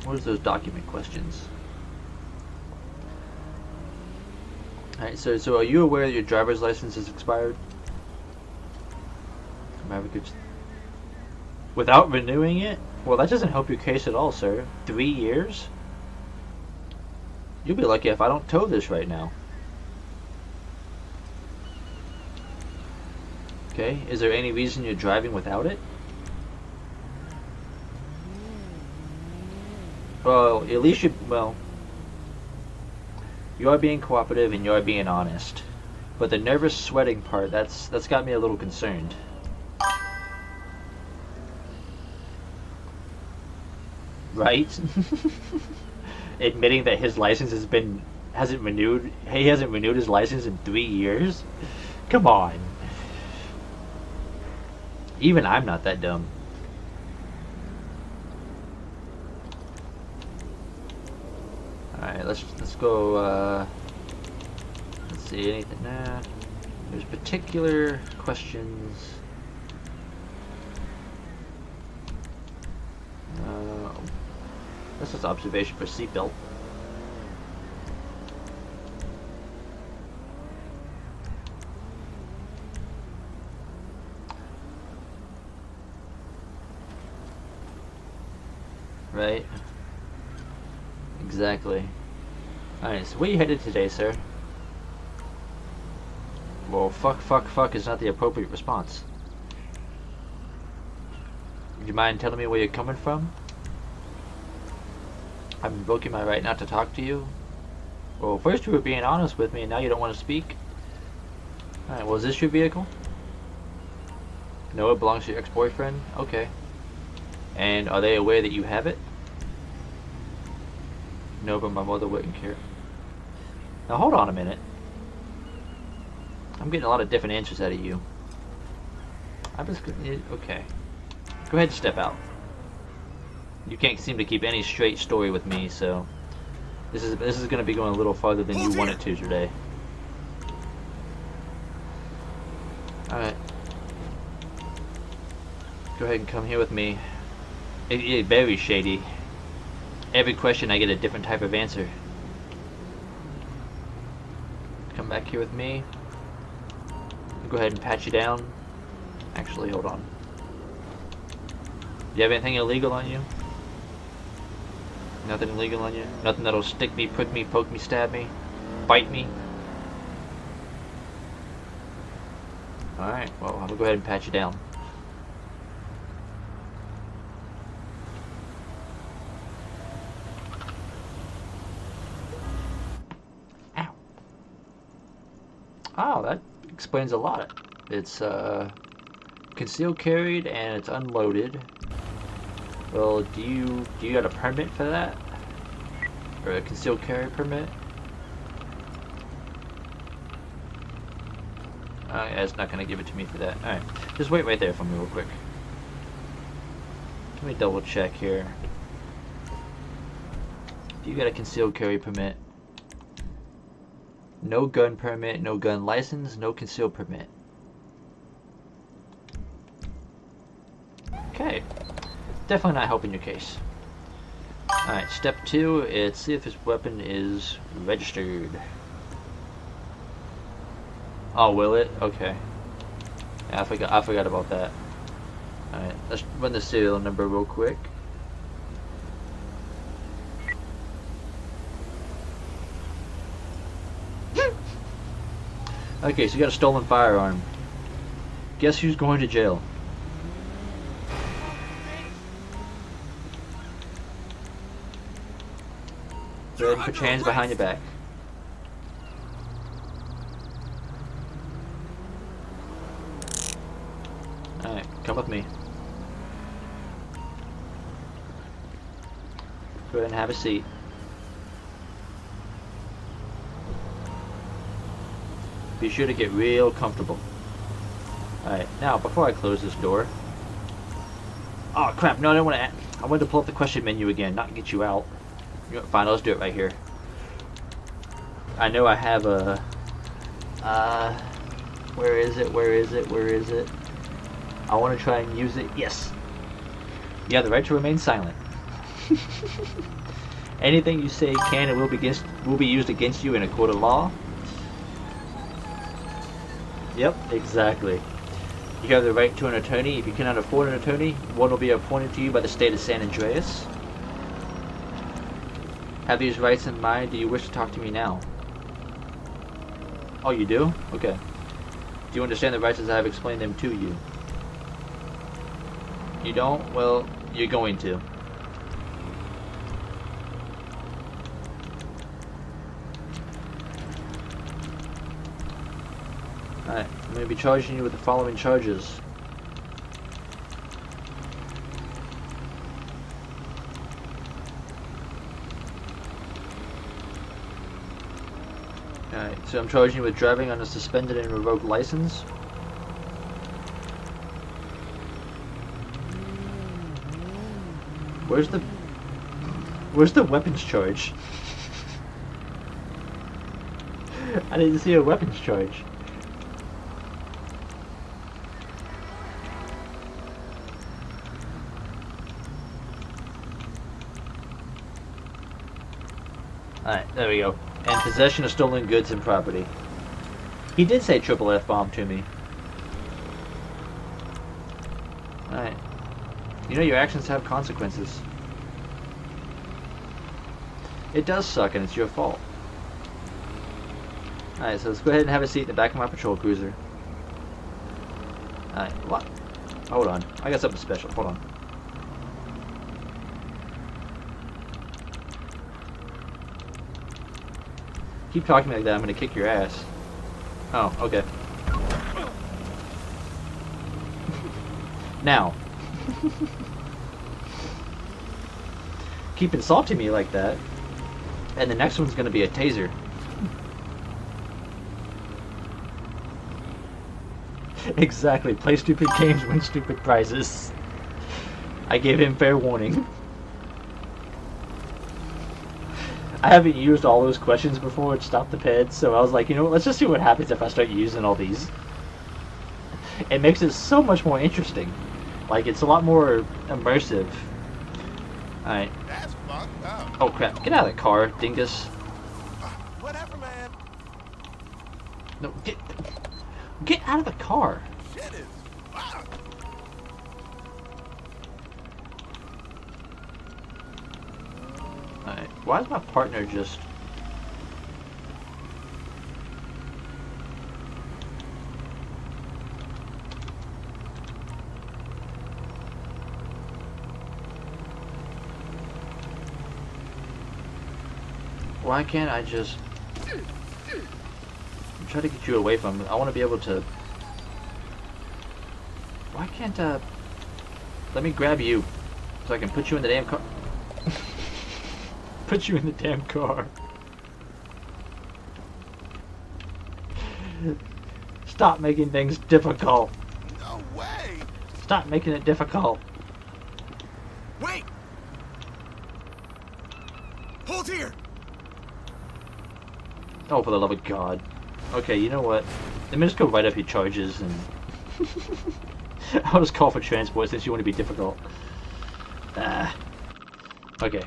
A: What is those document questions? Alright, so are you aware that your driver's license is expired? Without renewing it? Well, that doesn't help your case at all, sir. 3 years? You'll be lucky if I don't tow this right now. Okay, is there any reason you're driving without it? Well, at least you are being cooperative and you are being honest. But the nervous sweating part, that's got me a little concerned. Right? Admitting that his license hasn't renewed his license in 3 years? Come on. Even I'm not that dumb. Alright, let's go, let's see, anything, nah. There's particular questions. This is observation for seatbelt. Right? Exactly. Alright, so where you headed today, sir? Well, fuck is not the appropriate response. Would you mind telling me where you're coming from? I'm invoking my right not to talk to you. Well, first you were being honest with me, and now you don't want to speak. Alright, well, is this your vehicle? No, it belongs to your ex-boyfriend? Okay. And are they aware that you have it? No, but my mother wouldn't care. Now hold on a minute. I'm getting a lot of different answers out of you. I'm just gonna... Okay. Go ahead and step out. You can't seem to keep any straight story with me, so... This is going to be going a little farther than you want it to today. Alright. Go ahead and come here with me. It's very shady. Every question I get a different type of answer. Come back here with me. Go ahead and pat you down. Actually, hold on. Do you have anything illegal on you? Nothing illegal on you? Nothing that'll stick me, prick me, poke me, stab me, bite me? Alright, well, I'm gonna go ahead and pat you down. Ow. Oh, that explains a lot. It's concealed carried and it's unloaded. Well, do you got a permit for that? Or a concealed carry permit? Yeah, it's not gonna give it to me for that. Alright, just wait right there for me real quick. Let me double check here. Do you got a concealed carry permit? No gun permit, no gun license, no concealed permit. Okay. Definitely not helping your case. Alright, step 2 is see if his weapon is registered. Oh, will it? Okay. Yeah, I forgot about that. Alright, let's run the serial number real quick. Okay, so you got a stolen firearm. Guess who's going to jail? Go ahead and put your hands behind your back. Alright, come with me. Go ahead and have a seat. Be sure to get real comfortable. Alright, now before I close this door... Oh crap, no, I don't want to... I wanted to pull up the question menu again, not get you out. You know what, fine, let's do it right here. I know I have a... where is it? I want to try and use it. Yes! You have the right to remain silent. Anything you say can and will be used against you in a court of law. Yep, exactly. You have the right to an attorney. If you cannot afford an attorney, one will be appointed to you by the state of San Andreas. Have these rights in mind? Do you wish to talk to me now? Oh, you do? Okay. Do you understand the rights as I have explained them to you? You don't? Well, you're going to. Alright, I'm going to be charging you with the following charges. Alright, so I'm charging you with driving on a suspended and revoked license. Where's the weapons charge? I didn't see a weapons charge. Alright, there we go. And possession of stolen goods and property. He did say triple F-bomb to me. Alright. You know your actions have consequences. It does suck, and it's your fault. Alright, so let's go ahead and have a seat in the back of my patrol cruiser. Alright, what? Hold on. I got something special. Hold on. Keep talking like that, I'm gonna kick your ass. Oh, okay. Now. Keep insulting me like that, and the next one's gonna be a taser. Exactly. Play stupid games, win stupid prizes. I gave him fair warning. I haven't used all those questions before to stop the peds, so I was like, you know what, let's just see what happens if I start using all these. It makes it so much more interesting. Like, it's a lot more immersive. Alright.
G: That's fucked up.
A: Oh crap, get out of the car, dingus.
G: Whatever, man.
A: No, get out of the car.
G: Shit is fucked.
A: Alright, why is my partner just... Why can't I just... I'm trying to get you away from it. I want to be able to... Why can't let me grab you so I can put you in the damn car. Put you in the damn car. Stop making things difficult.
G: No way.
A: Stop making it difficult.
G: Wait. Hold here.
A: Oh, for the love of God. Okay, you know what? Let me just go write up your charges and... I'll just call for transport since you want to be difficult. Okay.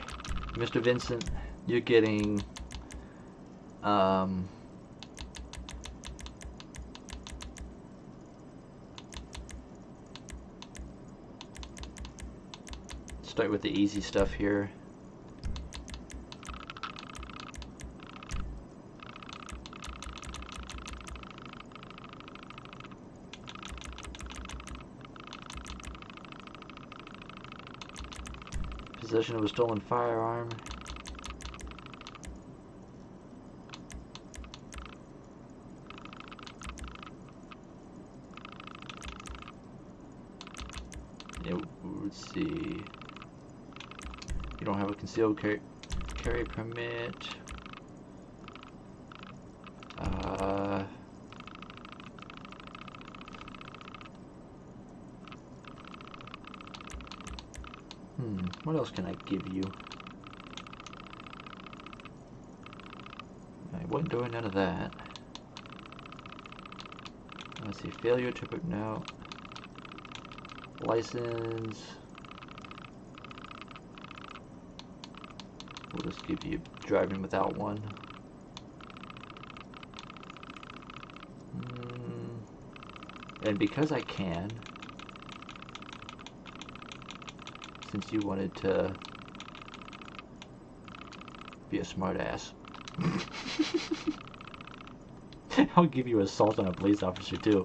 A: Mr. Vincent, you're getting... Start with the easy stuff here. Possession of a stolen firearm. Let's see. You don't have a concealed carry permit. What else can I give you? I wasn't doing none of that. Let's see, failure to no. License. We'll just give you driving without one. And because I can, since you wanted to be a smart ass, I'll give you assault on a police officer too.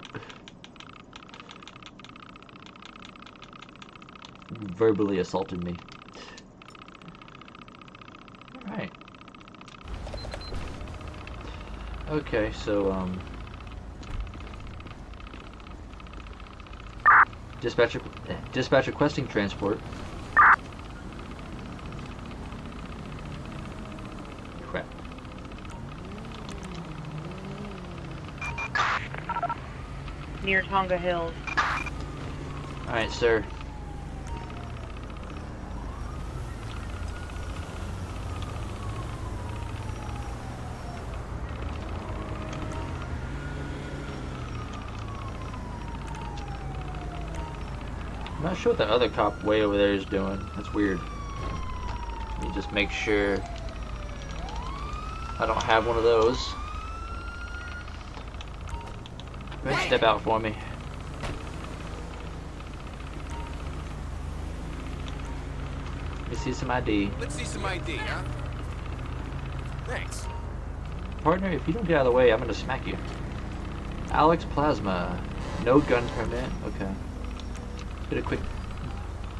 A: Verbally assaulted me. Alright. Okay, so dispatch requesting transport. Crap.
D: Near Tonga Hills.
A: Alright, sir. I'm not sure what the other cop way over there is doing. That's weird. Let me just make sure I don't have one of those. Go ahead and step out for me. Let me see some ID.
G: Let's see some ID, huh? Thanks.
A: Partner, if you don't get out of the way, I'm gonna smack you. Alex Plasma. No gun permit. Okay. Get a quick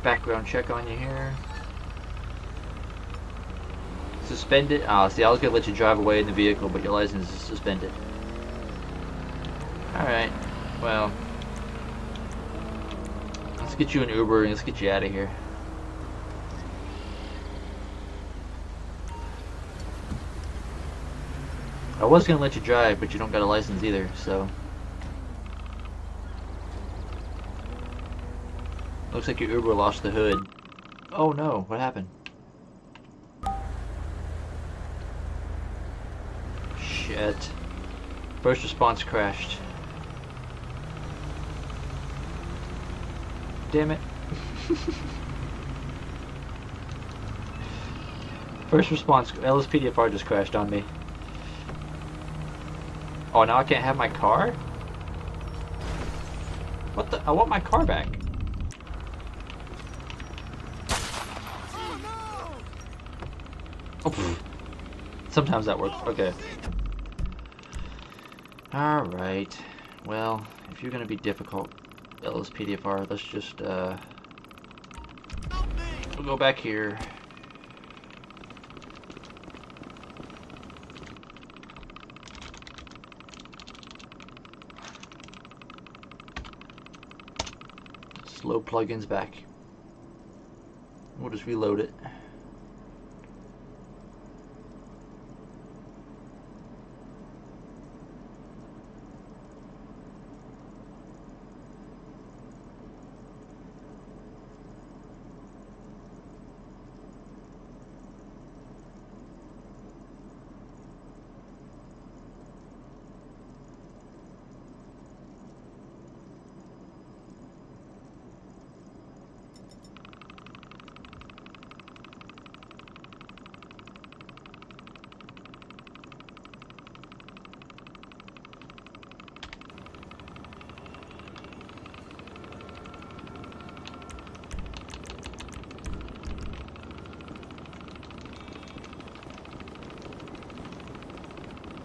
A: background check on you here. Suspended. Ah, see, I was gonna let you drive away in the vehicle, but your license is suspended. Alright. Well. Let's get you an Uber and let's get you out of here. I was gonna let you drive, but you don't got a license either, so. Looks like your Uber lost the hood. Oh no, what happened? Shit. First response crashed. Damn it. First response, LSPDFR just crashed on me. Oh, now I can't have my car? What the? I want my car back. Oh, sometimes that works. Okay. Alright. Well, if you're gonna be difficult, LSPDFR, let's just, we'll go back here. Slow plugins back. We'll just reload it.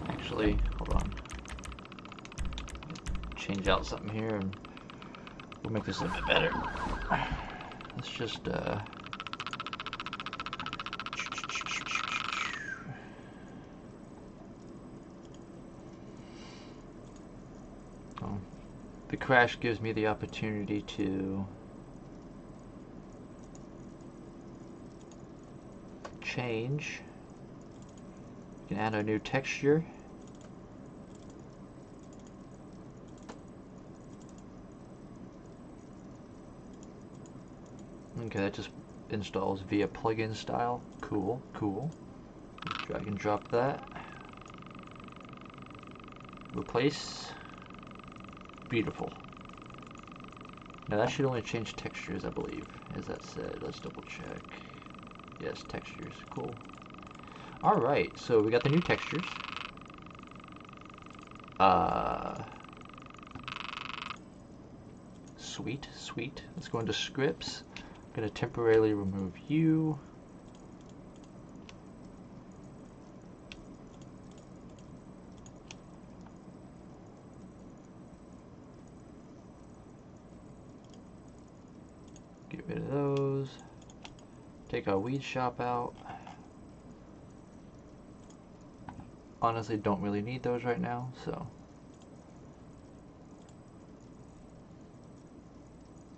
A: Actually, hold on. Change out something here and we'll make this a bit better. Let's just the crash gives me the opportunity to change. We can add a new texture. Okay, that just installs via plugin style. Cool, cool. Drag and drop that. Replace. Beautiful. Now that should only change textures, I believe. As that said, let's double check. Yes, textures. Cool. Alright, so we got the new textures. Sweet, sweet. Let's go into scripts. I'm going to temporarily remove you. Get rid of those. Take our weed shop out. Honestly, don't really need those right now, so.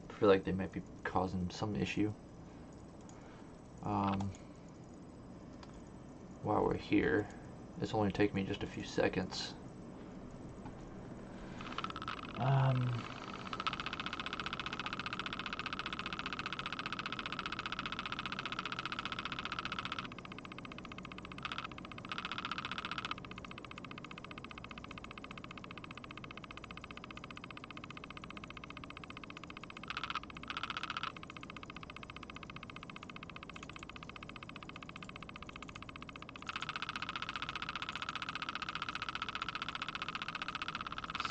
A: I feel like they might be causing some issue. While we're here, it's only take me just a few seconds.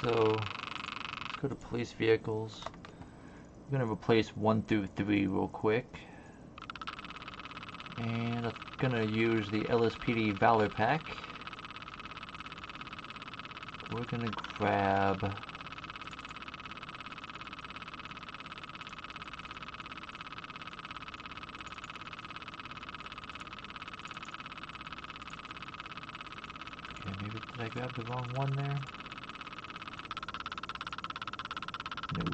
A: So, let's go to police vehicles. I'm going to replace 1 through 3 real quick. And gonna use the LSPD Valor Pack. We're gonna grab maybe did I grab the wrong one there? No.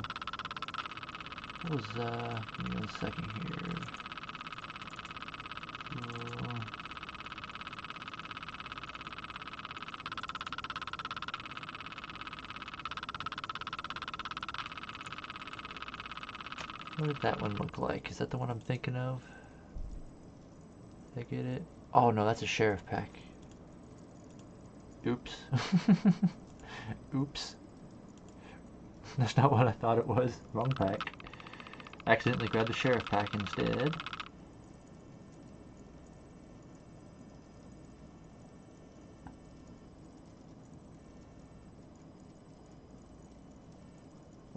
A: That was give me 1 second here. What did that one look like? Is that the one I'm thinking of? Did I get it? Oh no, that's a sheriff pack. Oops. Oops. That's not what I thought it was. Wrong pack. Accidentally grabbed the sheriff pack instead.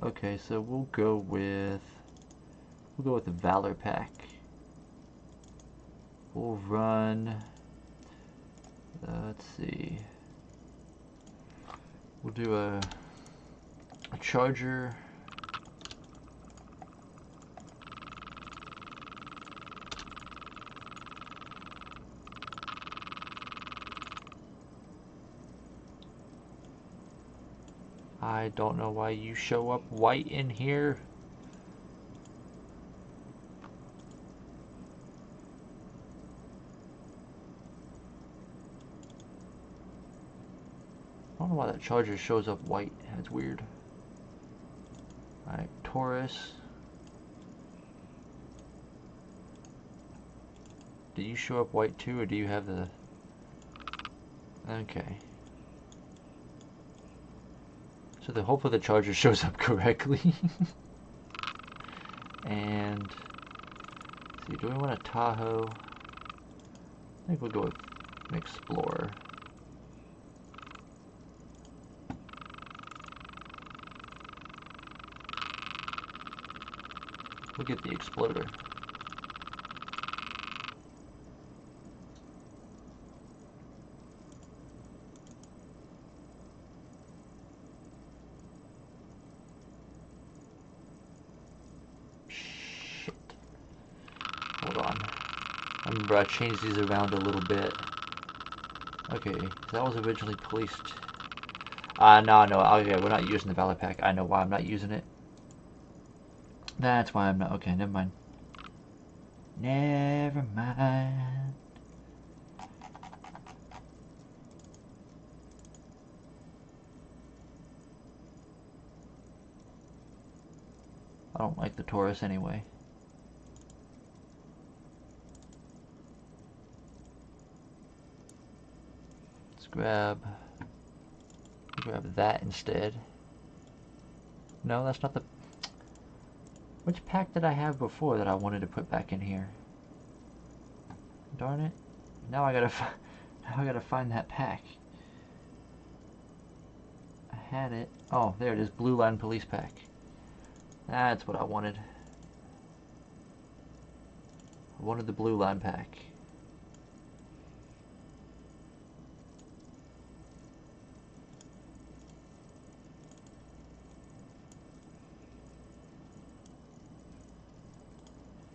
A: Okay, so we'll go with the Valor pack. We'll run. Let's see. We'll do a Charger. I don't know why you show up white in here. I don't know why that Charger shows up white. That's weird. Alright, Taurus. Do you show up white too, or do you have the... Okay. So hopefully the Charger shows up correctly. And... let's see, do we want a Tahoe? I think we'll go with an Explorer. We'll get the Exploder. Shit. Hold on. I remember I changed these around a little bit. Okay, that was originally policed. No, okay, we're not using the Valor Pack. I know why I'm not using it. That's why I'm not. Okay, never mind. Never mind. I don't like the Taurus anyway. Let's grab that instead. No, that's not the... Which pack did I have before that I wanted to put back in here? Darn it. Now I gotta find that pack. I had it. Oh, there it is. Blue Line Police Pack. That's what I wanted. I wanted the Blue Line Pack.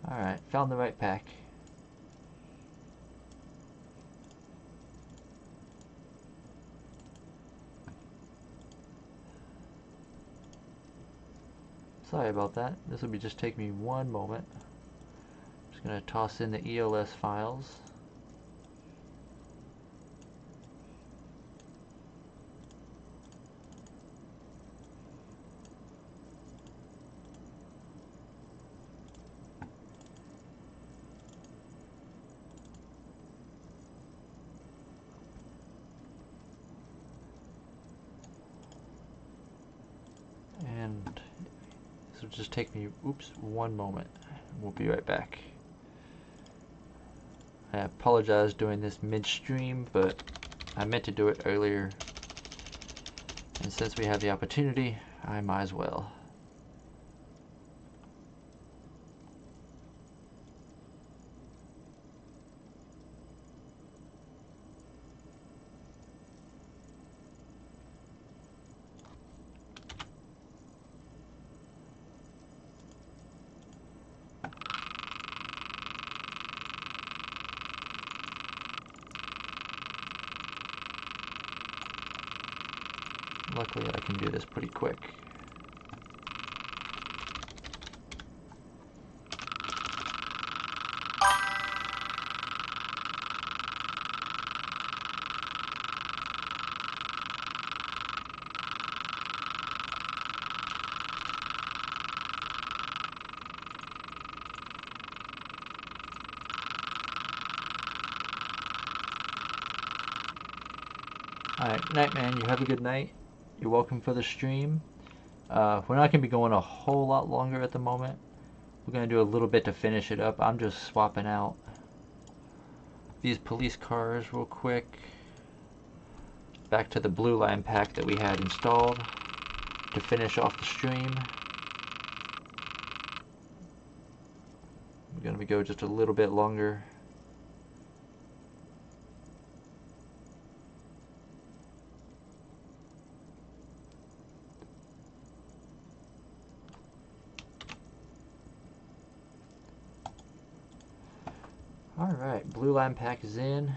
A: Alright, found the right pack. Sorry about that. This will just take me 1 moment. I'm just going to toss in the ELS files. And this will just take me, 1 moment. We'll be right back. I apologize doing this midstream, but I meant to do it earlier. And since we have the opportunity, I might as well. Luckily, I can do this pretty quick. Alright, night man, you have a good night. You're welcome for the stream. We're not going to be going a whole lot longer at the moment. We're going to do a little bit to finish it up. I'm just swapping out these police cars real quick. Back to the blue line pack that we had installed to finish off the stream. We're going to go just a little bit longer. Alright, blue line pack is in.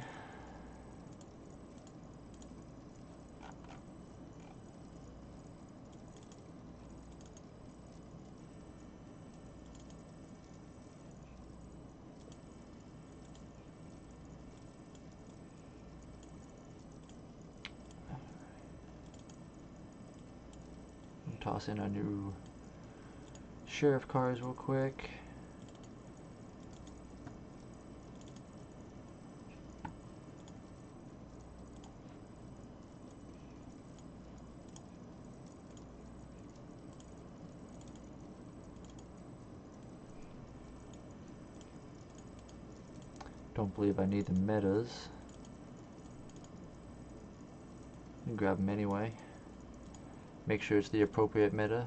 A: Toss in our new sheriff cars real quick. Don't believe I need the metas. You can grab them anyway. Make sure it's the appropriate meta.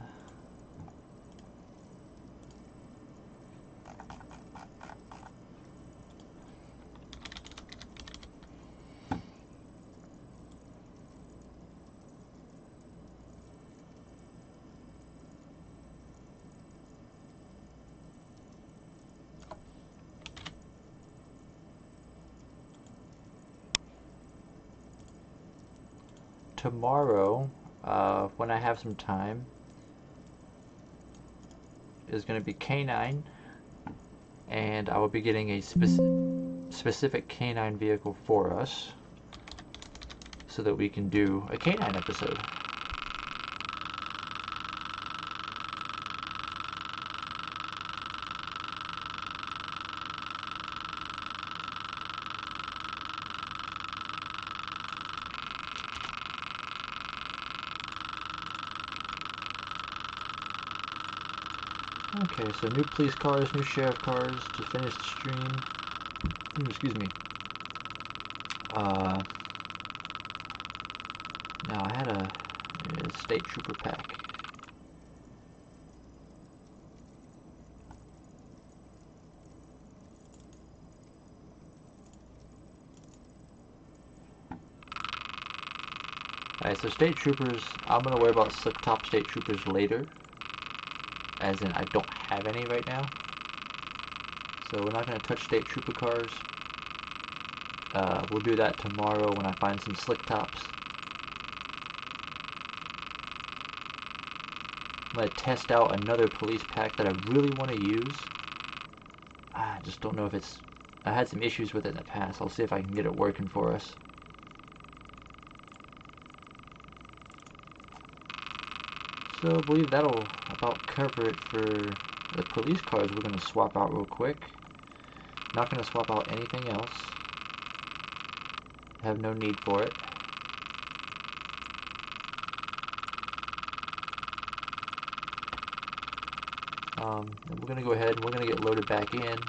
A: Tomorrow, when I have some time, is going to be K9, and I will be getting a specific K9 vehicle for us so that we can do a K9 episode. Okay, so new police cars, new sheriff cars to finish the stream. Excuse me. Now I had a state trooper pack. Alright, so state troopers, I'm going to worry about top state troopers later. As in, I don't have any right now. So we're not going to touch state trooper cars. We'll do that tomorrow when I find some slick tops. I'm going to test out another police pack that I really want to use. I just don't know if it's... I had some issues with it in the past. I'll see if I can get it working for us. So I believe that'll about cover it for the police cars we're going to swap out real quick. Not going to swap out anything else. Have no need for it. And we're going to go ahead and we're going to get loaded back in.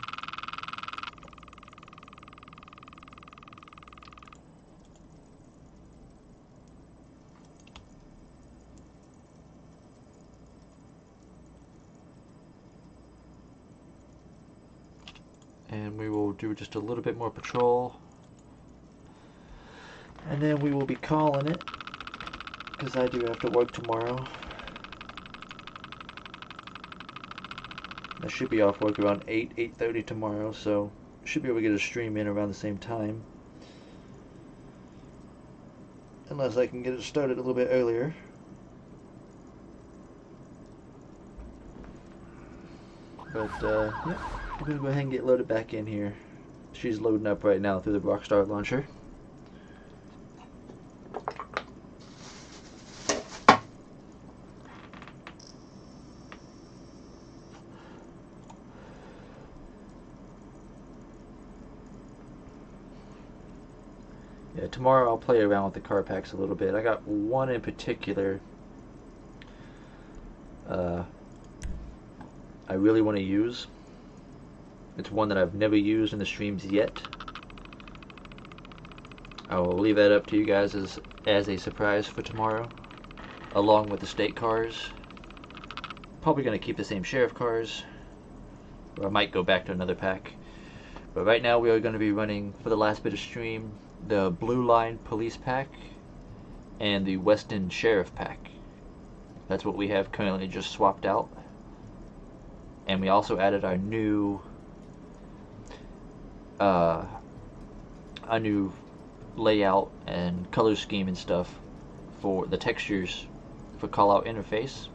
A: And we will do just a little bit more patrol. And then we will be calling it, because I do have to work tomorrow. I should be off work around 8:30 tomorrow, so should be able to get a stream in around the same time. Unless I can get it started a little bit earlier. But yeah, we're gonna go ahead and get loaded back in here. She's loading up right now through the Rockstar launcher. Yeah, tomorrow I'll play around with the car packs a little bit. I got one in particular I really want to use. It's one that I've never used in the streams yet. I will leave that up to you guys as a surprise for tomorrow, along with the state cars. Probably going to keep the same sheriff cars, or I might go back to another pack. But right now we are going to be running, for the last bit of stream, the Blue Line Police Pack and the Weston Sheriff Pack. That's what we have currently just swapped out. And we also added our new layout and color scheme and stuff for the textures for callout interface,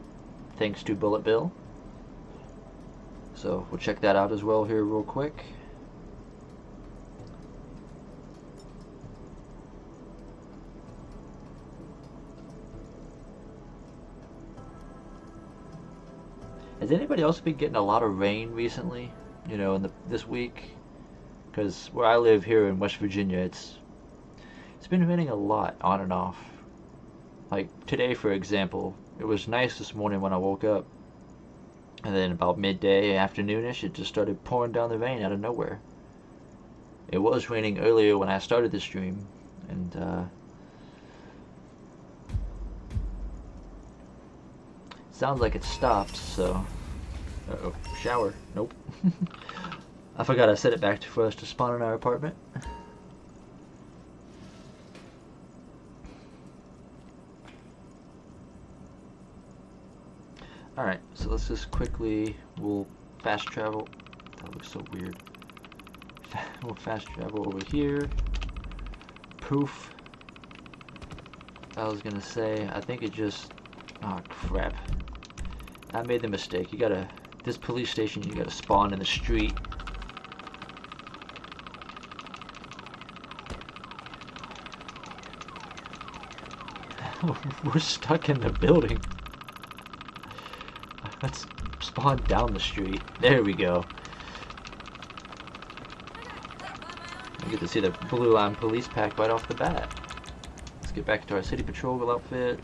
A: thanks to Bullet Bill. So we'll check that out as well here real quick. Has anybody else been getting a lot of rain recently? You know, this week? Because where I live here in West Virginia, it's been raining a lot, on and off. Like today, for example, it was nice this morning when I woke up, and then about midday, afternoonish, it just started pouring down the rain out of nowhere. It was raining earlier when I started the stream, and sounds like it stopped, so... Uh-oh, shower. Nope. I forgot I set it back for us to spawn in our apartment. Alright, so let's just quickly... We'll fast travel... That looks so weird. We'll fast travel over here. Poof. I was gonna say, I think it just... Oh, crap. I made the mistake. You gotta... This police station, you gotta spawn in the street. We're stuck in the building. Let's spawn down the street. There we go. I get to see the Blue Line Police Pack right off the bat. Let's get back to our City Patrol outfit.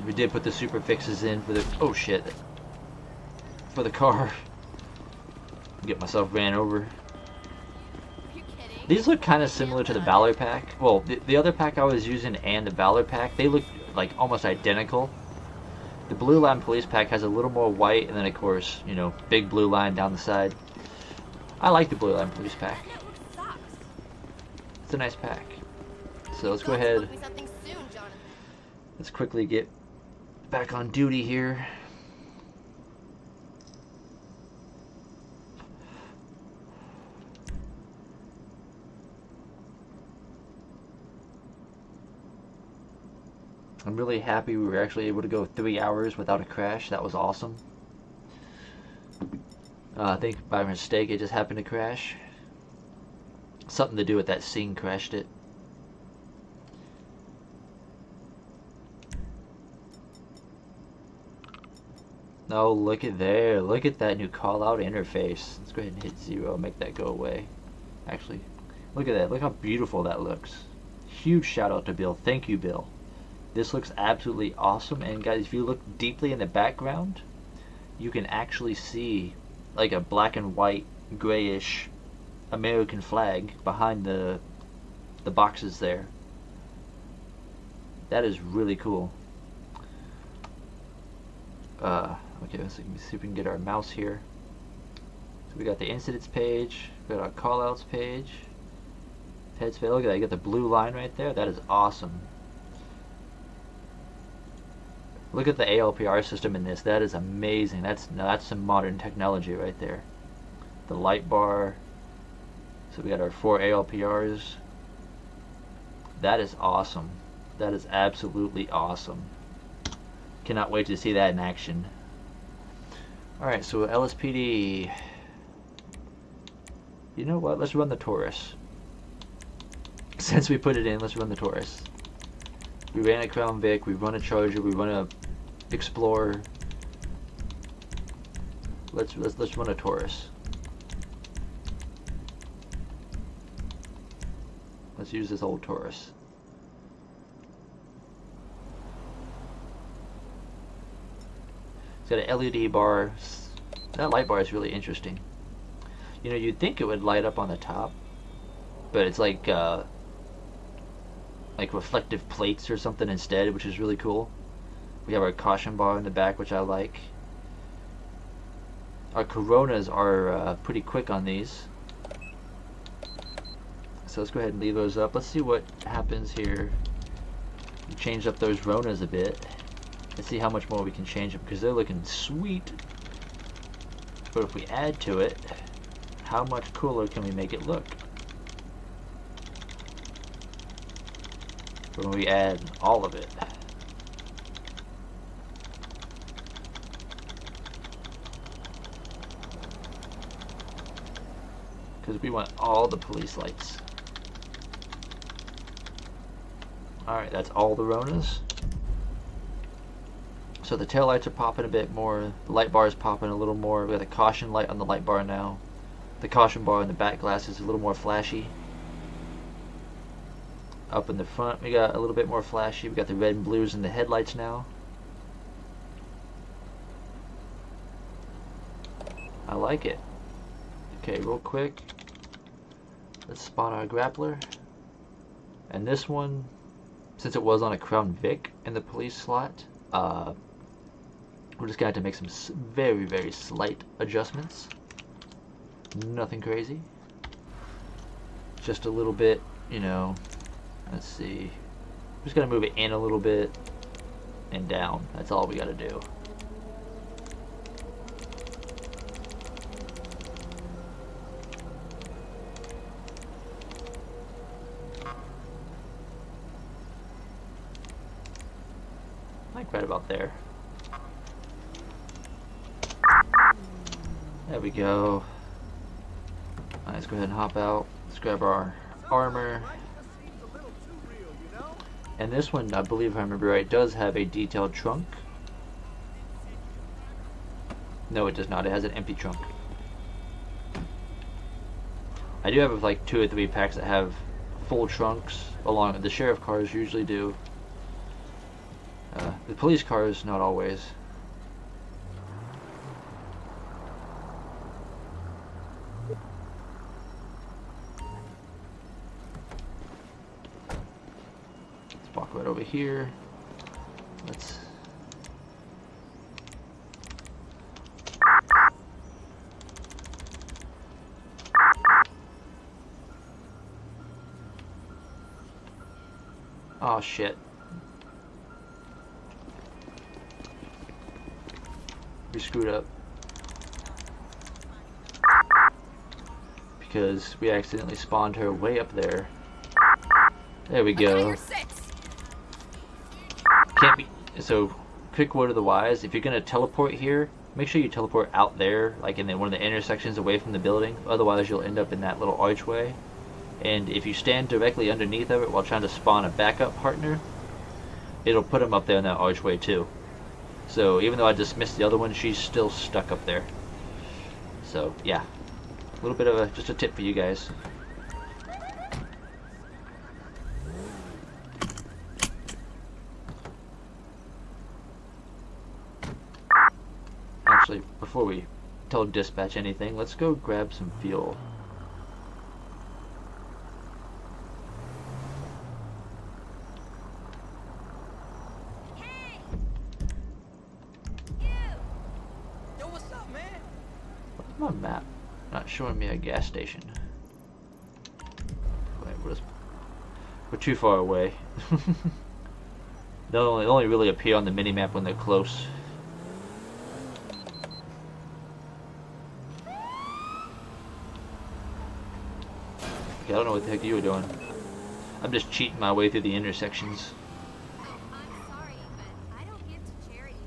A: We did put the super fixes in for the... Oh shit. For the car. Get myself ran over. These look kind of similar to the Valor pack. Well, the other pack I was using and the Valor pack, they look like almost identical. The Blue Line Police Pack has a little more white, and then of course, you know, big blue line down the side. I like the Blue Line Police Pack. It's a nice pack. So let's go ahead. Let's quickly get back on duty here. I'm really happy we were actually able to go 3 hours without a crash. That was awesome. I think by mistake it just happened to crash. Something to do with that scene crashed it. Oh, look at there. Look at that new call-out interface. Let's go ahead and hit 0, make that go away. Actually, look at that. Look how beautiful that looks. Huge shout out to Bill. Thank you, Bill. This looks absolutely awesome, and guys, if you look deeply in the background, you can actually see like a black and white, grayish American flag behind the boxes there. That is really cool. Okay, let's see if we can get our mouse here. So we got the incidents page, we got our callouts page, heads page. Look at that, you got the blue line right there. That is awesome. Look at the ALPR system in this. That is amazing. That's some modern technology right there. The light bar. So we got our 4 ALPRs. That is awesome. That is absolutely awesome. Cannot wait to see that in action. Alright, so LSPD. You know what? Let's run the Taurus. Since we put it in, let's run the Taurus. We ran a Crown Vic, we run a Charger, we run a Explorer. Let's run a Taurus. Let's use this old Taurus. It's got an LED bar. That light bar is really interesting. You know, you'd think it would light up on the top, but it's like reflective plates or something instead, which is really cool. We have our caution bar in the back, which I like. Our Coronas are pretty quick on these. So let's go ahead and leave those up. Let's see what happens here. We change up those Ronas a bit. Let's see how much more we can change them, because they're looking sweet. But if we add to it, how much cooler can we make it look? When we add all of it. Because we want all the police lights. Alright, that's all the Ronas. So the tail lights are popping a bit more. The light bar is popping a little more. We got a caution light on the light bar now. The caution bar in the back glass is a little more flashy. Up in the front we got a little bit more flashy. We got the red and blues in the headlights now. I like it. Okay, real quick. Let's spawn our grappler. And this one, since it was on a Crown Vic in the police slot, we're just gonna have to make some very, very slight adjustments. Nothing crazy. Just a little bit, you know. Let's see. I'm just gonna move it in a little bit and down. That's all we gotta do. Like right about there. There we go. Alright, let's go ahead and hop out. Let's grab our armor. And this one, I believe if I remember right, does have a detailed trunk. No, it does not. It has an empty trunk. I do have like 2 or 3 packs that have full trunks, along with the sheriff cars usually do. The police cars, not always. Let's walk right over here. Let's... Oh shit. We screwed up. Because we accidentally spawned her way up there. There we go. Can't be. So, quick word of the wise, if you're gonna teleport here, make sure you teleport out there, like in one of the intersections away from the building. Otherwise you'll end up in that little archway. And if you stand directly underneath of it while trying to spawn a backup partner, it'll put them up there in that archway too. So even though I just missed the other one, she's still stuck up there. So yeah, a little bit of just a tip for you guys. Actually, before we tell dispatch anything, let's go grab some fuel. My map not showing me a gas station. Wait, we're too far away. They only really appear on the mini-map when they're close. Okay, I don't know what the heck you were doing. I'm just cheating my way through the intersections.
J: I'm sorry, but I don't give to charities.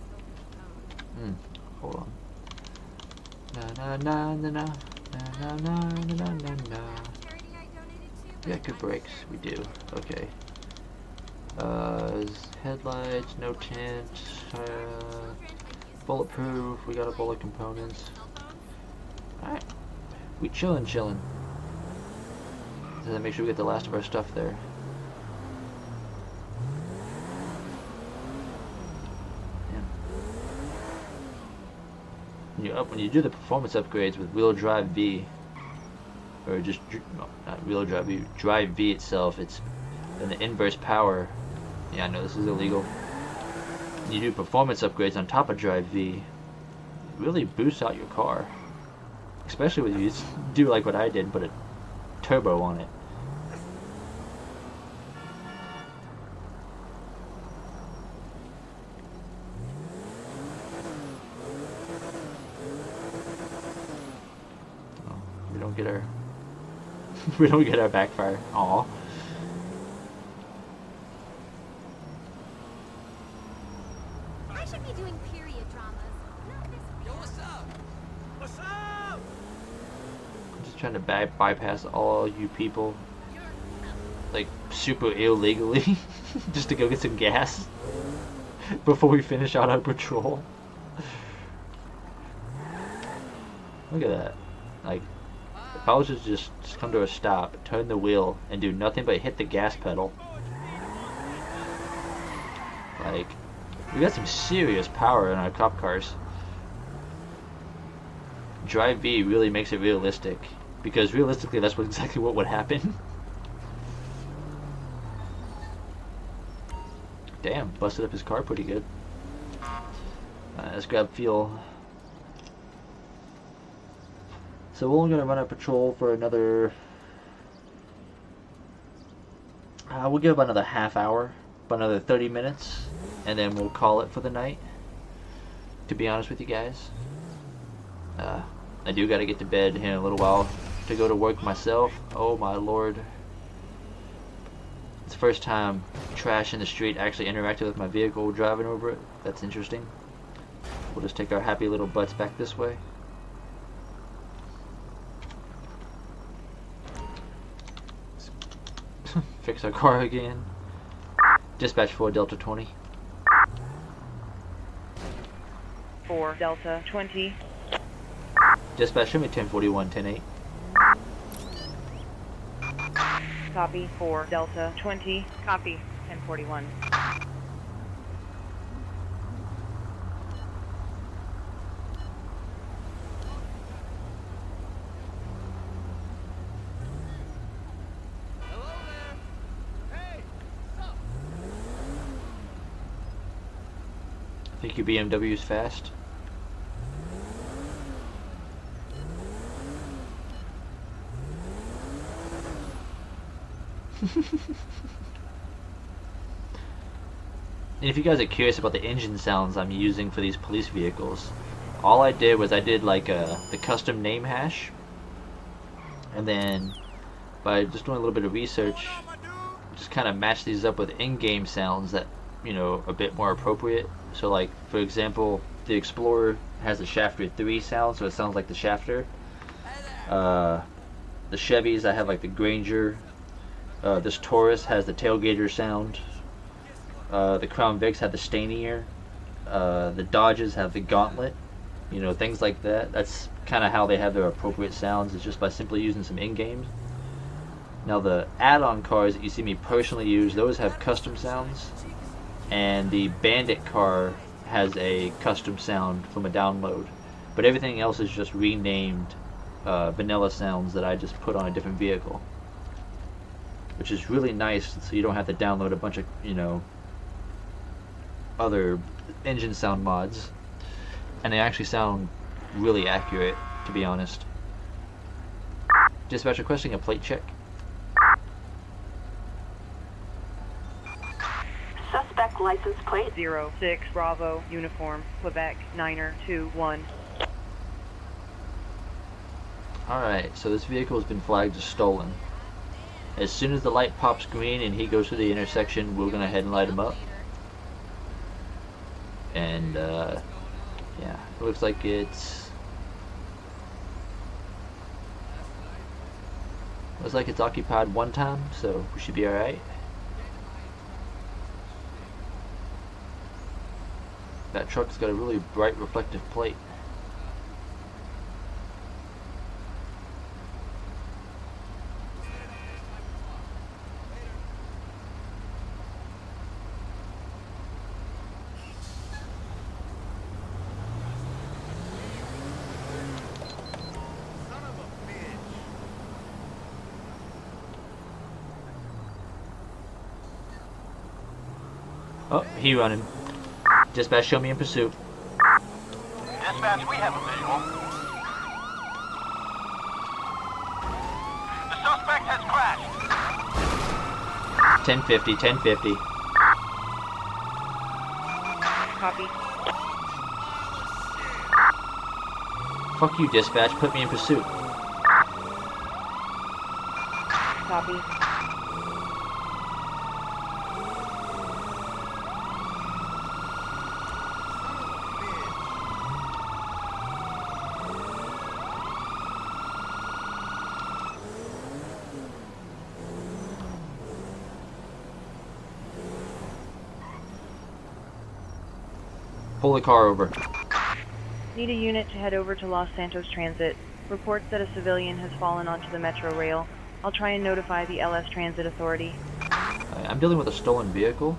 A: Hold on. Na na na na na na na na na na na. Yeah, good brakes. We do. Okay. Headlights, no tint. Bulletproof. We got a bullet components. Alright. We chillin'. So then make sure we get the last of our stuff there. When you do the performance upgrades with wheel drive V, or just not wheel drive V, drive V itself, it's in the inverse power. Yeah, I know this is illegal. When you do performance upgrades on top of drive V, it really boosts out your car. Especially when you do like what I did and put a turbo on it. We don't get our backfire. Aw.
B: I should be doing period dramas, not this.
C: Yo, what's up? What's up?
A: I'm just trying to bypass all you people, like super illegally, just to go get some gas before we finish out our patrol. Look at that. Like, if I was to just come to a stop, turn the wheel, and do nothing but hit the gas pedal, like, we got some serious power in our cop cars. Drive V really makes it realistic, because realistically that's exactly what would happen. Damn, busted up his car pretty good. Let's grab fuel. So we're only going to run our patrol for another... we'll give about another half hour, about another 30 minutes, and then we'll call it for the night, to be honest with you guys. I do got to get to bed here in a little while to go to work myself. Oh my lord. It's the first time trash in the street actually interacted with my vehicle driving over it. That's interesting. We'll just take our happy little butts back this way. Fix our car again. Dispatch 4 Delta 20.
D: 4 Delta 20.
A: Dispatch, show me 1041, 108.
D: Copy. 4 Delta 20. Copy. 1041.
A: Think your BMW is fast? And if you guys are curious about the engine sounds I'm using for these police vehicles, all I did was I did like the custom name hash, and then by just doing a little bit of research, just kind of match these up with in-game sounds that, you know, a bit more appropriate. So like, for example, the Explorer has a Shafter 3 sound, so it sounds like the Shafter. The Chevys, I have like the Granger. This Taurus has the Tailgater sound. The Crown Vics have the Stanier. The Dodges have the Gauntlet. You know, things like that. That's kind of how they have their appropriate sounds, is just by simply using some in-games. Now the add-on cars that you see me personally use, those have custom sounds. And the Bandit car has a custom sound from a download. But everything else is just renamed vanilla sounds that I just put on a different vehicle. Which is really nice, so you don't have to download a bunch of, you know, other engine sound mods. And they actually sound really accurate, to be honest. Dispatch requesting a plate check.
H: Suspect license plate
D: 06 Bravo Uniform Quebec 9er21.
A: Alright, so this vehicle has been flagged as stolen. As soon as the light pops green and he goes through the intersection, we're gonna head and light him up. And Yeah, it looks like it's occupied one time, so we should be alright. That truck's got a really bright reflective plate. Oh, he running. Dispatch, show me in pursuit.
E: Dispatch, we have a visual. The suspect has crashed.
A: 1050, 1050.
D: Copy.
A: Fuck you, dispatch. Put me in pursuit.
D: Copy.
A: Pull the car over.
D: Need a unit to head over to Los Santos Transit. Reports that a civilian has fallen onto the metro rail. I'll try and notify the LS Transit Authority.
A: I'm dealing with a stolen vehicle.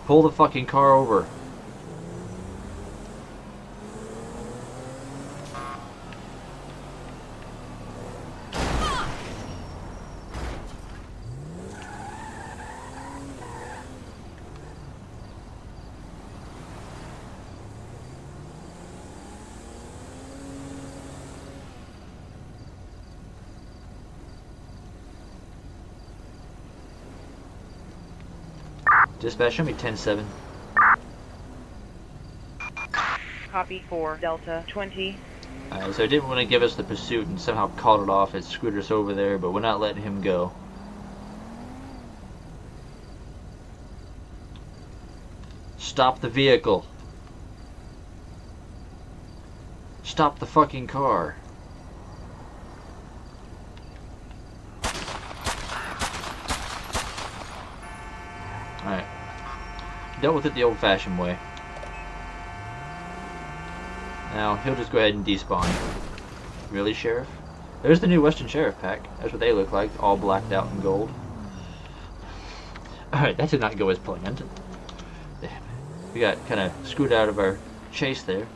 A: Pull the fucking car over. Dispatch, show me 10-7.
D: Copy 4 Delta 20.
A: Alright, so it didn't want to give us the pursuit and somehow called it off. It screwed us over there, but we're not letting him go. Stop the vehicle. Stop the fucking car. Alright. Dealt with it the old-fashioned way. Now, he'll just go ahead and despawn. Really, Sheriff? There's the new Western Sheriff pack. That's what they look like, all blacked out in gold. Alright, that did not go as planned. We got kind of screwed out of our chase there.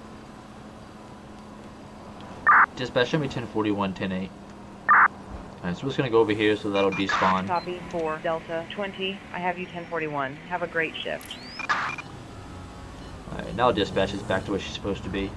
A: Dispatch, show me 1041, 108. Alright, so we're just going to go over here so that'll despawn.
D: Copy 4 Delta 20. I have you 1041. Have a great shift.
A: Alright, now dispatch is back to where she's supposed to be.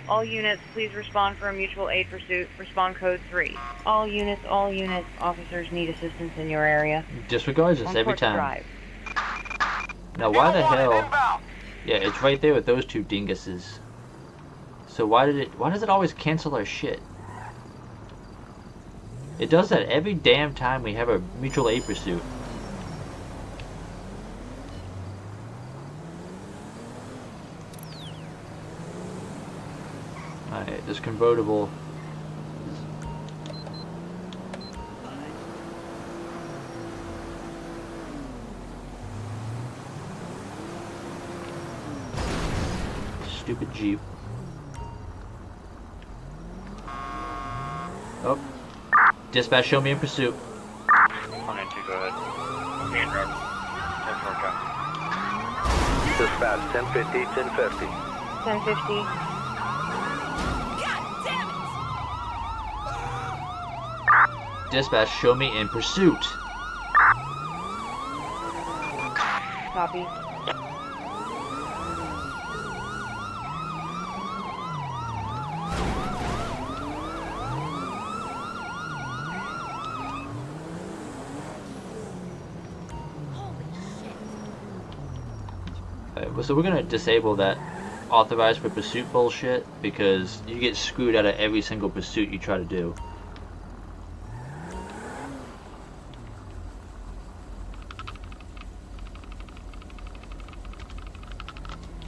D: All units, please respond for a mutual aid pursuit. Respond code 3. All units, officers need assistance in your area.
A: Disregards us
D: On
A: every
D: Court
A: time.
D: Drive.
A: Now why the hell? Yeah, it's right there with those two dinguses. So why does it always cancel our shit? It does that every damn time we have a mutual aid pursuit. Alright, this convertible. Stupid Jeep. Oh. Dispatch, show me in pursuit.
I: 192, go ahead. Okay, driver. 10-4 copy.
E: Dispatch, 1050, 1050.
D: 1050.
A: Dispatch, show me in pursuit.
D: Copy.
A: So we're gonna disable that authorized for pursuit bullshit because you get screwed out of every single pursuit you try to do.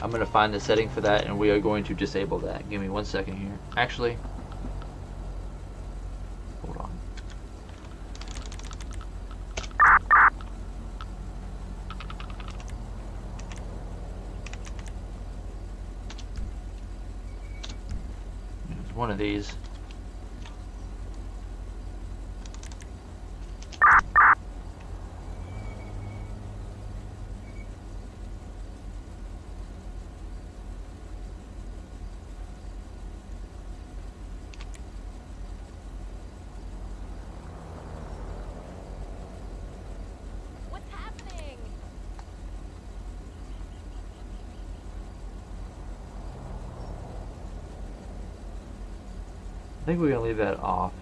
A: I'm gonna find the setting for that and we are going to disable that. Give me 1 second here. Actually, hold on. There's one of these.
B: What's happening?
A: I think we're gonna leave that off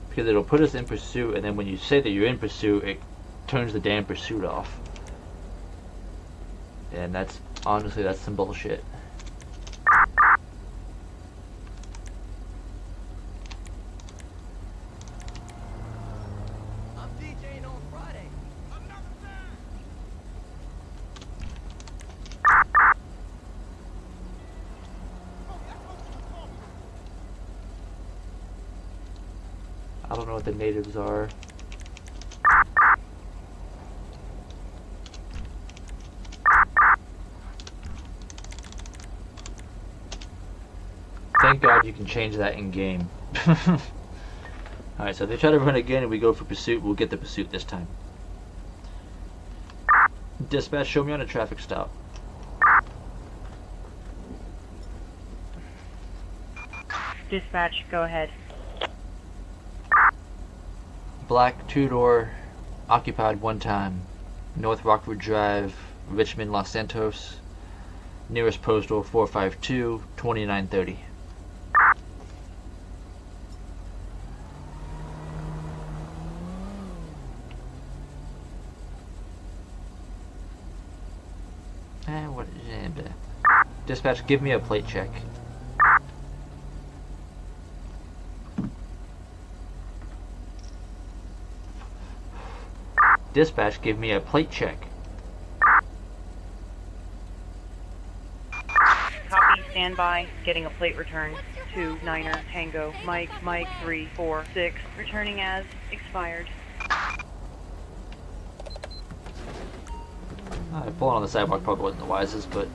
A: because it'll put us in pursuit, and then when you say that you're in pursuit, it turns the damn pursuit off. And that's honestly, that's some bullshit.
C: I'm DJing on Friday.
A: I don't know what the natives are. Thank God you can change that in game. Alright, so if they try to run again and we go for pursuit, we'll get the pursuit this time. Dispatch, show me on a traffic stop.
D: Dispatch, go ahead.
A: Black, 2-door, occupied 1 time. North Rockford Drive, Richmond, Los Santos. Nearest postal 452 2930. What is it? Dispatch, give me a plate check. Dispatch, give me a plate check.
D: Copy, stand by, getting a plate return. 2 Niner Tango Mike 346, returning as expired.
A: Pulling on the sidewalk probably wasn't the wisest, but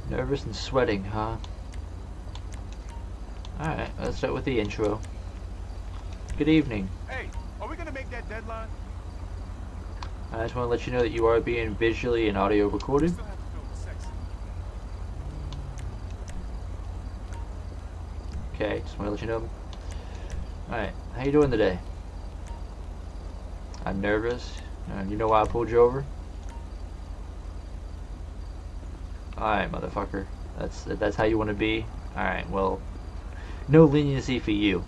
A: nervous and sweating, huh? Alright, let's start with the intro. Good evening.
G: Hey, are we gonna make that deadline?
A: I just want to let you know that you are being visually and audio recorded.
G: Still have to film the sex.
A: Okay, just want to let you know. Alright, how you doing today? I'm nervous. You know why I pulled you over? Alright, motherfucker. That's how you want to be? Alright, well, no leniency for you.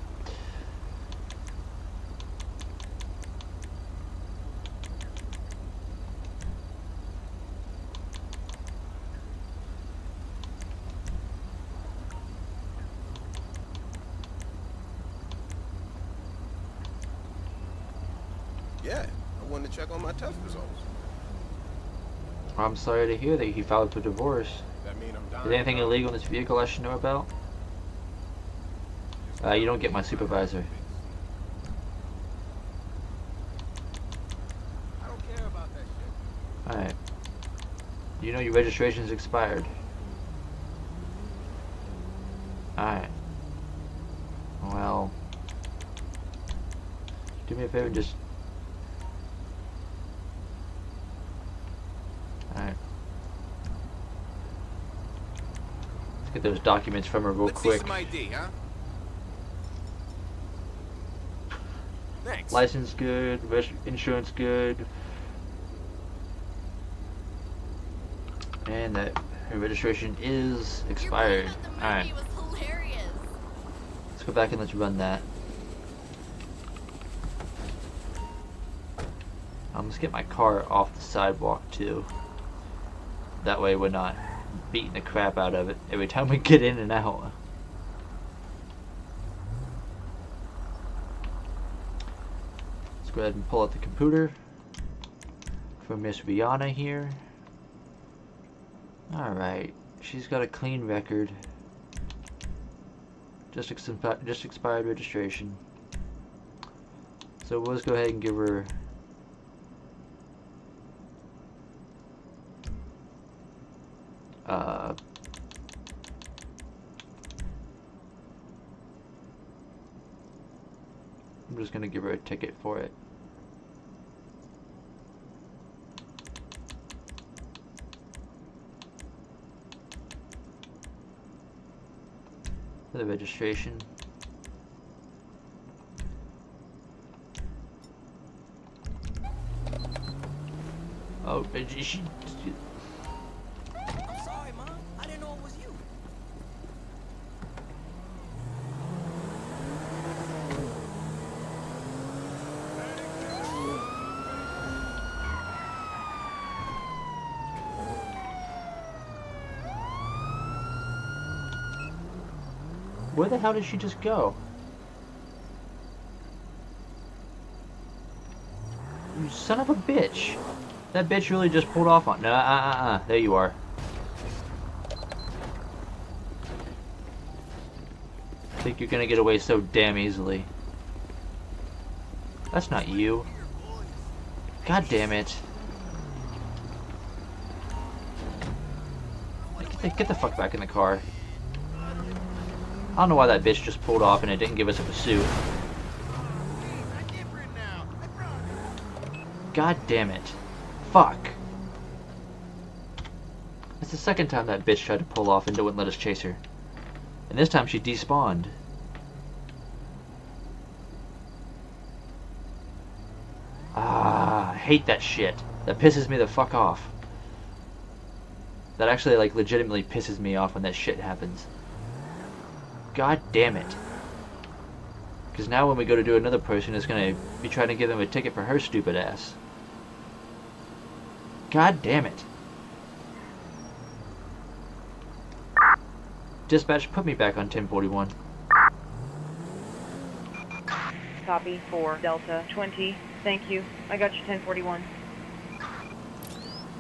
F: Yeah, I wanted to check on my test results.
A: I'm sorry to hear that he filed for divorce.
F: That mean I'm dying?
A: Is there anything illegal in this vehicle I should know about? You don't get my supervisor.
F: I don't care about that shit.
A: Alright. You know your registration's expired. Alright. Well, do me a favor and just... Alright. Let's get those documents from her real
G: Let's
A: quick.
G: see some ID, huh? Thanks.
A: License good, insurance good. And that her registration is expired. Alright. Let's go back and let's run that. Let's get my car off the sidewalk too. That way we're not beating the crap out of it every time we get in and out. Let's go ahead and pull out the computer for Miss Rihanna here. Alright, she's got a clean record. Just expired registration. So we'll just go ahead and give her I'm just gonna give her a ticket for it. For the registration. Oh, she
C: I'm sorry, Mom. I didn't know it was you.
A: Where the hell did she just go? You son of a bitch. That bitch really just pulled off on... No, there you are. Think you're gonna get away so damn easily. That's not you. God damn it. Get the fuck back in the car. I don't know why that bitch just pulled off and it didn't give us a pursuit. God damn it. Fuck. That's the second time that bitch tried to pull off and wouldn't let us chase her. And this time she despawned. Ah, I hate that shit. That pisses me the fuck off. That actually like legitimately pisses me off when that shit happens. God damn it. Because now when we go to do another person, it's going to be trying to give them a ticket for her stupid ass. God damn it. Dispatch, put me back on 1041.
D: Copy, 4 Delta 20. Thank you. I got you 1041.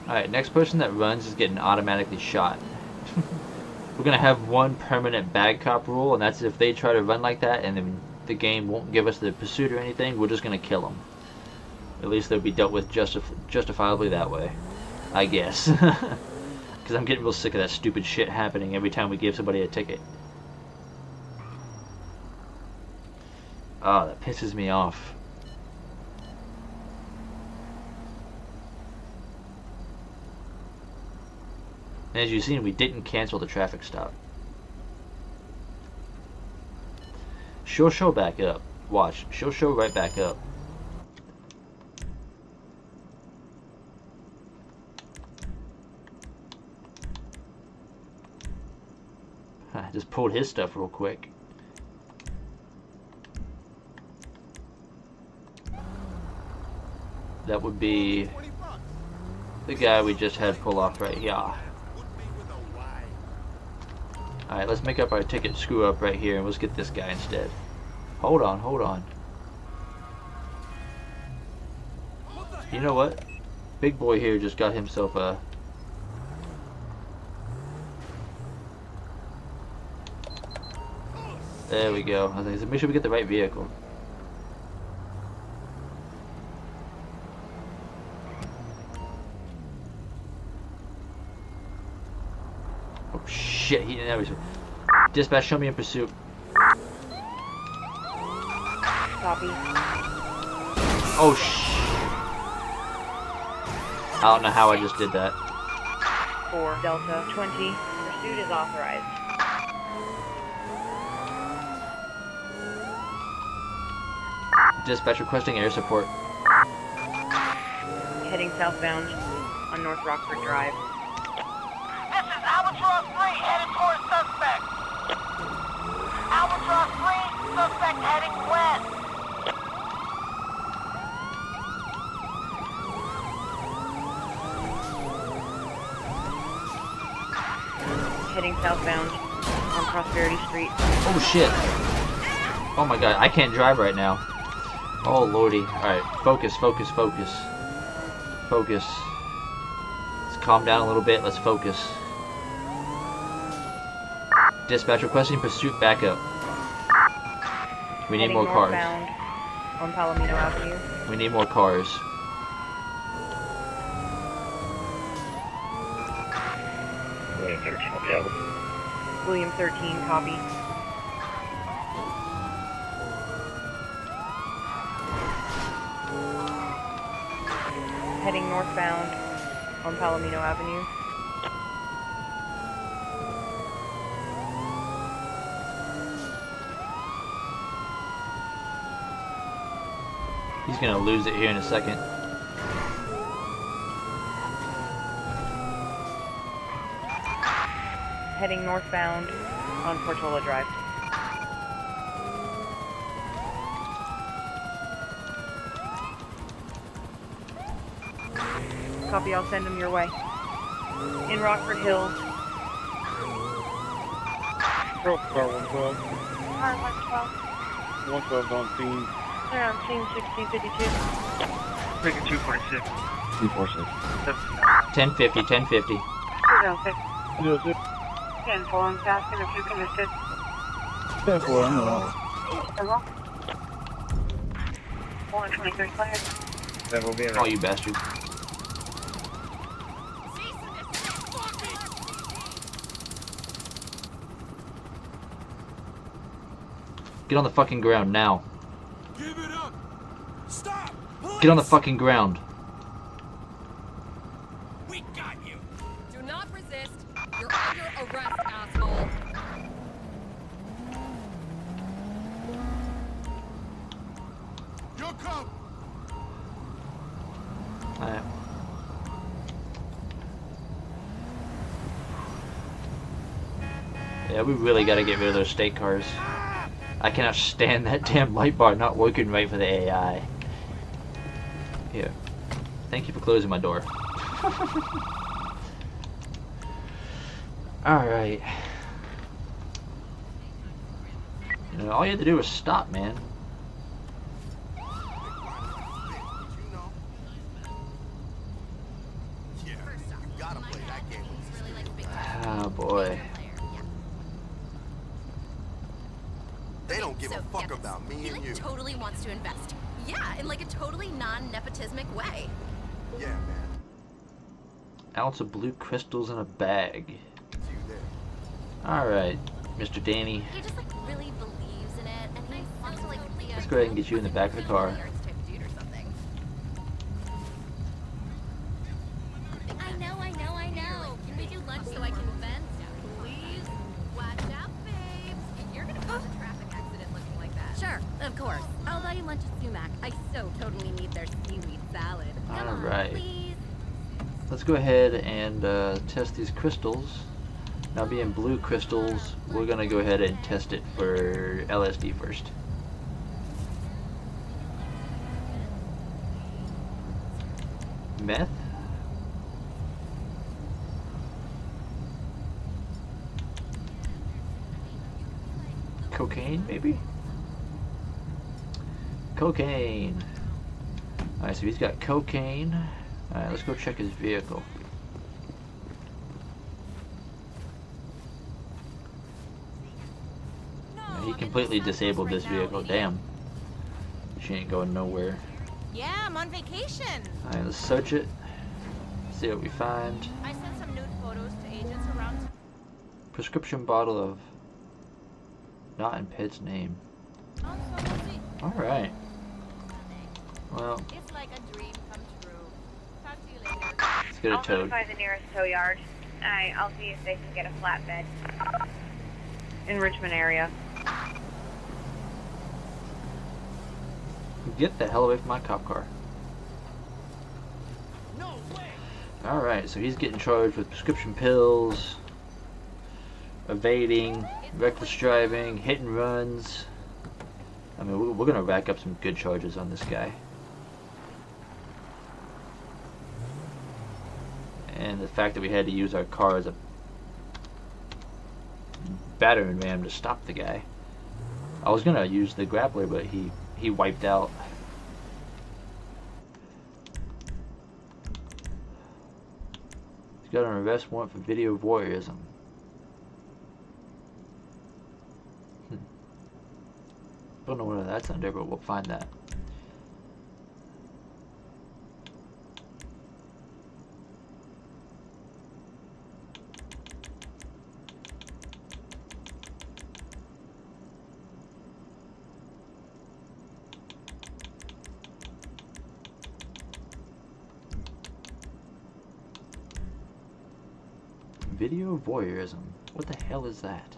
A: Alright, next person that runs is getting automatically shot. We're going to have one permanent bad cop rule, and that's if they try to run like that and then the game won't give us the pursuit or anything, we're just going to kill them. At least they'll be dealt with justifiably that way. I guess. Because I'm getting real sick of that stupid shit happening every time we give somebody a ticket. Oh, that pisses me off. And as you've seen, we didn't cancel the traffic stop. She'll show back up. Watch. She'll show right back up. I just pulled his stuff real quick. That would be the guy we just had pull off right here. Alright, let's make up our ticket screw up right here and let's get this guy instead. Hold on, hold on. You know what? Big boy here just got himself a... There we go. I think so. Make sure we get the right vehicle. Oh shit, he didn't have his... Dispatch, show me in pursuit.
D: Copy.
A: Oh I don't know how I just did that.
D: 4 Delta 20. Pursuit is authorized.
A: Dispatch requesting air support.
D: Heading southbound on North Rockford Drive.
B: This is Albatross 3 headed towards suspect. Albatross 3,
D: Heading southbound on Prosperity Street.
A: Oh shit. Oh my god, I can't drive right now. Oh lordy. Alright, focus, focus, focus. Focus. Let's calm down a little bit, let's focus. Dispatch requesting pursuit backup. We need more cars.
D: Northbound on Palomino Avenue.
A: We need more cars.
I: William 13, available.
D: William 13, copy. Heading northbound on Palomino Avenue.
A: He's gonna lose it here in a second.
D: Heading northbound on Portola Drive. Copy, I'll send him your way. In Rockford Hills.
I: Car 112.
D: Car 112.
I: 112 on scene.
D: They're on scene 1652.
I: Taking 246. 246.
A: 1050, 1050.
D: 206.
I: 206.
D: 10-4, I'm asking if you can assist.
I: 10-4, I'm along.
D: Hello? 123 cleared.
I: That will be
A: Oh, you bastard. Get on the fucking ground now.
G: Give it up! Stop! Police!
A: Get on the fucking ground.
G: We got you!
B: Do not resist. You're under arrest, asshole.
G: You're come!
A: Alright. Yeah, we really gotta get rid of those state cars. I cannot stand that damn light bar not working right for the AI. Here. Thank you for closing my door. Alright. You know, all you had to do was stop, man.
F: Yeah, you gotta play that game with these.
A: Oh boy.
F: They don't give a fuck about me and you.
B: Totally wants to invest. Yeah, in like a totally non-nepotismic way.
F: Yeah, man.
A: Ounce of blue crystals in a bag.
F: It's you there.
A: Alright, Mr. Danny.
B: He just like really believes in it, and he wants to like be
A: Let's go ahead and get you in the back of the car.
B: I know. Can we do lunch so I can vent? Please? Watch out, babes. You're gonna cause a traffic accident looking like that. Sure, of course. I'll buy you lunch at Sumac. I so totally need their seaweed salad. Come on,
A: Alright.
B: please.
A: Let's go ahead and test these crystals. Now being blue crystals, we're gonna go ahead and test it for LSD first. Meth? Cocaine, maybe? Cocaine. Alright, so he's got cocaine. Alright, let's go check his vehicle. Yeah, he completely disabled this vehicle. Damn. She ain't going nowhere.
B: Yeah, I'm on vacation.
A: Alright, let's search it. See what we find.
B: I sent some nude photos to agents around.
A: Prescription bottle of not in Pitt's name. Alright. Well,
B: It's like a dream come true. Talk to you later.
A: let's get a
D: I'll
A: toad.
D: notify the nearest tow yard. I'll see if they can get a flatbed. In Richmond area.
A: Get the hell away from my cop car.
G: No way!
A: Alright, so he's getting charged with prescription pills, evading, reckless driving, hit and runs. I mean, we're gonna rack up some good charges on this guy. And the fact that we had to use our car as a battering ram to stop the guy. I was gonna use the grappler, but he wiped out. He's got an arrest warrant for video voyeurism. Don't know what that's under, but we'll find that. Video voyeurism. What the hell is that?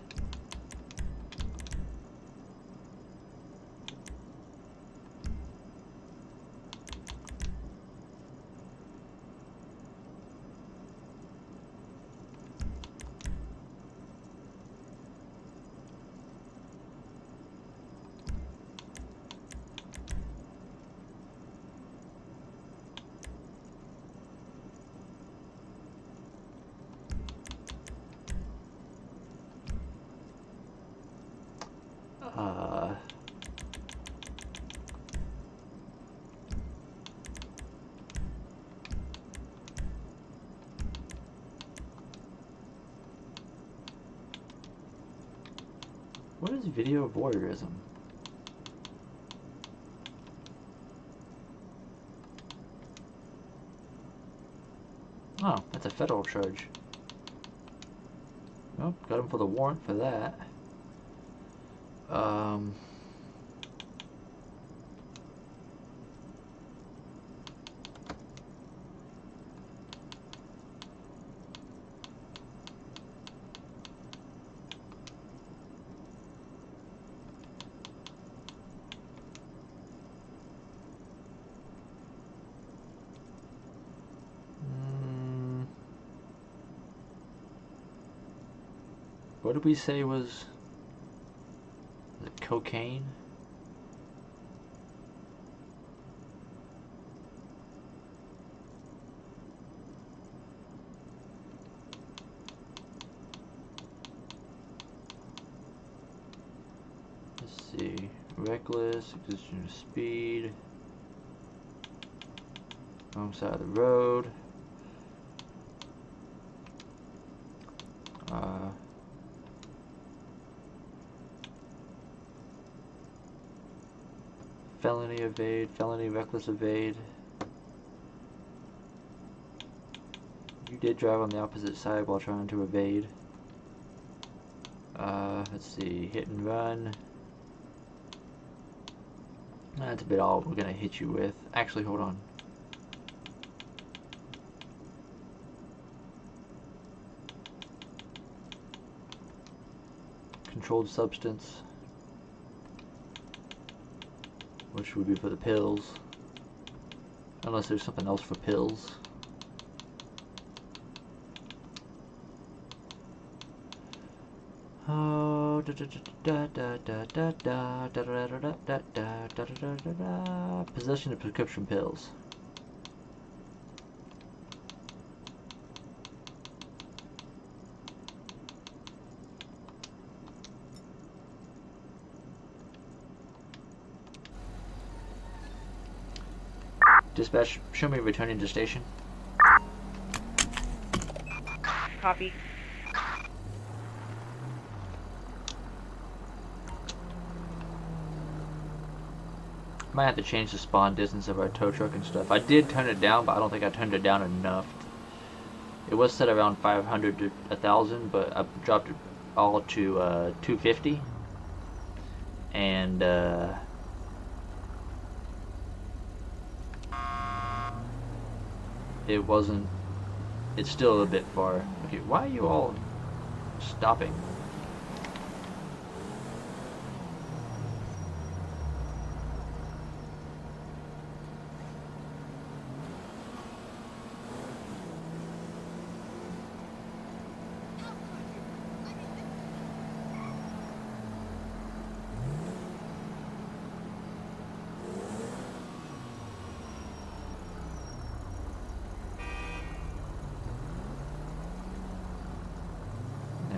A: What is video voyeurism? Oh, that's a federal charge. Well, got him for the warrant for that. What did we say was the cocaine? Let's see. Reckless, existing of speed, wrong side of the road. Felony evade, felony reckless evade. You did drive on the opposite side while trying to evade. Let's see, hit and run. That's a bit all we're gonna hit you with. Actually, hold on. Controlled substance, which would be for the pills, unless there's something else for pills. Possession of prescription pills. Dispatch, show me returning to station.
D: Copy.
A: Might have to change the spawn distance of our tow truck and stuff. I did turn it down, but I don't think I turned it down enough. It was set around 500 to 1,000, but I dropped it all to 250. And it wasn't, it's still a bit far. Okay, why are you all stopping?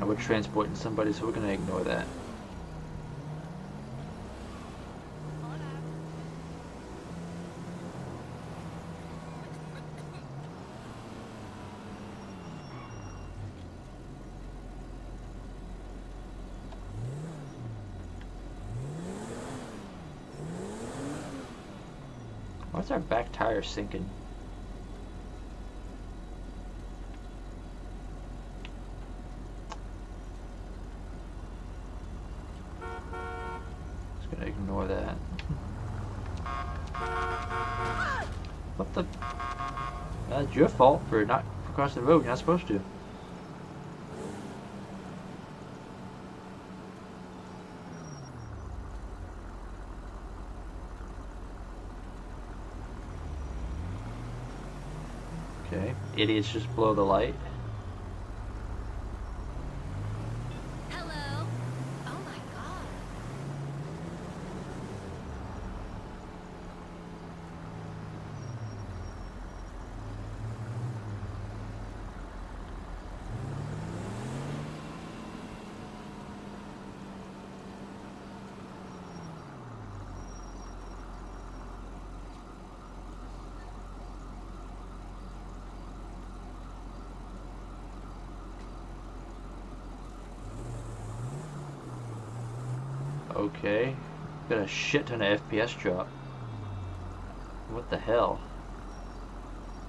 A: we're transporting somebody, so we're gonna ignore that. Why's our back tire sinking? Just gonna ignore that. What the? That's your fault for not crossing the road. You're not supposed to. Okay, idiots just blow the light.
B: Hello. Oh my god.
A: Okay, got a shit ton of FPS drop. What the hell?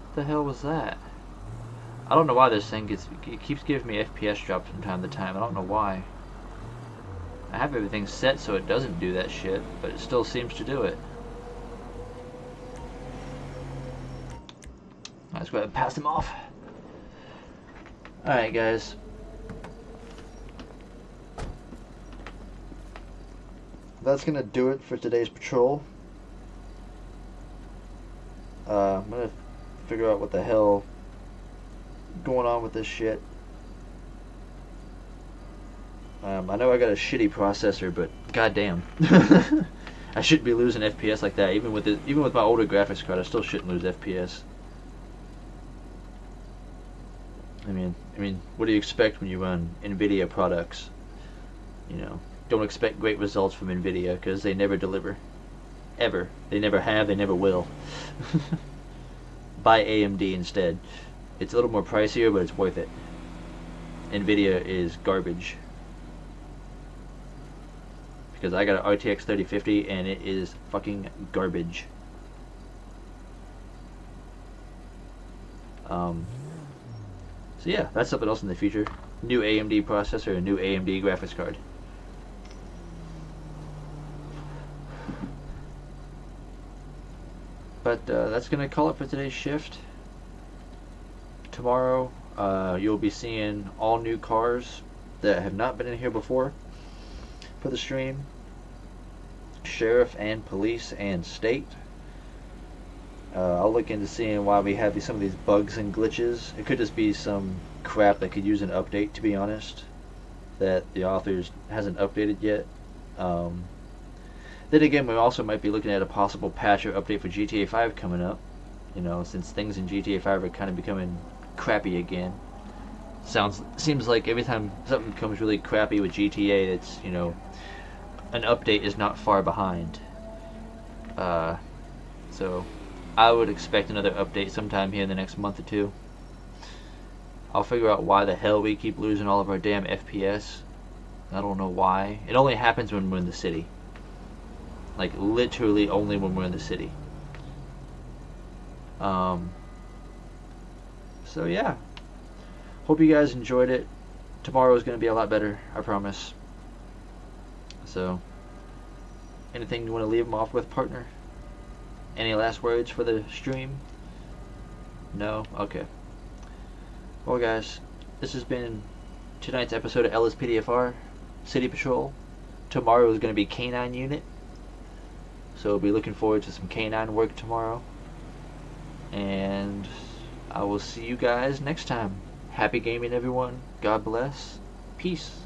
A: What the hell was that? I don't know why this thing it keeps giving me FPS drops from time to time. I don't know why. I have everything set so it doesn't do that shit, but it still seems to do it. Let's go ahead and pass him off. Alright guys. That's gonna do it for today's patrol. I'm gonna figure out what the hell going on with this shit. I know I got a shitty processor, but goddamn, I shouldn't be losing FPS like that. Even with my older graphics card, I still shouldn't lose FPS. I mean, what do you expect when you run NVIDIA products? You know, don't expect great results from NVIDIA because they never deliver. Ever. They never have, they never will. Buy AMD instead. It's a little more pricier, but it's worth it. NVIDIA is garbage. Because I got an RTX 3050 and it is fucking garbage. So yeah, that's something else in the future. New AMD processor, a new AMD graphics card. But that's going to call it for today's shift. Tomorrow you'll be seeing all new cars that have not been in here before for the stream. Sheriff and police and state. I'll look into seeing why we have some of these bugs and glitches. It could just be some crap that could use an update, to be honest, that the authors hasn't updated yet. Then again, we also might be looking at a possible patch or update for GTA 5 coming up. You know, since things in GTA 5 are kind of becoming crappy again. Seems like every time something becomes really crappy with GTA, it's, you know, an update is not far behind. So I would expect another update sometime here in the next month or two. I'll figure out why the hell we keep losing all of our damn FPS. I don't know why. It only happens when we're in the city. Like, literally only when we're in the city. So yeah. Hope you guys enjoyed it. Tomorrow is going to be a lot better, I promise. So, anything you want to leave them off with, partner? Any last words for the stream? No? Okay. Well guys, this has been tonight's episode of LSPDFR, City Patrol. Tomorrow is going to be Canine Unit. So we'll be looking forward to some canine work tomorrow. And I will see you guys next time. Happy gaming everyone. God bless. Peace.